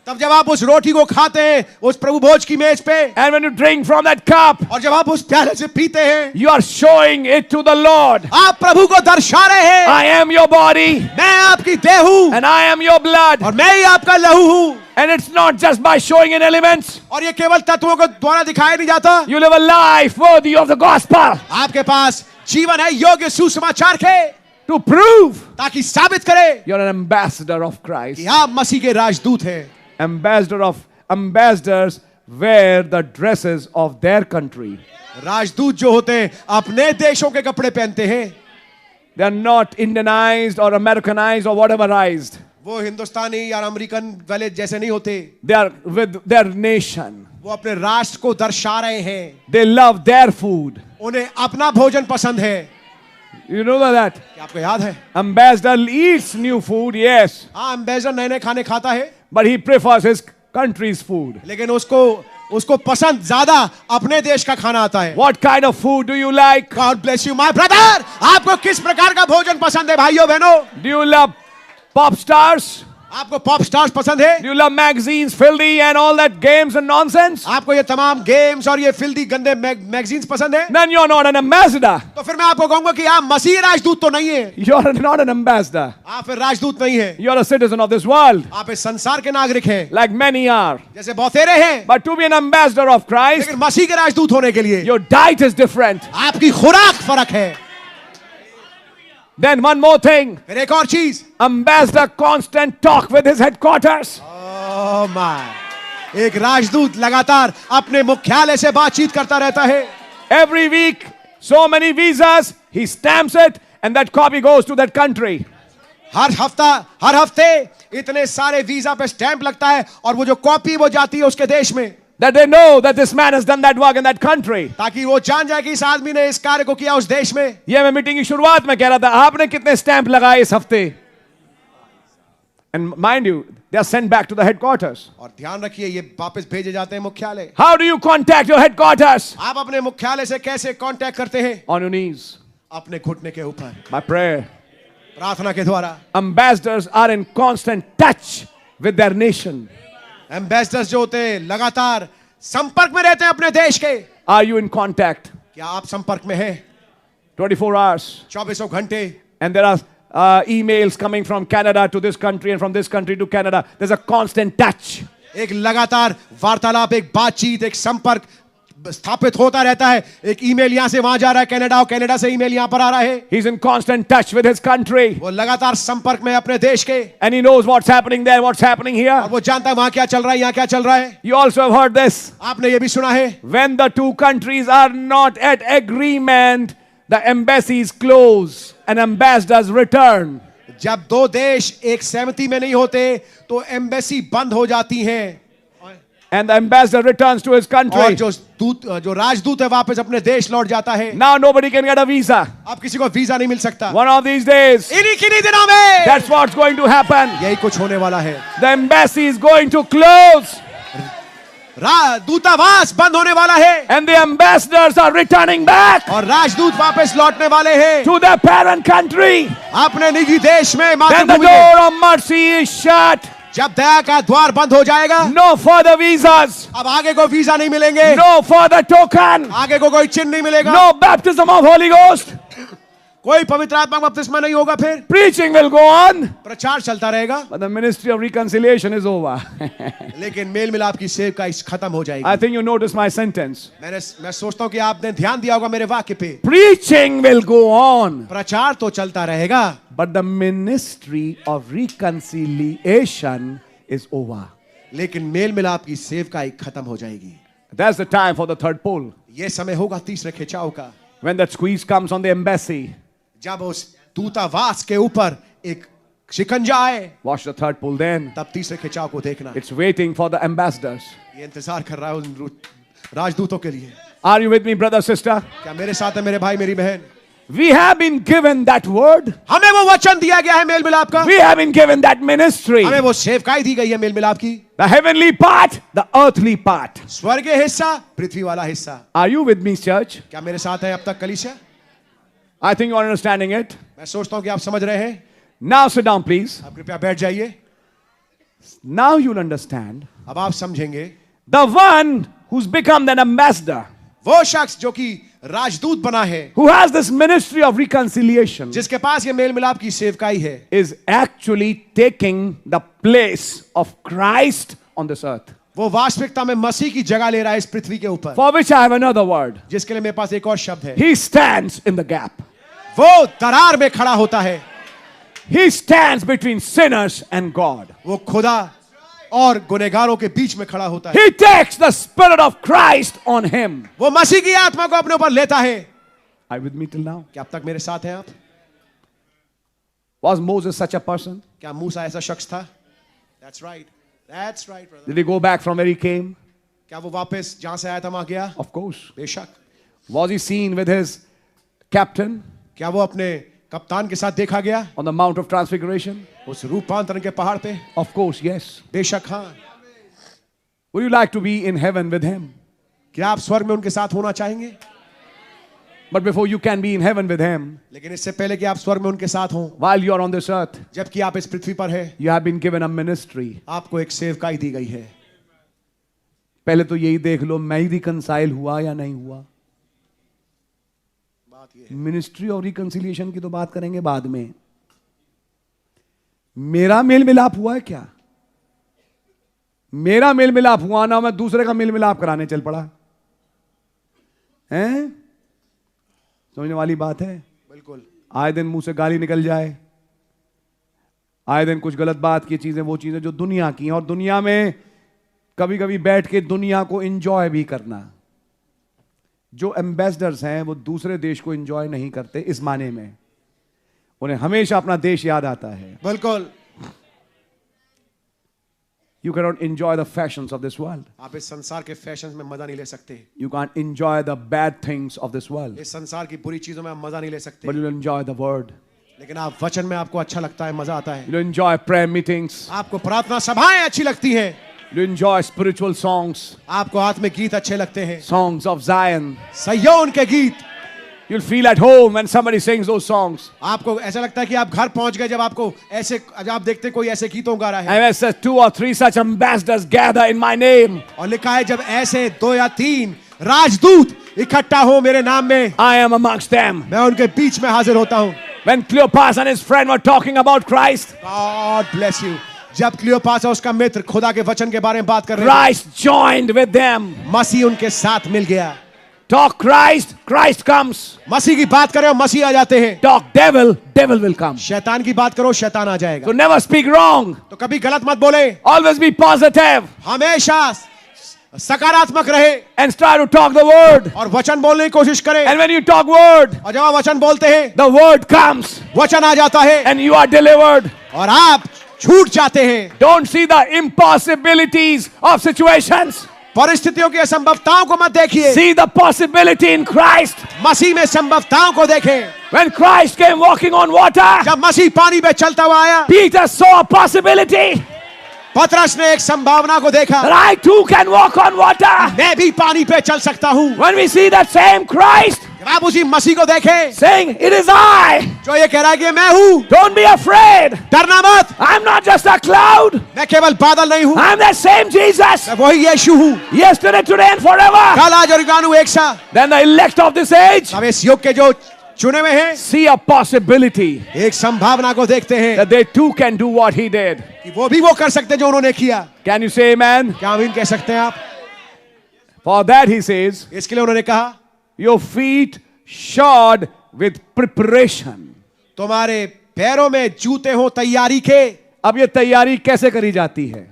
Speaker 2: तब जब आप उस रोटी को खाते हैं उस प्रभु भोज की मेज पे,
Speaker 1: and when you drink from that cup,
Speaker 2: और जब आप उस प्याले से पीते हैं,
Speaker 1: you are showing it to the Lord.
Speaker 2: आप प्रभु को दर्शा रहे हैं,
Speaker 1: I am your body
Speaker 2: मैं आपकी देह हूं
Speaker 1: and I am your blood.
Speaker 2: और मैं ही आपका लहू हूं।
Speaker 1: And it's not just by showing in elements.
Speaker 2: और ये केवल तत्वों को द्वारा दिखाया नहीं जाता।
Speaker 1: You live a life worthy of the gospel
Speaker 2: आपके पास जीवन है योग्य सुसमाचार के,
Speaker 1: to prove
Speaker 2: ताकि साबित करे
Speaker 1: you're an ambassador of Christ.
Speaker 2: कि आप मसीह के राजदूत हैं।
Speaker 1: Ambassadors wear the dresses of their country.
Speaker 2: राजदूत जो होते हैं अपने देशों के कपड़े पहनते हैं।
Speaker 1: They are not Indianized or Americanized or whateverized.
Speaker 2: वो हिंदुस्तानी या अमेरिकन वाले जैसे नहीं होते।
Speaker 1: They are with their nation.
Speaker 2: वो अपने राष्ट्र को दर्शा रहे हैं।
Speaker 1: They love their food.
Speaker 2: उन्हें अपना भोजन पसंद है।
Speaker 1: You know that?
Speaker 2: क्या आपको याद है?
Speaker 1: Ambassador eats new food, yes,
Speaker 2: हाँ, एम्बेसडर नए नए खाने खाता है,
Speaker 1: but he prefers his country's food.
Speaker 2: लेकिन उसको पसंद ज्यादा अपने देश का खाना आता है।
Speaker 1: What kind of food do you like?
Speaker 2: God bless you, my brother। आपको किस प्रकार का भोजन पसंद है भाइयों बहनों?
Speaker 1: Do you love pop stars?
Speaker 2: आपको पॉप स्टार्स पसंद है?
Speaker 1: Do you love magazines, filthy and all that games and nonsense?
Speaker 2: आपको ये तमाम गेम्स और ये फिल्दी गंदे मैगजीन्स पसंद है?
Speaker 1: Then you're not an ambassador.
Speaker 2: तो फिर मैं आपको कहूंगा कि आप मसीह राजदूत तो नहीं है।
Speaker 1: You're not an ambassador.
Speaker 2: आप फिर राजदूत नहीं है।
Speaker 1: You're a citizen of this world,
Speaker 2: आप इस संसार के नागरिक हैं,
Speaker 1: like many are.
Speaker 2: जैसे बहुतेरे हैं।
Speaker 1: But to be an ambassador of Christ,
Speaker 2: लेकिन मसीह के राजदूत होने के लिए
Speaker 1: your diet is different.
Speaker 2: आपकी खुराक फर्क है।
Speaker 1: Then one more thing.
Speaker 2: फिर एक और चीज,
Speaker 1: Ambassador constant talk with his headquarters.
Speaker 2: Oh my, एक राजदूत लगातार अपने मुख्यालय से बातचीत करता रहता है।
Speaker 1: Every week, so many visas, he stamps it and that copy goes to that country.
Speaker 2: हर हफ्ते इतने सारे वीजा पे स्टैंप लगता है और वो जो कॉपी वो जाती है उसके देश में,
Speaker 1: That they know that this man has done that work in that country.
Speaker 2: ताकि वो जान जाए कि इस आदमी ने इस कार्य को किया उस देश में।
Speaker 1: ये मैं मीटिंग की शुरुआत में कह रहा था, आपने कितने स्टैंप लगाए इस हफ्ते? And mind you, they are sent back to the headquarters.
Speaker 2: और ध्यान रखिए ये वापस भेजे जाते हैं मुख्यालय।
Speaker 1: How do you contact your headquarters?
Speaker 2: आप अपने मुख्यालय से कैसे कांटेक्ट करते हैं?
Speaker 1: On your knees.
Speaker 2: अपने घुटने के ऊपर,
Speaker 1: By prayer.
Speaker 2: प्रार्थना के द्वारा।
Speaker 1: Ambassadors are in constant touch with their nation.
Speaker 2: Ambassadors जो होते हैं लगातार संपर्क में रहते हैं अपने देश के।
Speaker 1: Are you in contact?
Speaker 2: क्या आप संपर्क में हैं?
Speaker 1: 24 hours.
Speaker 2: 24 घंटे।
Speaker 1: And there are emails coming from Canada to this country and from this country to Canada. There's a constant touch.
Speaker 2: एक लगातार वार्तालाप, एक बातचीत, एक संपर्क स्थापित होता रहता है। एक ईमेल यहां से वहां जा रहा है कनाडा, और कनाडा से ईमेल यहां पर आ रहा है।
Speaker 1: He's in constant touch with his country.
Speaker 2: वो लगातार संपर्क में अपने देश के,
Speaker 1: And he knows what's happening there, what's happening here.
Speaker 2: और वो जानता है वहां क्या चल रहा है, यहां क्या चल रहा है।
Speaker 1: You also have heard this.
Speaker 2: आपने ये भी सुना है,
Speaker 1: When the two countries are not at agreement, the embassies close and ambassadors return.
Speaker 2: जब दो देश एक सहमति में नहीं होते तो एम्बेसी बंद हो जाती हैं,
Speaker 1: And the ambassador returns to his
Speaker 2: और
Speaker 1: country.
Speaker 2: जो राजदूत है वापस अपने देश लौट जाता है।
Speaker 1: Now nobody can get a visa.
Speaker 2: अब किसी को वीजा नहीं मिल सकता।
Speaker 1: One of these days,
Speaker 2: इन्हीं किन्हीं दिनों में
Speaker 1: that's what's going to happen.
Speaker 2: यही कुछ होने वाला है।
Speaker 1: The embassy is going to close.
Speaker 2: दूतावास बंद होने वाला है,
Speaker 1: And the ambassadors are returning back
Speaker 2: और राजदूत वापस लौटने वाले हैं
Speaker 1: to their parent country.
Speaker 2: अपने निजी देश में,
Speaker 1: Then the
Speaker 2: मातृभूमि में।
Speaker 1: door of mercy is shut.
Speaker 2: जब दया का द्वार बंद हो जाएगा,
Speaker 1: No further visas.
Speaker 2: अब आगे को वीजा नहीं मिलेंगे,
Speaker 1: No further token.
Speaker 2: आगे को कोई चिन्ह नहीं मिलेगा,
Speaker 1: No baptism of Holy Ghost.
Speaker 2: कोई पवित्र आत्मा का बपतिस्मा नहीं होगा। फिर
Speaker 1: Preaching will go on.
Speaker 2: प्रचार चलता रहेगा,
Speaker 1: But the ministry of reconciliation is over.
Speaker 2: लेकिन मेल मिलाप की सेवका इस खत्म हो जाएगी।
Speaker 1: I think you noticed my sentence.
Speaker 2: मैं सोचता हूं कि आपने ध्यान दिया होगा मेरे वाक्य पे।
Speaker 1: Preaching will go on.
Speaker 2: प्रचार तो चलता रहेगा,
Speaker 1: But the ministry of reconciliation is over.
Speaker 2: लेकिन मेल मिलाप की सेवकाई खत्म हो जाएगी।
Speaker 1: That's the time for the third pull.
Speaker 2: ये समय होगा तीसरे खिंचाव का,
Speaker 1: When that squeeze comes on the embassy.
Speaker 2: जब उस दूतावास के ऊपर एक शिकंजा आए,
Speaker 1: Watch the third pull then.
Speaker 2: तब तीसरे खिंचाव को देखना।
Speaker 1: It's waiting for the ambassadors.
Speaker 2: ये इंतजार कर रहा है उन राजदूतों के लिए।
Speaker 1: Are you with me, brother, sister?
Speaker 2: क्या मेरे साथ है मेरे भाई मेरी बहन?
Speaker 1: We have been given that word.
Speaker 2: हमें वो वचन दिया गया है मेल मिलाप का,
Speaker 1: We have been given that ministry.
Speaker 2: हमें वो सेवकाई दी गई है मेल मिलाप की।
Speaker 1: The heavenly part, the earthly part.
Speaker 2: स्वर्गीय हिस्सा, पृथ्वी वाला हिस्सा।
Speaker 1: Are you with me, church?
Speaker 2: क्या मेरे साथ है अब तक कलीसिया?
Speaker 1: I think you are understanding it.
Speaker 2: मैं सोचता हूं कि आप समझ रहे हैं।
Speaker 1: Now sit down, please.
Speaker 2: आप कृपया बैठ जाइए।
Speaker 1: Now you'll understand.
Speaker 2: अब आप समझेंगे,
Speaker 1: The one who's become an ambassador,
Speaker 2: वो शख्स जो कि राजदूत बना है,
Speaker 1: who has this ministry of reconciliation,
Speaker 2: जिसके पास ये मेल मिलाप की सेवकाई है,
Speaker 1: is actually taking the place of Christ on this earth.
Speaker 2: वो वास्तविकता में मसीह की जगह ले रहा है इस पृथ्वी के ऊपर,
Speaker 1: For which I have another word.
Speaker 2: जिसके लिए मेरे पास एक और शब्द है।
Speaker 1: He stands in the gap.
Speaker 2: वो दरार में खड़ा होता है,
Speaker 1: He stands between sinners and God.
Speaker 2: वो खुदा और गुनहगारों के बीच में खड़ा होता है।
Speaker 1: He takes the Spirit of Christ on him.
Speaker 2: वो मसीह की आत्मा को अपने ऊपर लेता है।
Speaker 1: Are you with me till now?
Speaker 2: क्या अब तक मेरे साथ हैं आप?
Speaker 1: Was Moses such a person?
Speaker 2: क्या मूसा ऐसा शख्स था? That's right. That's right, brother.
Speaker 1: Did he go back from where he came?
Speaker 2: क्या वो वापस जहां से आया था वहां गया?
Speaker 1: Of course.
Speaker 2: बेशक।
Speaker 1: Was he seen with his captain
Speaker 2: क्या वो अपने कप्तान के साथ देखा गया
Speaker 1: on the Mount of Transfiguration?
Speaker 2: उस रूपांतरण के पहाड़ पे?
Speaker 1: Of course, yes.
Speaker 2: बेशक हाँ।
Speaker 1: Would you like to be in heaven with him?
Speaker 2: क्या आप स्वर्ग में उनके साथ होना चाहेंगे?
Speaker 1: But before you can be in heaven with Him,
Speaker 2: लेकिन इससे पहले कि आप स्वर्ग में उनके साथ हों,
Speaker 1: while you are on this earth,
Speaker 2: जबकि आप इस पृथ्वी पर है,
Speaker 1: you have been given a ministry.
Speaker 2: आपको एक सेवकाई दी गई है।
Speaker 1: पहले तो यही देख लो, मैं ही रिकंसाइल हुआ या नहीं हुआ।
Speaker 2: बात ये है,
Speaker 1: मिनिस्ट्री और रिकंसिलिएशन की तो बात करेंगे बाद में। मेरा मेल मिलाप हुआ है क्या? मेरा मेल मिलाप हुआ ना, मैं दूसरे का मेल मिलाप कराने चल पड़ा हैं? समझने वाली बात है।
Speaker 2: बिल्कुल।
Speaker 1: आए दिन मुंह से गाली निकल जाए, आए दिन कुछ गलत बात की चीजें, वो चीजें जो दुनिया की हैं, और दुनिया में कभी कभी बैठ के दुनिया को एंजॉय भी करना। जो एम्बेसडर्स हैं वो दूसरे देश को एंजॉय नहीं करते, इस माने में उन्हें हमेशा अपना देश याद आता है।
Speaker 2: बिल्कुल।
Speaker 1: You cannot enjoy the fashions of this world.
Speaker 2: आप इस संसार के फैशंस में मजा नहीं ले सकते।
Speaker 1: You can't enjoy the bad things of this world.
Speaker 2: इस संसार की बुरी चीजों में आप मजा नहीं ले सकते।
Speaker 1: But you'll enjoy the word.
Speaker 2: लेकिन आप वचन में आपको अच्छा लगता है, मजा आता है।
Speaker 1: You'll enjoy prayer meetings.
Speaker 2: आपको प्रार्थना सभाएं अच्छी लगती हैं।
Speaker 1: You'll enjoy spiritual songs.
Speaker 2: आपको आत्मिक गीत अच्छे लगते हैं।
Speaker 1: Songs of Zion.
Speaker 2: सिय्योन के गीत।
Speaker 1: You'll feel at home when somebody sings those songs.
Speaker 2: आपको ऐसा लगता है कि आप घर पहुंच गए जब आपको ऐसे, जब आप देखते कोई ऐसे गीतों गा रहा है।
Speaker 1: And it says 2 or 3 such ambassadors gather in my name.
Speaker 2: और लिखा है जब ऐसे 2 या 3 राजदूत इकट्ठा हो मेरे नाम में,
Speaker 1: I am amongst them.
Speaker 2: मैं उनके बीच में हाजिर होता हूं।
Speaker 1: When Cleopas and his friend were talking about Christ,
Speaker 2: God bless you। जब क्लियोपास और उसका मित्र खुदा के वचन के बारे में बात कर रहे थे,
Speaker 1: Christ joined with them.
Speaker 2: मसीह उनके साथ मिल गया।
Speaker 1: Talk Christ, Christ comes.
Speaker 2: मसीह की बात करो, मसीह आ जाते हैं।
Speaker 1: Talk devil, devil will come.
Speaker 2: शैतान की बात करो, शैतान आ जाएगा।
Speaker 1: So never speak wrong.
Speaker 2: तो कभी गलत मत बोले,
Speaker 1: Always be positive
Speaker 2: हमेशा सकारात्मक रहे
Speaker 1: and try to talk the word.
Speaker 2: और वचन बोलने की कोशिश करें।
Speaker 1: And when you talk word,
Speaker 2: और जब आप वचन बोलते हैं,
Speaker 1: the word comes
Speaker 2: वचन आ जाता है
Speaker 1: and you are delivered.
Speaker 2: और आप छूट जाते हैं।
Speaker 1: Don't see the impossibilities of situations.
Speaker 2: परिस्थितियों की असंभवताओं को मत देखिए,
Speaker 1: See the possibility in Christ.
Speaker 2: मसीह में संभवताओं को देखें।
Speaker 1: When Christ came walking on water,
Speaker 2: जब मसीह पानी पे चलता हुआ आया,
Speaker 1: Peter saw a possibility
Speaker 2: पतरस ने एक संभावना को देखा,
Speaker 1: that I too can walk on water.
Speaker 2: मैं भी पानी पे चल सकता हूँ।
Speaker 1: When we see that same Christ
Speaker 2: जब आप उसी मसीह को देखें
Speaker 1: saying, It is I,
Speaker 2: जो ये कह रहा है कि मैं हूँ,
Speaker 1: don't be afraid.
Speaker 2: डरना मत,
Speaker 1: I'm not just a cloud.
Speaker 2: मैं केवल बादल नहीं हूँ,
Speaker 1: I'm that same Jesus.
Speaker 2: मैं वही यीशु हूँ,
Speaker 1: Yesterday, today, and forever.
Speaker 2: कल आज और युगानु एक सा।
Speaker 1: Then the elect of this age
Speaker 2: अब इस युग के जो चुने हुए हैं,
Speaker 1: see a possibility
Speaker 2: एक संभावना को देखते हैं
Speaker 1: that they too can do what he did.
Speaker 2: कि वो भी वो कर सकते हैं जो उन्होंने किया।
Speaker 1: Can you say amen?
Speaker 2: क्या आमीन कह सकते हैं आप?
Speaker 1: For that he says,
Speaker 2: इसके लिए उन्होंने कहा,
Speaker 1: your feet shod with preparation.
Speaker 2: तुम्हारे पैरों में जूते हो तैयारी के।
Speaker 1: अब ये तैयारी कैसे करी जाती है?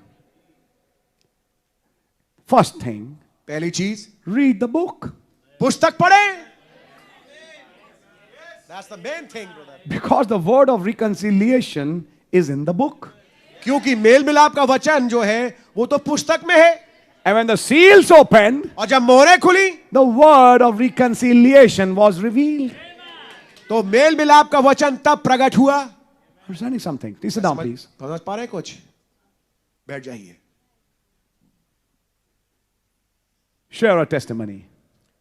Speaker 1: First thing,
Speaker 2: पहली चीज,
Speaker 1: read the book.
Speaker 2: पुस्तक पढ़ें। That's the main thing, brother.
Speaker 1: Because the word of reconciliation is in the book.
Speaker 2: क्योंकि मेल मिलाप का वचन जो है वो तो पुस्तक में है।
Speaker 1: And when the seals opened,
Speaker 2: और जब मोहरें खुली
Speaker 1: the word of reconciliation was revealed.
Speaker 2: तो मेल मिलाप का वचन तब प्रकट हुआ।
Speaker 1: Understanding something? Please sit down, please.
Speaker 2: समझ पा रहे हैं कुछ? बैठ जाइए।
Speaker 1: Share a testimony.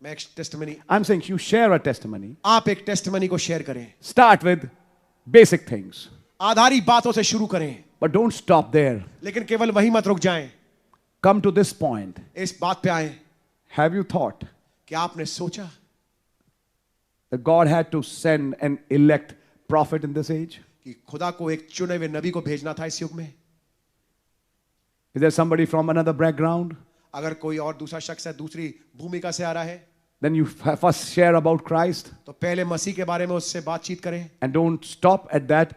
Speaker 2: मैं एक testimony,
Speaker 1: I'm saying you share a testimony.
Speaker 2: आप एक टेस्टिमनी को शेयर करें।
Speaker 1: Start with basic things.
Speaker 2: आधारी बातों से शुरू करें,
Speaker 1: But don't stop there.
Speaker 2: लेकिन केवल वही मत रुक जाएं।
Speaker 1: Come to this point.
Speaker 2: इस बात पे आए,
Speaker 1: Have you thought
Speaker 2: क्या आपने सोचा
Speaker 1: that God had to send an elect prophet in this age?
Speaker 2: कि खुदा को एक चुने हुए नबी को भेजना था इस युग में?
Speaker 1: Is there somebody from another background?
Speaker 2: अगर कोई और दूसरा शख्स है, दूसरी भूमिका से आ रहा है,
Speaker 1: Then you first share about Christ
Speaker 2: तो पहले मसीह के बारे में उससे बातचीत करें
Speaker 1: and don't stop at that.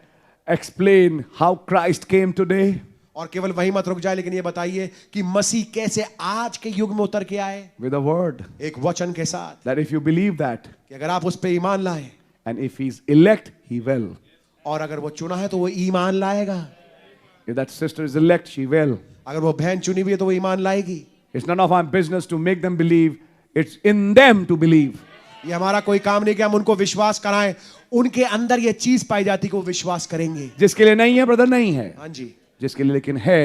Speaker 1: Explain how Christ came today
Speaker 2: और केवल वही मत रुक जाए, लेकिन ये बताइए कि मसीह कैसे आज के युग में उतर के आए,
Speaker 1: with a word.
Speaker 2: एक वचन के साथ,
Speaker 1: That if you believe that
Speaker 2: कि अगर आप उस पे ईमान लाए,
Speaker 1: and if he's elect, he will.
Speaker 2: और अगर वो चुना है तो वो ईमान लाएगा।
Speaker 1: If that sister is elect, she will.
Speaker 2: अगर वो बहन चुनी हुई है तो वो ईमान लाएगी।
Speaker 1: It's none of our business to make them believe. It's in them to believe.
Speaker 2: ये हमारा कोई काम नहीं कि हम उनको विश्वास कराएं, उनके अंदर ये चीज पाई जाती कि वो विश्वास करेंगे।
Speaker 1: जिसके लिए नहीं है ब्रदर नहीं है,
Speaker 2: हाँ जी,
Speaker 1: जिसके लिए लेकिन है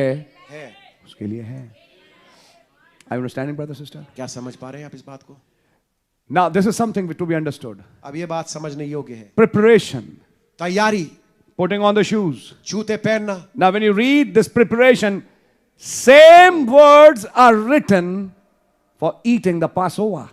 Speaker 2: है।
Speaker 1: उसके लिए है। Are you understanding, brother, sister?
Speaker 2: क्या समझ पा रहे हैं आप इस बात को?
Speaker 1: Now, this is something to be understood.
Speaker 2: अब ये बात समझने योग्य है।
Speaker 1: Preparation,
Speaker 2: तैयारी,
Speaker 1: putting on the shoes.
Speaker 2: जूते पहनना।
Speaker 1: Now, when you read this preparation, same words are written for eating the Passover.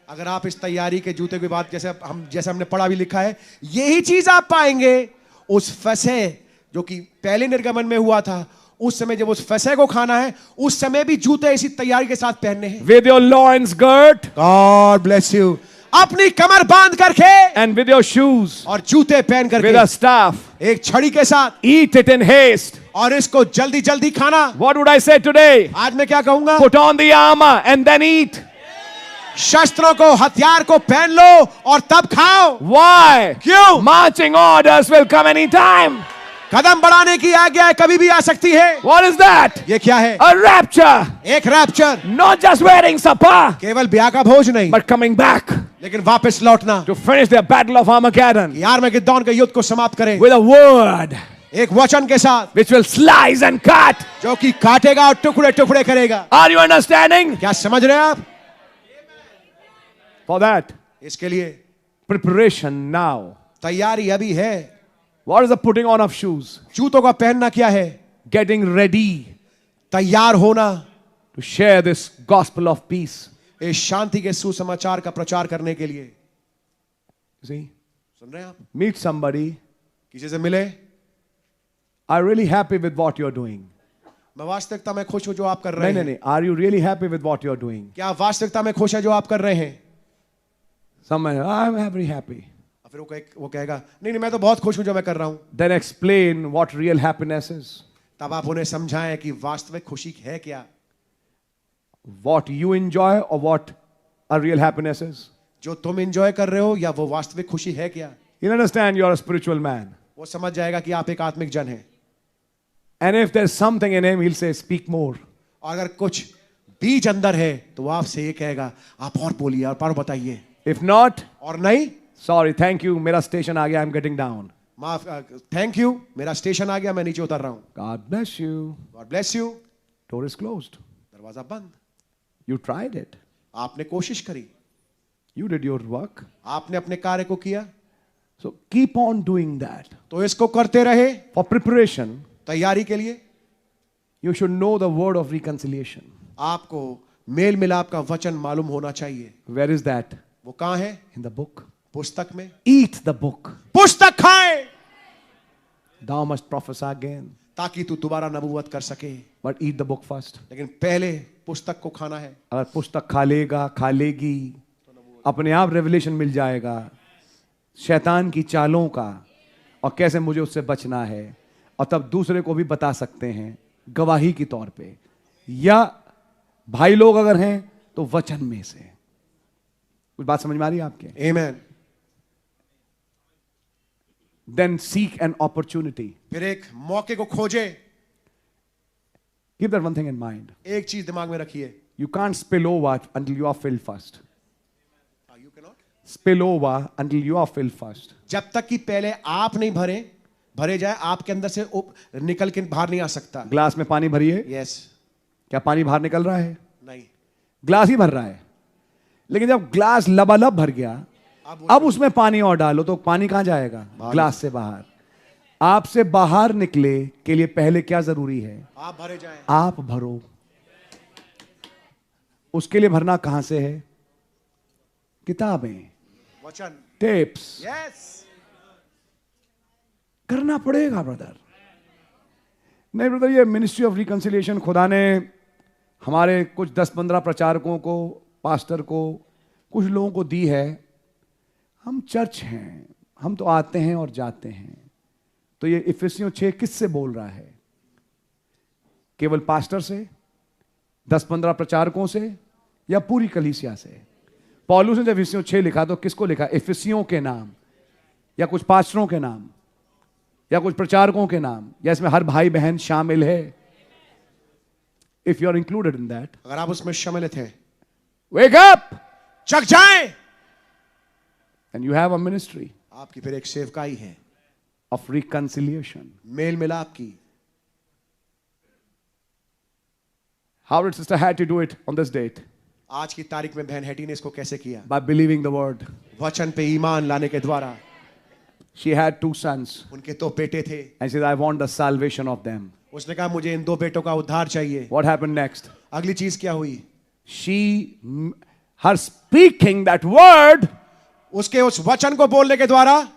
Speaker 2: अगर आप इस तैयारी के जूते की बात जैसे हमने पढ़ा भी लिखा है, यही चीज आप पाएंगे उस फसह जो कि पहले निर्गमन में हुआ था, उस समय जब उस फसह को खाना है, उस समय भी जूते इसी तैयारी के साथ पहनने हैं।
Speaker 1: With your loins girt,
Speaker 2: God bless you, अपनी कमर बांध करके,
Speaker 1: and with your shoes,
Speaker 2: और जूते पहन करके,
Speaker 1: with a staff,
Speaker 2: एक छड़ी के साथ,
Speaker 1: eat it in haste.
Speaker 2: और इसको जल्दी जल्दी खाना।
Speaker 1: What would I say today?
Speaker 2: आज मैं क्या कहूंगा?
Speaker 1: Put on the armor and then eat.
Speaker 2: शस्त्रों को, हथियार को पहन लो और तब खाओ।
Speaker 1: Why?
Speaker 2: क्यों?
Speaker 1: Marching orders will come anytime.
Speaker 2: कदम बढ़ाने की आज्ञा कभी भी आ सकती है।
Speaker 1: What is that?
Speaker 2: ये क्या है?
Speaker 1: A rapture.
Speaker 2: एक rapture,
Speaker 1: Not just wearing supper,
Speaker 2: केवल ब्याह का भोज नहीं,
Speaker 1: but coming back
Speaker 2: लेकिन वापस लौटना,
Speaker 1: to finish their battle of Armageddon
Speaker 2: यारमगिद्दोन के युद्ध को समाप्त करें
Speaker 1: with a word
Speaker 2: एक वचन के साथ,
Speaker 1: which will slice and cut.
Speaker 2: जो कि काटेगा और टुकड़े टुकड़े करेगा।
Speaker 1: Are you understanding?
Speaker 2: क्या समझ रहे हैं आप?
Speaker 1: For that,
Speaker 2: इसके लिए
Speaker 1: preparation now.
Speaker 2: तैयारी अभी है।
Speaker 1: What is the putting on of shoes?
Speaker 2: जूतों का पहनना क्या है?
Speaker 1: Getting ready
Speaker 2: तैयार होना,
Speaker 1: to share this gospel of peace.
Speaker 2: इस शांति के सुसमाचार का प्रचार करने के लिए।
Speaker 1: You see?
Speaker 2: सुन रहे हैं आप?
Speaker 1: Meet somebody.
Speaker 2: किसी से मिले,
Speaker 1: Are you really happy with what you're doing?
Speaker 2: मैं वास्तविकता में खुश हूं जो आप कर रहे हैं।
Speaker 1: नहीं। Are you really happy with what you're doing?
Speaker 2: क्या आप वास्तविकता में खुश है जो आप कर रहे हैं?
Speaker 1: Someone, I'm very happy.
Speaker 2: फिर वो कहेगा नहीं मैं तो बहुत खुश हूं जो मैं कर रहा हूं।
Speaker 1: Then explain what real happiness is.
Speaker 2: तब आप उन्हें समझाएं कि वास्तविक खुशी है क्या।
Speaker 1: What you enjoy or what a real happiness is.
Speaker 2: जो तुम एंजॉय कर रहे हो या वो वास्तविक खुशी है क्या।
Speaker 1: He'll understand you're a spiritual man.
Speaker 2: वो समझ जाएगा कि आप एक आत्मिक जन हैं।
Speaker 1: And if there's something in him, he'll say, speak more.
Speaker 2: और अगर कुछ बीज अंदर है तो वो आपसे ये कहेगा आप और बोलिए और बताइए।
Speaker 1: If not,
Speaker 2: और नहीं,
Speaker 1: sorry, thank you, मेरा स्टेशन आ गया, I'm getting down.
Speaker 2: माफ, थैंक यू, मेरा स्टेशन आ गया, मैं नीचे उतर रहा हूं।
Speaker 1: God bless you.
Speaker 2: God bless you.
Speaker 1: Door is closed.
Speaker 2: दरवाजा बंद।
Speaker 1: You tried it.
Speaker 2: आपने कोशिश करी,
Speaker 1: You did your work.
Speaker 2: आपने अपने कार्य को किया,
Speaker 1: So keep on doing that.
Speaker 2: तो इसको करते रहे।
Speaker 1: For preparation,
Speaker 2: तैयारी के लिए
Speaker 1: you should know the word of reconciliation.
Speaker 2: आपको मेल मिलाप का वचन मालूम होना चाहिए।
Speaker 1: Where is that?
Speaker 2: वो कहां है?
Speaker 1: In the book.
Speaker 2: पुस्तक में।
Speaker 1: Eat the book.
Speaker 2: पुस्तक खाए
Speaker 1: Thou must prophesy again.
Speaker 2: ताकि तू दोबारा नबूवत कर सके,
Speaker 1: But eat the book first.
Speaker 2: लेकिन पहले पुस्तक को खाना है।
Speaker 1: अगर पुस्तक खा लेगा, खा लेगी, अपने आप रेवलेशन मिल जाएगा शैतान की चालों का और कैसे मुझे उससे बचना है, और तब दूसरे को भी बता सकते हैं गवाही के तौर पे, या भाई लोग अगर हैं तो वचन में से। कुछ बात समझ में आ रही है आपके?
Speaker 2: आमेन।
Speaker 1: Then seek an opportunity.
Speaker 2: फिर एक मौके को खोजे।
Speaker 1: Keep that one thing in mind.
Speaker 2: एक चीज दिमाग में रखिए,
Speaker 1: You can't spill over until you are filled first.
Speaker 2: you cannot,
Speaker 1: Spill over until you are filled first.
Speaker 2: जब तक कि पहले आप नहीं भरे जाए, आपके अंदर से निकल के बाहर नहीं आ सकता।
Speaker 1: ग्लास में पानी भरिए,
Speaker 2: यस,
Speaker 1: क्या पानी बाहर निकल रहा है?
Speaker 2: नहीं,
Speaker 1: ग्लास ही भर रहा है। लेकिन जब ग्लास लबालब भर गया, अब उसमें पानी और डालो तो पानी कहां जाएगा? ग्लास से बाहर। आपसे बाहर निकले के लिए पहले क्या जरूरी है?
Speaker 2: आप भरे जाएं।
Speaker 1: आप भरो। उसके लिए भरना कहां से है? किताबें,
Speaker 2: वचन,
Speaker 1: टेप्स,
Speaker 2: यस,
Speaker 1: करना पड़ेगा ब्रदर। नहीं ब्रदर, ये मिनिस्ट्री ऑफ रिकंसिलिएशन खुदा ने हमारे कुछ 10-15 प्रचारकों को, पास्टर को, कुछ लोगों को दी है। हम चर्च हैं, हम तो आते हैं और जाते हैं। तो ये इफिसियों 6 किससे बोल रहा है? केवल पास्टर से, 10-15 प्रचारकों से, या पूरी कलीसिया से? पौलुस ने जब इफिसियों 6 लिखा तो किसको लिखा? इफिसियों के नाम, या कुछ पास्टरों के नाम, या कुछ प्रचारकों के नाम, या इसमें हर भाई बहन शामिल है? If you are included in that,
Speaker 2: अगर आप उसमें सम्मिलित हैं,
Speaker 1: वेक अप,
Speaker 2: जग जाएं,
Speaker 1: and you have a ministry
Speaker 2: आपकी फिर एक सेवकाई है
Speaker 1: ऑफ रिकंसिलिएशन।
Speaker 2: मेल मिलाप की।
Speaker 1: How did Sister Hattie do it on this date?
Speaker 2: आज की तारीख में बहन हैटी ने इसको कैसे किया?
Speaker 1: By believing the word.
Speaker 2: वचन पे ईमान लाने के द्वारा।
Speaker 1: She had 2 sons.
Speaker 2: उनके 2 बेटे थे।
Speaker 1: And she said, I want the salvation of them.
Speaker 2: उसने कहा मुझे इन 2 बेटों का उद्धार चाहिए।
Speaker 1: What happened next?
Speaker 2: अगली चीज क्या हुई?
Speaker 1: Her speaking that word
Speaker 2: उसके उस वचन को बोलने के द्वारा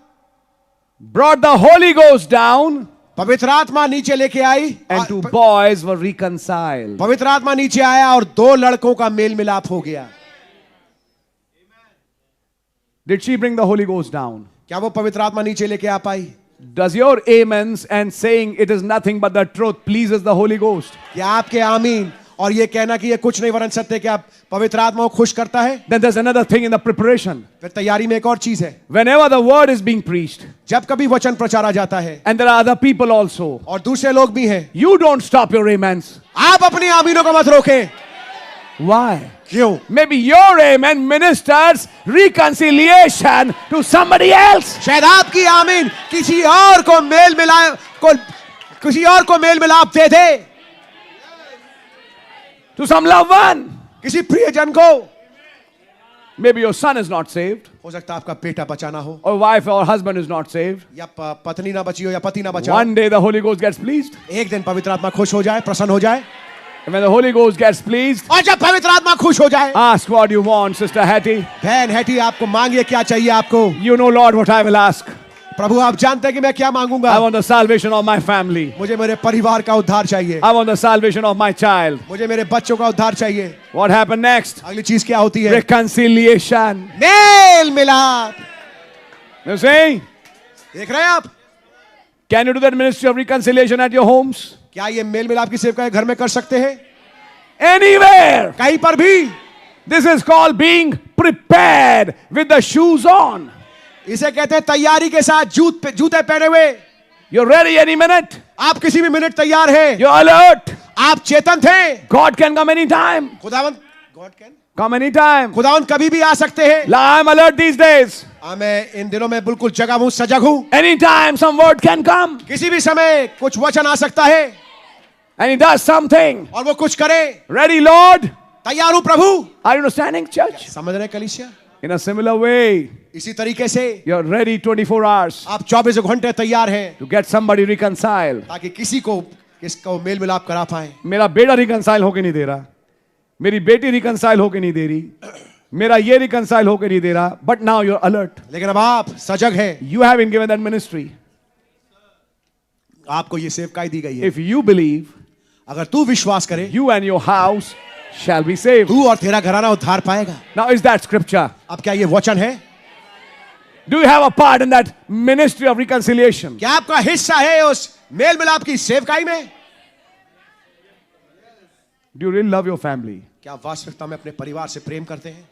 Speaker 1: brought the Holy Ghost down,
Speaker 2: पवित्र आत्मा नीचे लेके आई,
Speaker 1: and 2 boys were reconciled.
Speaker 2: पवित्र आत्मा नीचे आया और 2 लड़कों का मेल मिलाप हो गया।
Speaker 1: Did she bring the Holy Ghost down?
Speaker 2: क्या वो पवित्र आत्मा नीचे लेके आ पाई?
Speaker 1: Does your amens and saying it is nothing but the truth pleases the Holy Ghost?
Speaker 2: क्या आपके आमीन और ये कहना कि ये कुछ नहीं वरन सत्य क्या पवित्र आत्मा को खुश करता है?
Speaker 1: Then there's another thing in the preparation.
Speaker 2: फिर तैयारी में एक और चीज है।
Speaker 1: Whenever the word is being preached,
Speaker 2: जब कभी वचन प्रचारा जाता है
Speaker 1: and there are other people also,
Speaker 2: और दूसरे लोग भी हैं,
Speaker 1: you don't stop your amens.
Speaker 2: आप अपनी आमीनों को मत रोकें।
Speaker 1: Why?
Speaker 2: क्यों?
Speaker 1: Maybe your amen ministers reconciliation to somebody else.
Speaker 2: शायद आपकी आमीन किसी और को मेल मिलाप दे दे,
Speaker 1: To some loved one.
Speaker 2: किसी प्रियजन को।
Speaker 1: Maybe your son is not saved,
Speaker 2: हो सकता है आपका बेटा बचाना हो,
Speaker 1: or wife or husband is not saved.
Speaker 2: या पत्नी ना बची हो या पति ना बचा हो।
Speaker 1: One day the Holy Ghost gets pleased.
Speaker 2: एक दिन पवित्र आत्मा खुश हो जाए, प्रसन्न हो जाए,
Speaker 1: And when the Holy Ghost gets pleased,
Speaker 2: और जब पवित्र आत्मा खुश हो जाए,
Speaker 1: ask what you want, Sister Hattie.
Speaker 2: बहन हैटी आपको मांगिए क्या चाहिए आपको।
Speaker 1: You know, Lord, what I will ask.
Speaker 2: प्रभु आप जानते हैं कि मैं क्या मांगूंगा।
Speaker 1: I want the salvation of my family.
Speaker 2: मुझे मेरे परिवार का उद्धार चाहिए,
Speaker 1: I want the salvation of my child.
Speaker 2: मुझे मेरे बच्चों का उद्धार चाहिए।
Speaker 1: What happened next?
Speaker 2: अगली चीज क्या होती है?
Speaker 1: Reconciliation.
Speaker 2: मेल मिलाप।
Speaker 1: You see?
Speaker 2: देख रहे हैं आप?
Speaker 1: Can you do that ministry of reconciliation at your homes?
Speaker 2: क्या ये मेल मिलाप की सेवकाई घर में कर सकते हैं?
Speaker 1: Anywhere.
Speaker 2: कहीं पर भी।
Speaker 1: This is called being prepared with the shoes on.
Speaker 2: इसे कहते हैं तैयारी के साथ जूते पहने हुए।
Speaker 1: You're ready any minute.
Speaker 2: आप किसी भी मिनट तैयार हैं।
Speaker 1: You're alert.
Speaker 2: आप चेतन थे।
Speaker 1: God can come anytime.
Speaker 2: खुदावंद God can
Speaker 1: Come anytime.
Speaker 2: खुदावंद कभी भी आ सकते हैं।
Speaker 1: I'm alert these days.
Speaker 2: मैं इन दिनों में बिल्कुल जगह हूं, सजग हूं।
Speaker 1: Anytime some word can come.
Speaker 2: किसी भी समय कुछ वचन आ सकता है।
Speaker 1: And he does something.
Speaker 2: और वो कुछ करे।
Speaker 1: Ready, Lord?
Speaker 2: तैयार हूं प्रभु।
Speaker 1: Are you understanding, church?
Speaker 2: समझ रहे कलीसिया?
Speaker 1: In a similar way,
Speaker 2: इसी तरीके से
Speaker 1: you're ready 24 hours
Speaker 2: आप 24 घंटे तैयार हैं
Speaker 1: to get somebody reconciled.
Speaker 2: ताकि किसको मेल मिलाप करा पाए।
Speaker 1: मेरा बेटा reconcile होके नहीं दे रहा, मेरी बेटी reconcile होके नहीं दे रही, मेरा ये reconcile होके नहीं दे रहा, but now you're alert.
Speaker 2: लेकिन अब आप सजग हैं।
Speaker 1: You have been given that ministry.
Speaker 2: आपको ये सेवकाई दी गई है।
Speaker 1: If you believe,
Speaker 2: अगर तू विश्वास करे,
Speaker 1: you and your house shall be saved.
Speaker 2: तू और तेरा घराना उद्धार पाएगा।
Speaker 1: Now, is that scripture?
Speaker 2: अब क्या ये वचन है?
Speaker 1: Do you have a part in that ministry of reconciliation?
Speaker 2: क्या आपका हिस्सा है उस मेल मिलाप की सेवकाई में?
Speaker 1: Do you really love your family?
Speaker 2: क्या वास्तविकता में अपने परिवार से प्रेम करते हैं?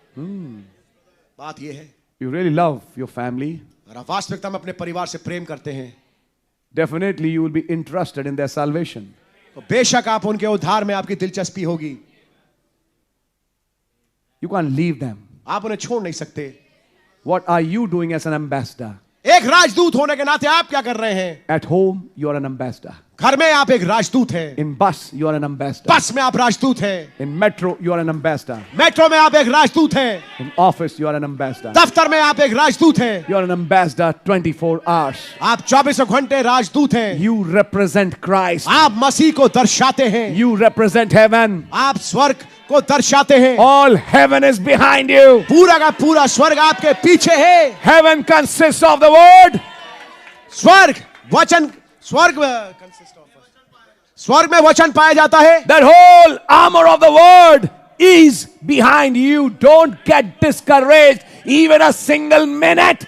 Speaker 2: बात ये है,
Speaker 1: You really love your family?
Speaker 2: अगर आप वास्तविकता में अपने परिवार से प्रेम करते हैं,
Speaker 1: Definitely you will be interested in their salvation.
Speaker 2: तो बेशक आप उनके उद्धार में आपकी दिलचस्पी होगी।
Speaker 1: You can't leave them.
Speaker 2: आप उन्हें छोड़ नहीं सकते।
Speaker 1: What are you doing as an ambassador?
Speaker 2: एक राजदूत होने के नाते आप क्या कर रहे हैं?
Speaker 1: At home, you are an ambassador.
Speaker 2: घर में आप एक राजदूत हैं।
Speaker 1: In bus, you are an ambassador.
Speaker 2: बस में आप राजदूत हैं।
Speaker 1: In metro, you are an ambassador.
Speaker 2: Metro में आप एक राजदूत हैं।
Speaker 1: In office, you are an ambassador.
Speaker 2: दफ्तर में आप एक राजदूत हैं।
Speaker 1: You are an ambassador 24 hours.
Speaker 2: आप 24 घंटे राजदूत हैं।
Speaker 1: You represent Christ.
Speaker 2: आप मसीह को दर्शाते हैं।
Speaker 1: You represent heaven.
Speaker 2: आप स्वर्ग को दर्शाते हैं।
Speaker 1: All heaven is behind you.
Speaker 2: पूरा का पूरा स्वर्ग आपके पीछे है।
Speaker 1: Heaven consists of the word.
Speaker 2: स्वर्ग में वचन पाया जाता है।
Speaker 1: That whole armor of the word is behind you. Don't get discouraged even a single minute.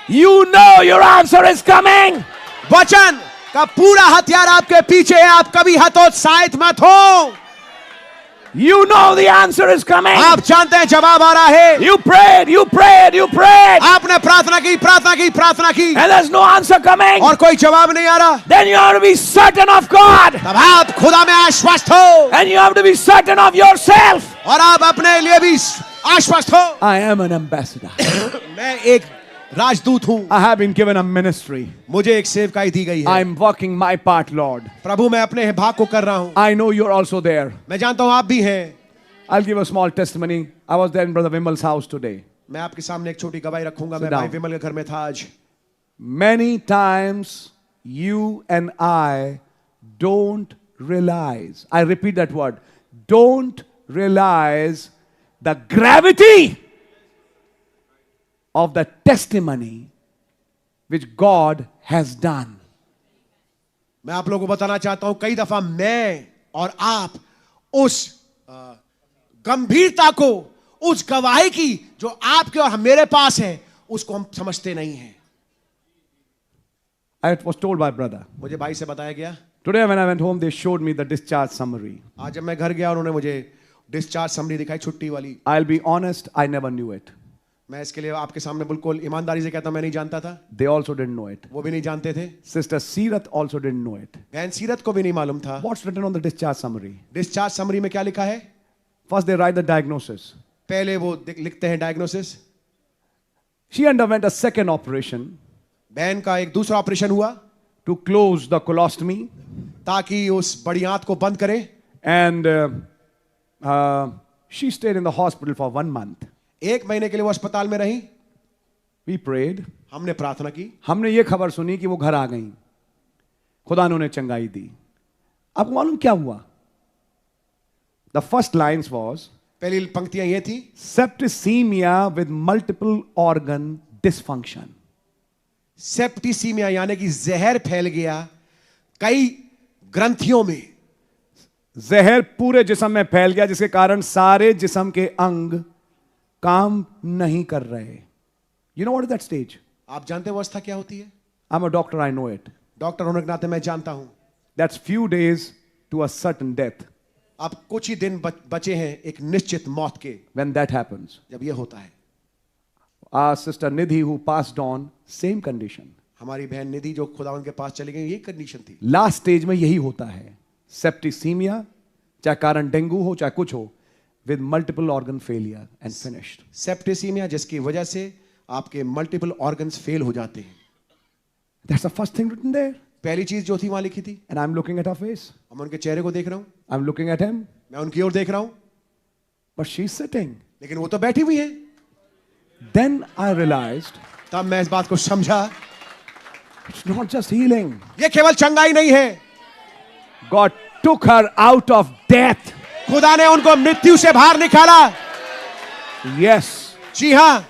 Speaker 1: You know your answer is coming.
Speaker 2: वचन का पूरा हथियार आपके पीछे है। आप कभी हतोत्साहित मत हो।
Speaker 1: You know the answer is coming.
Speaker 2: आप जानते हैं जवाब आ रहा है।
Speaker 1: You prayed, you prayed, you prayed.
Speaker 2: आपने प्रार्थना की, प्रार्थना की, प्रार्थना की,
Speaker 1: And there's no answer coming.
Speaker 2: और कोई जवाब नहीं आ रहा।
Speaker 1: Then you have to be certain of God.
Speaker 2: तब आप खुदा में आश्वस्त हो।
Speaker 1: And you have to be certain of yourself.
Speaker 2: और आप अपने लिए भी आश्वस्त हो।
Speaker 1: I am an ambassador.
Speaker 2: मैं एक राजदूत हूं।
Speaker 1: I have been given a ministry.
Speaker 2: मुझे एक सेवकाई दी गई है।
Speaker 1: I am working my part, Lord.
Speaker 2: प्रभु मैं अपने भाग को कर रहा हूं।
Speaker 1: I know you're also there.
Speaker 2: मैं जानता हूं आप भी हैं।
Speaker 1: I'll give a small testimony. I was there in Brother Vimal's house today.
Speaker 2: मैं आपके सामने एक छोटी गवाही रखूंगा। मैं
Speaker 1: down.
Speaker 2: भाई विमल के घर में था आज।
Speaker 1: Many times you and I don't realize, I repeat that word, don't realize the gravity of the testimony which God has done.
Speaker 2: मैं आप लोगों को बताना चाहता हूं, कई दफा मैं और आप उस गंभीरता को, उस गवाही की जो आपके और मेरे पास है, उसको हम समझते नहीं हैं।
Speaker 1: I was told by brother.
Speaker 2: मुझे भाई से बताया गया।
Speaker 1: Today when I went home, they showed me the discharge summary.
Speaker 2: आज जब मैं घर गया उन्होंने मुझे डिस्चार्ज समरी दिखाई, छुट्टी वाली।
Speaker 1: I'll be honest, I never knew it.
Speaker 2: मैं इसके लिए आपके सामने बिल्कुल ईमानदारी से कहता हूं, मैं नहीं जानता था।
Speaker 1: They also didn't know it.
Speaker 2: वो भी नहीं जानते थे।
Speaker 1: Sister Seerath also didn't know it.
Speaker 2: बहन सीरत को भी नहीं मालूम था।
Speaker 1: What's written on the discharge summary?
Speaker 2: Discharge summary में क्या लिखा है?
Speaker 1: First they write the diagnosis.
Speaker 2: पहले वो लिखते हैं diagnosis.
Speaker 1: She underwent a second operation
Speaker 2: बहन का एक दूसरा ऑपरेशन हुआ
Speaker 1: to close the colostomy,
Speaker 2: ताकि उस बड़ी आंत को बंद करे।
Speaker 1: and she stayed in the hospital for 1 month.
Speaker 2: एक महीने के लिए वो अस्पताल में रही।
Speaker 1: We prayed.
Speaker 2: हमने प्रार्थना की।
Speaker 1: हमने ये खबर सुनी कि वो घर आ गई, खुदा ने उन्हें चंगाई दी। आपको मालूम क्या हुआ? The first lines was
Speaker 2: पहली पंक्तियां ये थी,
Speaker 1: septicemia with multiple organ dysfunction.
Speaker 2: Septicaemia यानी कि जहर फैल गया कई ग्रंथियों में।
Speaker 1: जहर पूरे जिस्म में फैल गया, जिसके कारण सारे जिस्म के अंग काम नहीं कर रहे। You know what is that stage?
Speaker 2: आप जानते हैं वो अवस्था क्या होती है?
Speaker 1: I'm a doctor, I know it.
Speaker 2: Doctor होने के नाते मैं जानता हूं।
Speaker 1: That's few days to a certain death.
Speaker 2: आप कुछ ही दिन बचे हैं एक निश्चित मौत के।
Speaker 1: When that happens,
Speaker 2: जब ये होता है,
Speaker 1: our sister Nidhi who passed on, same condition.
Speaker 2: हमारी बहन निधि जो खुदावंद के पास चली गई, ये कंडीशन थी।
Speaker 1: लास्ट स्टेज में यही होता है, सेप्टिसीमिया, चाहे कारण डेंगू हो चाहे कुछ हो, with multiple organ failure and finished.
Speaker 2: Septicaemia जिसकी वजह से आपके मल्टीपल ऑर्गन्स फेल हो जाते हैं।
Speaker 1: That's the first thing written there.
Speaker 2: पहली चीज जो थी वहां लिखी थी।
Speaker 1: And I'm looking at her face.
Speaker 2: मैं उनके चेहरे को देख रहा हूं।
Speaker 1: I'm looking at him.
Speaker 2: मैं उनकी ओर देख रहा हूं।
Speaker 1: But she's sitting.
Speaker 2: लेकिन वो तो बैठी हुई है।
Speaker 1: Then I realized
Speaker 2: तब मैं इस बात को समझा,
Speaker 1: it's not just healing.
Speaker 2: ये केवल चंगाई नहीं है।
Speaker 1: God took her out of death.
Speaker 2: खुदा ने उनको मृत्यु से बाहर निकाला।
Speaker 1: Yes.
Speaker 2: जी हां।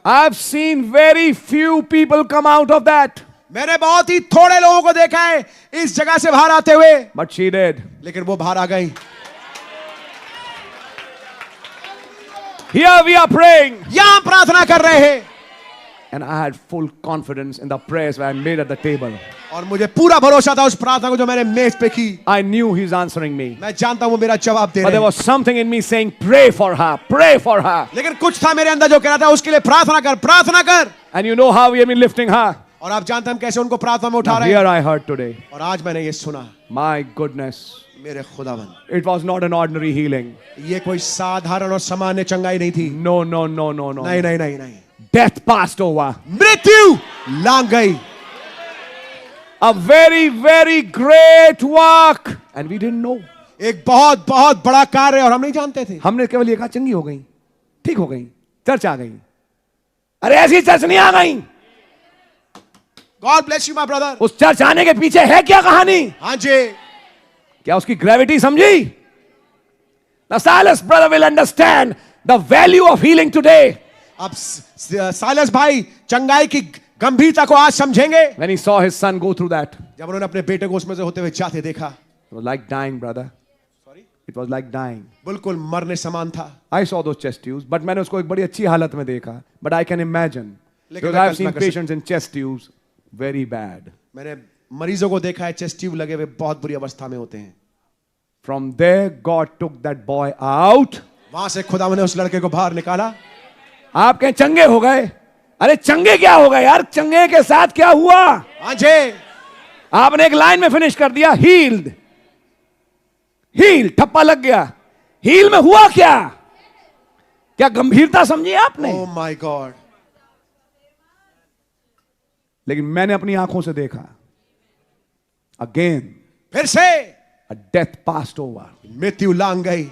Speaker 1: I've seen very few people come out of that.
Speaker 2: मैंने बहुत ही थोड़े लोगों को देखा है इस जगह से बाहर आते हुए।
Speaker 1: But she did.
Speaker 2: लेकिन वो बाहर आ गई।
Speaker 1: Here we are praying.
Speaker 2: यहां प्रार्थना कर रहे हैं।
Speaker 1: And I had full confidence in the prayers I made at the table.
Speaker 2: और मुझे पूरा भरोसा था उस प्रार्थना को जो मैंने मेज पे की।
Speaker 1: I knew he's answering me.
Speaker 2: मैं जानता हूं वो मेरा जवाब दे
Speaker 1: But there
Speaker 2: रहे हैं।
Speaker 1: was something in me saying, pray for her, pray for her.
Speaker 2: लेकिन कुछ था मेरे अंदर जो कह रहा था उसके लिए प्रार्थना कर, प्रार्थना कर।
Speaker 1: And you know how we have been lifting her.
Speaker 2: और आप जानते हैं हम कैसे उनको प्रार्थना में उठा
Speaker 1: Now,
Speaker 2: रहे
Speaker 1: here
Speaker 2: हैं।
Speaker 1: I heard today.
Speaker 2: और आज मैंने ये सुना,
Speaker 1: My goodness.
Speaker 2: मेरे खुदावन,
Speaker 1: It was not an ordinary healing.
Speaker 2: ये कोई साधारण और सामान्य चंगाई नहीं थी।
Speaker 1: No, no, no, no, no.
Speaker 2: नहीं नहीं नहीं नहीं।
Speaker 1: Death passed over.
Speaker 2: मृत्यु लांघ गई।
Speaker 1: A very, very great work. And we didn't know.
Speaker 2: एक बहुत बहुत बड़ा कार्य और हम नहीं जानते थे।
Speaker 1: हमने केवल ये कहा चंगी हो गई, ठीक हो गई, चर्च आ गई। अरे ऐसी चर्च नहीं आ गई।
Speaker 2: God bless you my brother।
Speaker 1: उस चर्च आने के पीछे है क्या कहानी?
Speaker 2: हाँ जी।
Speaker 1: क्या उसकी ग्रेविटी समझी? Now Silas brother will understand the value of healing today.
Speaker 2: अब साइलस भाई चंगाई की गंभीरता को आज समझेंगे।
Speaker 1: When he saw his son go through that,
Speaker 2: जब उन्होंने अपने बेटे को उसमें से होते हुए जाते देखा,
Speaker 1: it was like dying, brother.
Speaker 2: Sorry?
Speaker 1: It was like dying.
Speaker 2: बिल्कुल मरने समान था।
Speaker 1: I saw those chest tubes, but मैंने उसको एक बड़ी अच्छी हालत में देखा. But I can imagine,
Speaker 2: लेकिन
Speaker 1: because
Speaker 2: मैं
Speaker 1: I've seen
Speaker 2: कल्पना कर
Speaker 1: patients in chest tubes very bad.
Speaker 2: मैंने मरीजों को देखा है चेस्ट ट्यूब लगे हुए बहुत बुरी अवस्था में होते हैं।
Speaker 1: From there, God took that boy out.
Speaker 2: वहां से खुदा ने उस लड़के को बाहर निकाला।
Speaker 1: आप कहें चंगे हो गए? अरे चंगे क्या हो गए यार? चंगे के साथ क्या हुआ?
Speaker 2: हाँ जी।
Speaker 1: आपने एक लाइन में फिनिश कर दिया, हील्ड। हील, ठप्पा लग गया। हील में हुआ क्या? क्या गंभीरता समझी आपने?
Speaker 2: Oh my God.
Speaker 1: लेकिन मैंने अपनी आंखों से देखा, अगेन
Speaker 2: फिर से
Speaker 1: a A death passed over.
Speaker 2: मृत्यु लांग गई।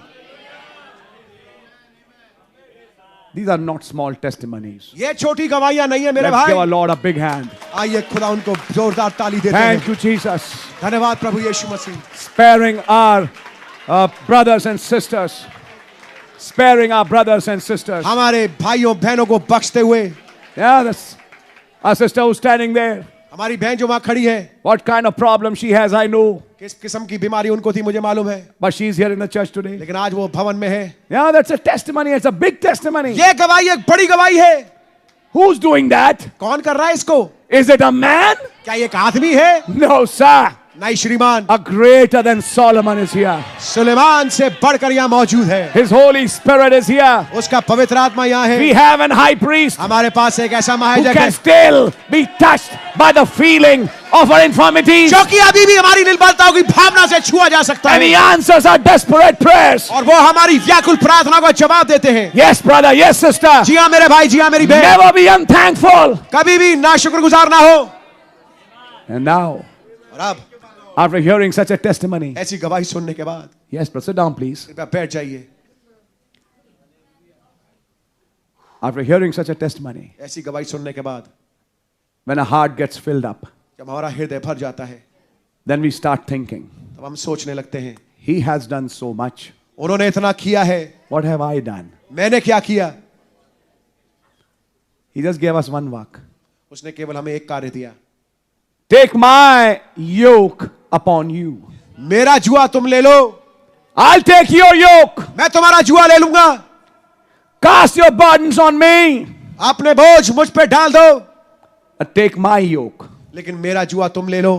Speaker 1: These are not small testimonies.
Speaker 2: ये छोटी गवाहियां नहीं है मेरे
Speaker 1: Let's give
Speaker 2: भाई।
Speaker 1: our Lord a big hand.
Speaker 2: आइए खुदा उनको जोरदार ताली देते
Speaker 1: Thank
Speaker 2: हैं।
Speaker 1: you, Jesus.
Speaker 2: धन्यवाद प्रभु यीशु मसीह।
Speaker 1: Sparing our brothers and sisters. Sparing our brothers and sisters.
Speaker 2: हमारे भाइयों बहनों को बख्शते हुए।
Speaker 1: Yeah, that's our sister who's standing there.
Speaker 2: हमारी बहन जो वहां खड़ी है,
Speaker 1: What kind of problem she has, I know.
Speaker 2: किस किस्म की बीमारी उनको थी मुझे मालूम है,
Speaker 1: But she's here in the church today.
Speaker 2: लेकिन आज वो भवन में है।
Speaker 1: Yeah, that's a testimony. It's a big testimony.
Speaker 2: ये गवाही एक बड़ी गवाही है।
Speaker 1: Who's doing that?
Speaker 2: कौन कर रहा है इसको?
Speaker 1: Is it a man?
Speaker 2: क्या ये एक आदमी है?
Speaker 1: No, sir.
Speaker 2: नहीं श्रीमान,
Speaker 1: A greater than Solomon is here.
Speaker 2: Suleman से बढ़कर यहाँ मौजूद है।
Speaker 1: His Holy Spirit is here.
Speaker 2: उसका पवित्र आत्मा यहाँ है।
Speaker 1: We have an high priest
Speaker 2: हमारे पास एक ऐसा
Speaker 1: who
Speaker 2: महायाजक
Speaker 1: can
Speaker 2: है
Speaker 1: still be touched by the feeling of our infirmities.
Speaker 2: जो कि अभी भी हमारी निर्बलताओं की भावना से छुआ जा सकता
Speaker 1: And
Speaker 2: है,
Speaker 1: he answers our desperate prayers.
Speaker 2: और वो हमारी व्याकुल प्रार्थना को जवाब देते हैं।
Speaker 1: Yes, brother. Yes, sister.
Speaker 2: जी हाँ मेरे भाई, जी हाँ मेरी बहन,
Speaker 1: Never be unthankful.
Speaker 2: कभी भी ना शुक्रगुजार ना हो।
Speaker 1: And now,
Speaker 2: और अब
Speaker 1: after hearing such a testimony,
Speaker 2: ऐसी गवाही सुनने के बाद
Speaker 1: yes, brother, sit down, please.
Speaker 2: कृपया बैठ जाइए।
Speaker 1: After hearing such a testimony,
Speaker 2: ऐसी गवाही सुनने के बाद
Speaker 1: when a heart gets filled up,
Speaker 2: जब हमारा हृदय भर जाता है,
Speaker 1: then we start thinking,
Speaker 2: तब हम सोचने लगते हैं,
Speaker 1: he has done so much.
Speaker 2: उन्होंने इतना किया है,
Speaker 1: What have I done?
Speaker 2: मैंने क्या किया?
Speaker 1: He just gave us one work.
Speaker 2: उसने केवल हमें एक कार्य दिया,
Speaker 1: Take my yoke upon you.
Speaker 2: मेरा जुआ तुम ले लो,
Speaker 1: I'll take your yoke.
Speaker 2: मैं तुम्हारा जुआ ले लूंगा।
Speaker 1: Cast your burdens on me.
Speaker 2: अपने बोझ मुझ पे डाल दो,
Speaker 1: Take my yoke.
Speaker 2: लेकिन मेरा जुआ तुम ले लो।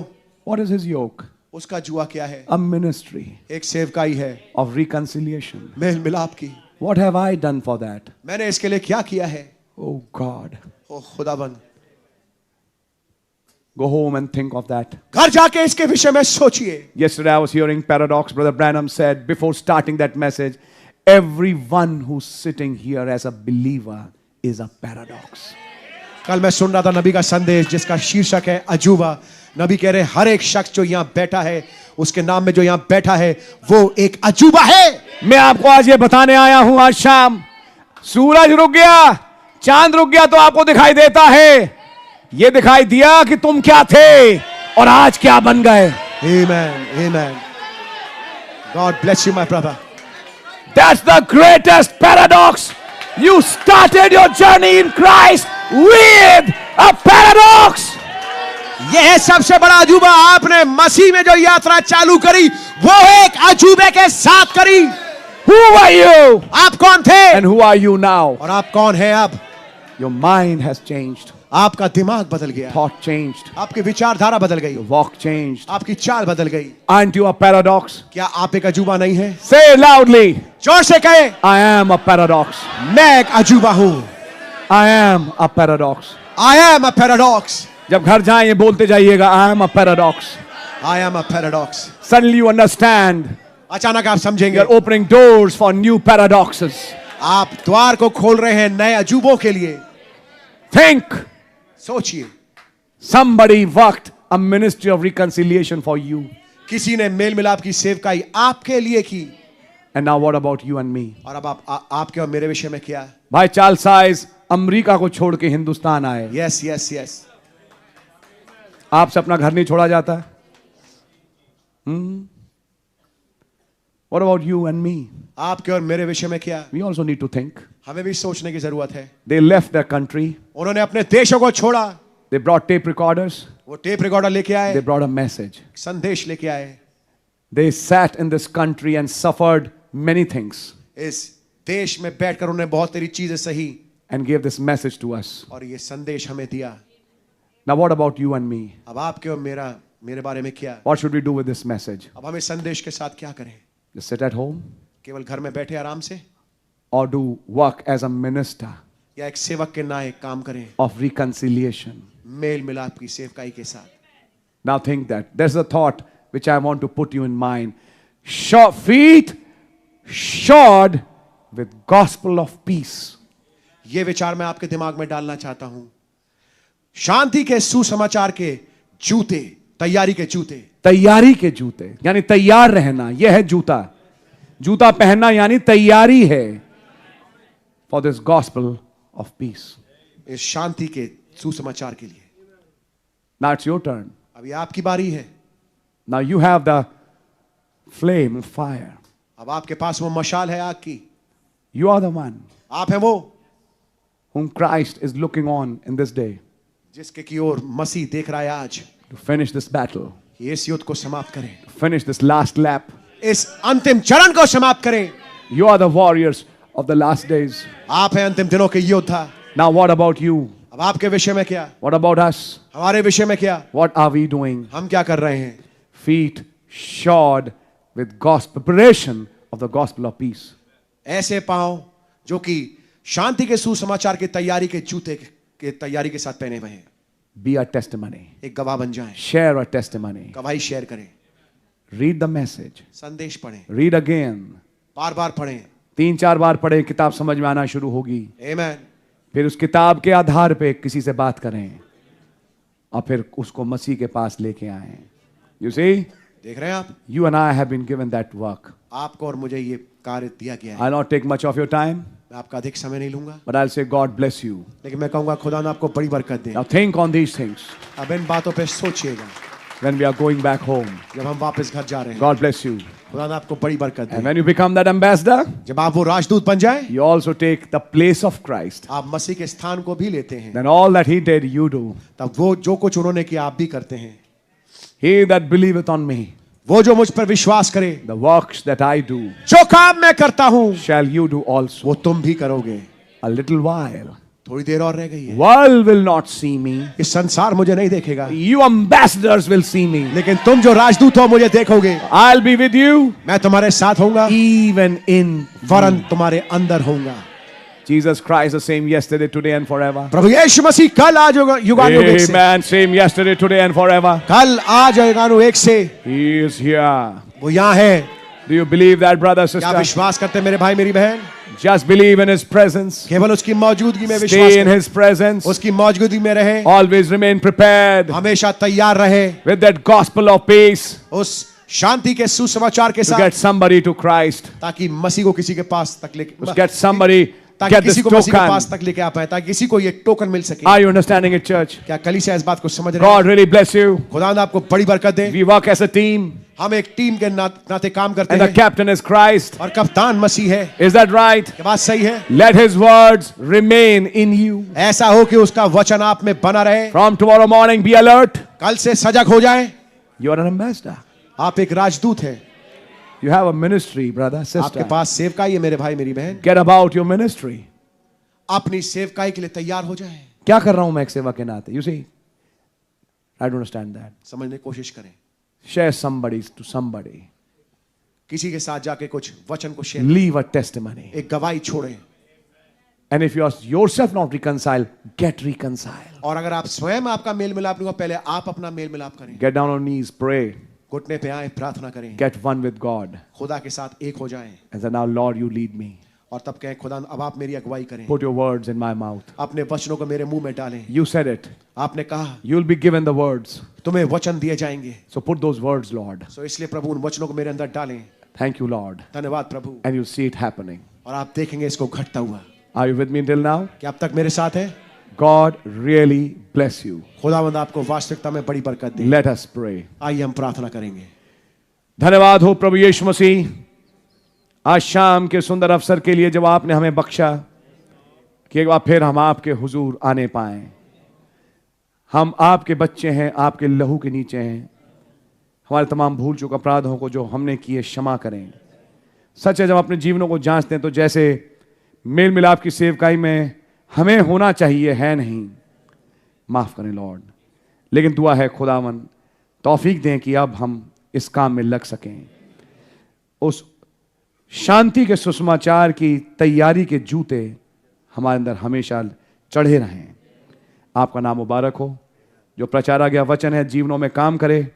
Speaker 1: What is his yoke?
Speaker 2: उसका जुआ क्या है?
Speaker 1: A ministry
Speaker 2: एक सेवकाई है,
Speaker 1: of reconciliation.
Speaker 2: मेल मिलाप की।
Speaker 1: What have I done for that?
Speaker 2: मैंने इसके लिए क्या किया है?
Speaker 1: Oh God.
Speaker 2: ओ खुदाबंद,
Speaker 1: Go home and think of that.
Speaker 2: घर जाके इसके विषय में सोचिए।
Speaker 1: Yesterday I was hearing paradox. Brother Branham said before starting that message, everyone who's sitting here as a believer is a paradox.
Speaker 2: कल मैं सुन रहा था नबी का संदेश जिसका शीर्षक है अजूबा। नबी कह रहे हर एक शख्स जो यहाँ बैठा है, उसके नाम में जो यहाँ बैठा है, वो एक अजूबा है।
Speaker 1: मैं आपको आज ये बताने आया हूं, आज शाम सूरज रुक गया, चांद रुक गया तो आपको दिखाई देता है। ये दिखाई दिया कि तुम क्या थे और आज क्या बन गए।
Speaker 2: Amen, amen. God bless you, my brother.
Speaker 1: That's the greatest paradox. You started your journey in Christ with a paradox.
Speaker 2: यह है सबसे बड़ा अजूबा। आपने मसीह में जो यात्रा चालू करी, वो एक अजूबे के साथ करी।
Speaker 1: Who were you?
Speaker 2: आप कौन थे?
Speaker 1: And who are you now?
Speaker 2: और आप कौन हैं अब?
Speaker 1: Your mind has changed.
Speaker 2: आपका दिमाग बदल गया,
Speaker 1: Thought changed.
Speaker 2: आपकी विचारधारा बदल गई,
Speaker 1: Your walk changed.
Speaker 2: आपकी चाल बदल गई।
Speaker 1: Aren't you a paradox?
Speaker 2: क्या आप एक अजूबा नहीं है?
Speaker 1: Say loudly,
Speaker 2: जोर से कहे,
Speaker 1: I am a paradox.
Speaker 2: मैं एक अजूबा हूं।
Speaker 1: I am a paradox.
Speaker 2: I am a paradox.
Speaker 1: जब घर जाएं ये बोलते जाइएगा, I am a paradox.
Speaker 2: I am a paradox.
Speaker 1: Suddenly you understand.
Speaker 2: अचानक आप समझेंगे,
Speaker 1: You're opening doors for new paradoxes.
Speaker 2: आप द्वार को खोल रहे हैं नए अजूबों के लिए।
Speaker 1: Think.
Speaker 2: सोचिए,
Speaker 1: Somebody worked a ministry of reconciliation for you.
Speaker 2: किसी ने मेल मिलाप की सेवकाई आपके लिए की,
Speaker 1: And now what about you and me?
Speaker 2: और अब आपके और मेरे विषय में क्या?
Speaker 1: भाई चार्ल्स साइज अमेरिका को छोड़ के हिंदुस्तान आए।
Speaker 2: Yes yes yes.
Speaker 1: आपसे अपना घर नहीं छोड़ा जाता। What about you and me?
Speaker 2: आपके और मेरे विषय में क्या?
Speaker 1: We also need to think.
Speaker 2: हमें भी सोचने की जरूरत है।
Speaker 1: They left their country.
Speaker 2: उन्होंने अपने देशों को छोड़ा,
Speaker 1: They brought tape recorders.
Speaker 2: वो टेप रिकॉर्डर लेके आए,
Speaker 1: They brought a message.
Speaker 2: संदेश लेके आए।
Speaker 1: They sat in this country and suffered many things
Speaker 2: इस देश में बैठकर उन्होंने बहुत सारी चीजें सही
Speaker 1: and gave this message to us.
Speaker 2: और ये संदेश हमें दिया।
Speaker 1: Now what about you and me?
Speaker 2: अब आपके और मेरे बारे में क्या?
Speaker 1: What should we do with this message?
Speaker 2: अब हम इस संदेश के साथ क्या करें?
Speaker 1: Just sit at home
Speaker 2: केवल घर में बैठे आराम से,
Speaker 1: or do work as a minister
Speaker 2: या एक सेवक के नाते काम करें
Speaker 1: of reconciliation?
Speaker 2: मेल मिलाप की सेवकाई के साथ?
Speaker 1: Now think that. There's a thought which I want to put you in mind. Feet shod with gospel of peace.
Speaker 2: ये विचार मैं आपके दिमाग में डालना चाहता हूं। शांति के सुसमाचार के जूते, तैयारी के जूते।
Speaker 1: तैयारी के जूते, यानी तैयार रहना, यह है जूता। जूता पहनना यानी तैयारी है for this gospel of peace.
Speaker 2: इस शांति के सुसमाचार के लिए।
Speaker 1: Now it's your turn.
Speaker 2: अभी आपकी बारी है।
Speaker 1: Now you have the flame of fire.
Speaker 2: अब आपके पास वो मशाल है आग की।
Speaker 1: यू आर द वन
Speaker 2: आप हैं वो
Speaker 1: whom Christ is looking on in this day
Speaker 2: जिसके की ओर मसीह देख रहा है आज,
Speaker 1: to finish this battle,
Speaker 2: कि इस युद्ध को समाप्त करें,
Speaker 1: to finish this last lap.
Speaker 2: इस अंतिम चरण को समाप्त करें।
Speaker 1: You are the warriors of the last days.
Speaker 2: आप हैं अंतिम दिनों के योद्धा।
Speaker 1: Now what about you?
Speaker 2: अब आपके विषय में क्या?
Speaker 1: What about us?
Speaker 2: हमारे विषय में क्या?
Speaker 1: What are we doing?
Speaker 2: हम क्या कर रहे हैं?
Speaker 1: Feet shod with gospel preparation of the gospel of peace.
Speaker 2: ऐसे पांव जो कि शांति के सुसमाचार के तैयारी के जूते के तैयारी के साथ पहने हुए हैं।
Speaker 1: Be a testimony.
Speaker 2: एक गवाह बन जाएं।
Speaker 1: Share a testimony.
Speaker 2: गवाही शेयर करें।
Speaker 1: Read the message.
Speaker 2: संदेश पढ़ें।
Speaker 1: Read again.
Speaker 2: बार बार पढ़ें।
Speaker 1: 3-4 बार पढ़ें, किताब समझ में आना शुरू होगी।
Speaker 2: आमीन।
Speaker 1: फिर उस किताब के आधार पे किसी से बात करें और फिर उसको मसीह के पास लेके आए। You see?
Speaker 2: देख रहे हैं आप?
Speaker 1: You and I have been given that work.
Speaker 2: आपको और मुझे ये कार्य दिया गया है।
Speaker 1: I'll not take much of your time,
Speaker 2: मैं आपका अधिक समय नहीं लूंगा,
Speaker 1: but I'll say God bless you.
Speaker 2: लेकिन मैं कहूंगा खुदा ने आपको बड़ी बरकत दे।
Speaker 1: Now think on these things
Speaker 2: अब इन बातों पे सोचिएगा
Speaker 1: when we are going back home.
Speaker 2: जब हम वापस घर जा रहे हैं।
Speaker 1: God bless you.
Speaker 2: खुदा ने आपको बड़ी बरकत
Speaker 1: And
Speaker 2: they.
Speaker 1: when you become that ambassador,
Speaker 2: जब आप वो राजदूत बन जाए,
Speaker 1: you also take the place of Christ.
Speaker 2: आप मसीह के स्थान को भी लेते हैं।
Speaker 1: Then all that he did, you do.
Speaker 2: तब वो जो कुछ उन्होंने किया आप भी करते हैं।
Speaker 1: He that believeth on me,
Speaker 2: वो जो मुझ पर विश्वास करे,
Speaker 1: the works that I do,
Speaker 2: जो काम मैं करता हूं,
Speaker 1: shall you do also.
Speaker 2: वो तुम भी करोगे।
Speaker 1: A little while.
Speaker 2: थोड़ी देर और रह गई है।
Speaker 1: World will not see me.
Speaker 2: इस संसार मुझे नहीं देखेगा,
Speaker 1: You ambassadors will see me.
Speaker 2: लेकिन तुम जो राजदूत हो मुझे देखोगे।
Speaker 1: I'll be with you
Speaker 2: मैं तुम्हारे साथ होऊंगा,
Speaker 1: even in
Speaker 2: वरन तुम्हारे अंदर होऊंगा।
Speaker 1: Jesus Christ, the same yesterday, today, and forever.
Speaker 2: प्रभु यीशु मसीह कल आज युगानुग से,
Speaker 1: Amen. Same yesterday, today, and forever.
Speaker 2: कल आज युगानुग एक से
Speaker 1: He is here.
Speaker 2: वो यहाँ है।
Speaker 1: Do you believe that, brother,
Speaker 2: क्या
Speaker 1: sister?
Speaker 2: विश्वास करते हैं मेरे भाई मेरी बहन?
Speaker 1: Just believe in His presence.
Speaker 2: केवल उसकी मौजूदगी में विश्वास
Speaker 1: Stay in
Speaker 2: करें,
Speaker 1: His presence.
Speaker 2: उसकी मौजूदगी में रहे,
Speaker 1: Always remain prepared
Speaker 2: हमेशा तैयार रहे
Speaker 1: with that gospel of peace
Speaker 2: उस शांति के सुसमाचार के
Speaker 1: to
Speaker 2: साथ,
Speaker 1: get somebody to Christ.
Speaker 2: ताकि मसीह को किसी के पास तक लेके
Speaker 1: To get somebody,
Speaker 2: ताकि
Speaker 1: get this
Speaker 2: किसी को मसीह के पास
Speaker 1: token.
Speaker 2: तक लेके आ पाए, ताकि किसी को ये टोकन मिल सके।
Speaker 1: Are you understanding it, church?
Speaker 2: क्या कलीसिया इस बात को समझ रहे हैं?
Speaker 1: God really bless you.
Speaker 2: खुदा ने आपको बड़ी बरकत दे।
Speaker 1: We work as a team,
Speaker 2: हम एक टीम के नाते काम करते
Speaker 1: and the
Speaker 2: हैं
Speaker 1: captain is Christ.
Speaker 2: और कप्तान मसीह है।
Speaker 1: Is that right?
Speaker 2: क्या बात सही है?
Speaker 1: Let His words remain in you.
Speaker 2: ऐसा हो कि उसका वचन आप में बना रहे।
Speaker 1: From tomorrow morning, be alert.
Speaker 2: कल से सजग हो जाएं।
Speaker 1: You are an ambassador.
Speaker 2: आप एक राजदूत हैं।
Speaker 1: You have a ministry, brother,
Speaker 2: आपके
Speaker 1: sister.
Speaker 2: पास सेवकाई है मेरे भाई मेरी बहन।
Speaker 1: Get about your ministry.
Speaker 2: अपनी सेवकाई के लिए तैयार हो जाएं।
Speaker 1: क्या कर रहा हूं मैं एक सेवक के नाते? You see, I don't understand that.
Speaker 2: समझने की कोशिश करें।
Speaker 1: Share somebody to somebody.
Speaker 2: किसी के साथ जाके कुछ वचन को शेयर,
Speaker 1: Leave a testimony.
Speaker 2: एक गवाही छोड़ें।
Speaker 1: And if you are yourself not reconciled, get reconciled.
Speaker 2: और अगर आप स्वयं आपका मेल मिलाप नहीं हुआ, पहले आप अपना मेल मिलाप करें।
Speaker 1: Get down on knees, pray.
Speaker 2: घुटने पे आए, प्रार्थना करें,
Speaker 1: Get one with God.
Speaker 2: खुदा के साथ एक हो जाएं
Speaker 1: And say, now, Lord, you lead me.
Speaker 2: और तब कहें खुदा अब आप मेरी अगुवाई करें।
Speaker 1: Put your words in my mouth.
Speaker 2: अपने वचनों को मेरे मुंह में डालें।
Speaker 1: You said it.
Speaker 2: आपने कहा
Speaker 1: You'll be given the words.
Speaker 2: तुम्हें वचन दिए जाएंगे,
Speaker 1: So put those words, Lord.
Speaker 2: सो इसलिए प्रभु उन वचनों को मेरे अंदर डालें।
Speaker 1: Thank you, Lord.
Speaker 2: धन्यवाद प्रभु।
Speaker 1: And you'll see it happening.
Speaker 2: और आप देखेंगे इसको घटता हुआ।
Speaker 1: Are you with me until now?
Speaker 2: क्या अब तक मेरे साथ है?
Speaker 1: God really bless you.
Speaker 2: खुदावंद आपको वास्तविकता में बड़ी बरकत दे।
Speaker 1: Let us pray.
Speaker 2: आइए हम प्रार्थना करेंगे।
Speaker 1: धन्यवाद हो प्रभु यीशु मसीह, आज शाम के सुंदर अवसर के लिए जब आपने हमें बख्शा कि एक बार फिर हम आपके हुजूर आने पाए। हम आपके बच्चे हैं, आपके लहू के नीचे हैं। हमारे तमाम भूल चूक अपराधों को जो हमने किए क्षमा करें। सच है, जब अपने जीवनों को जांचते हैं तो जैसे मेल मिलाप की सेवकाई में हमें होना चाहिए है नहीं। माफ करें लॉर्ड, लेकिन दुआ है खुदावन तौफीक दें कि अब हम इस काम में लग सकें। उस शांति के सुसमाचार की तैयारी के जूते हमारे अंदर हमेशा चढ़े रहें। आपका नाम मुबारक हो। जो प्रचारा गया वचन है जीवनों में काम करे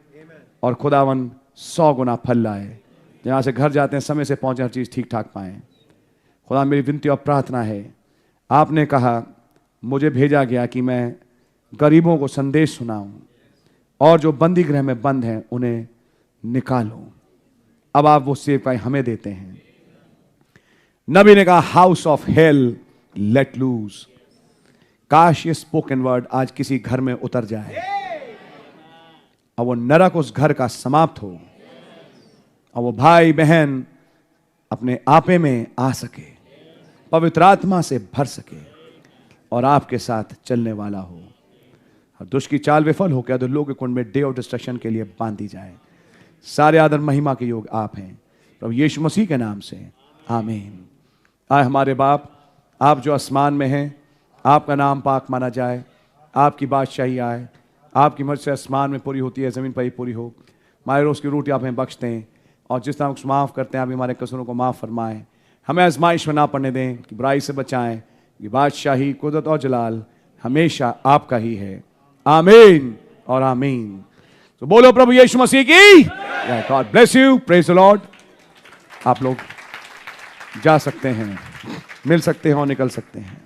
Speaker 1: और खुदावन 100 गुना फल लाए। जहाँ से घर जाते हैं समय से पहुँचे, हर चीज़ ठीक ठाक पाएं। खुदा मेरी विनती और प्रार्थना है, आपने कहा मुझे भेजा गया कि मैं गरीबों को संदेश सुनाऊं और जो बंदी गृह में बंद हैं उन्हें निकालो। अब आप वो सेवकाई हमें देते हैं। नबी ने कहा house of hell let loose. काश ये स्पोकन वर्ड आज किसी घर में उतर जाए और वो नरक उस घर का समाप्त हो और वो भाई बहन अपने आपे में आ सके, पवित्र आत्मा से भर सके और आपके साथ चलने वाला हो। और दुष्ट की चाल विफल हो गया तो लोग के कुंड में डे ऑफ डिस्ट्रक्शन के लिए बांधी जाए। सारे आदर महिमा के योग आप हैं प्रभु यीशु मसीह के नाम से, आमीन। आए हमारे बाप, आप जो आसमान में हैं, आपका नाम पाक माना जाए, आपकी बादशाही आए, आपकी मर्जी से आसमान में पूरी होती है, ज़मीन पर ही पूरी हो। हमारे रोज़ की रोटी आप हमें बख्श दें और जिस तरह हम माफ़ करते हैं आप हमारे कसूरों को माफ़ फरमाएं। हमें आजमाइश में ना पड़ने दें कि बुराई से बचाएं। कि बादशाही, कुदरत और जलाल हमेशा आपका ही है, आमीन और आमीन। तो बोलो प्रभु यीशु मसीह की। God bless you, praise the Lord. आप लोग जा सकते हैं, मिल सकते हैं और निकल सकते हैं।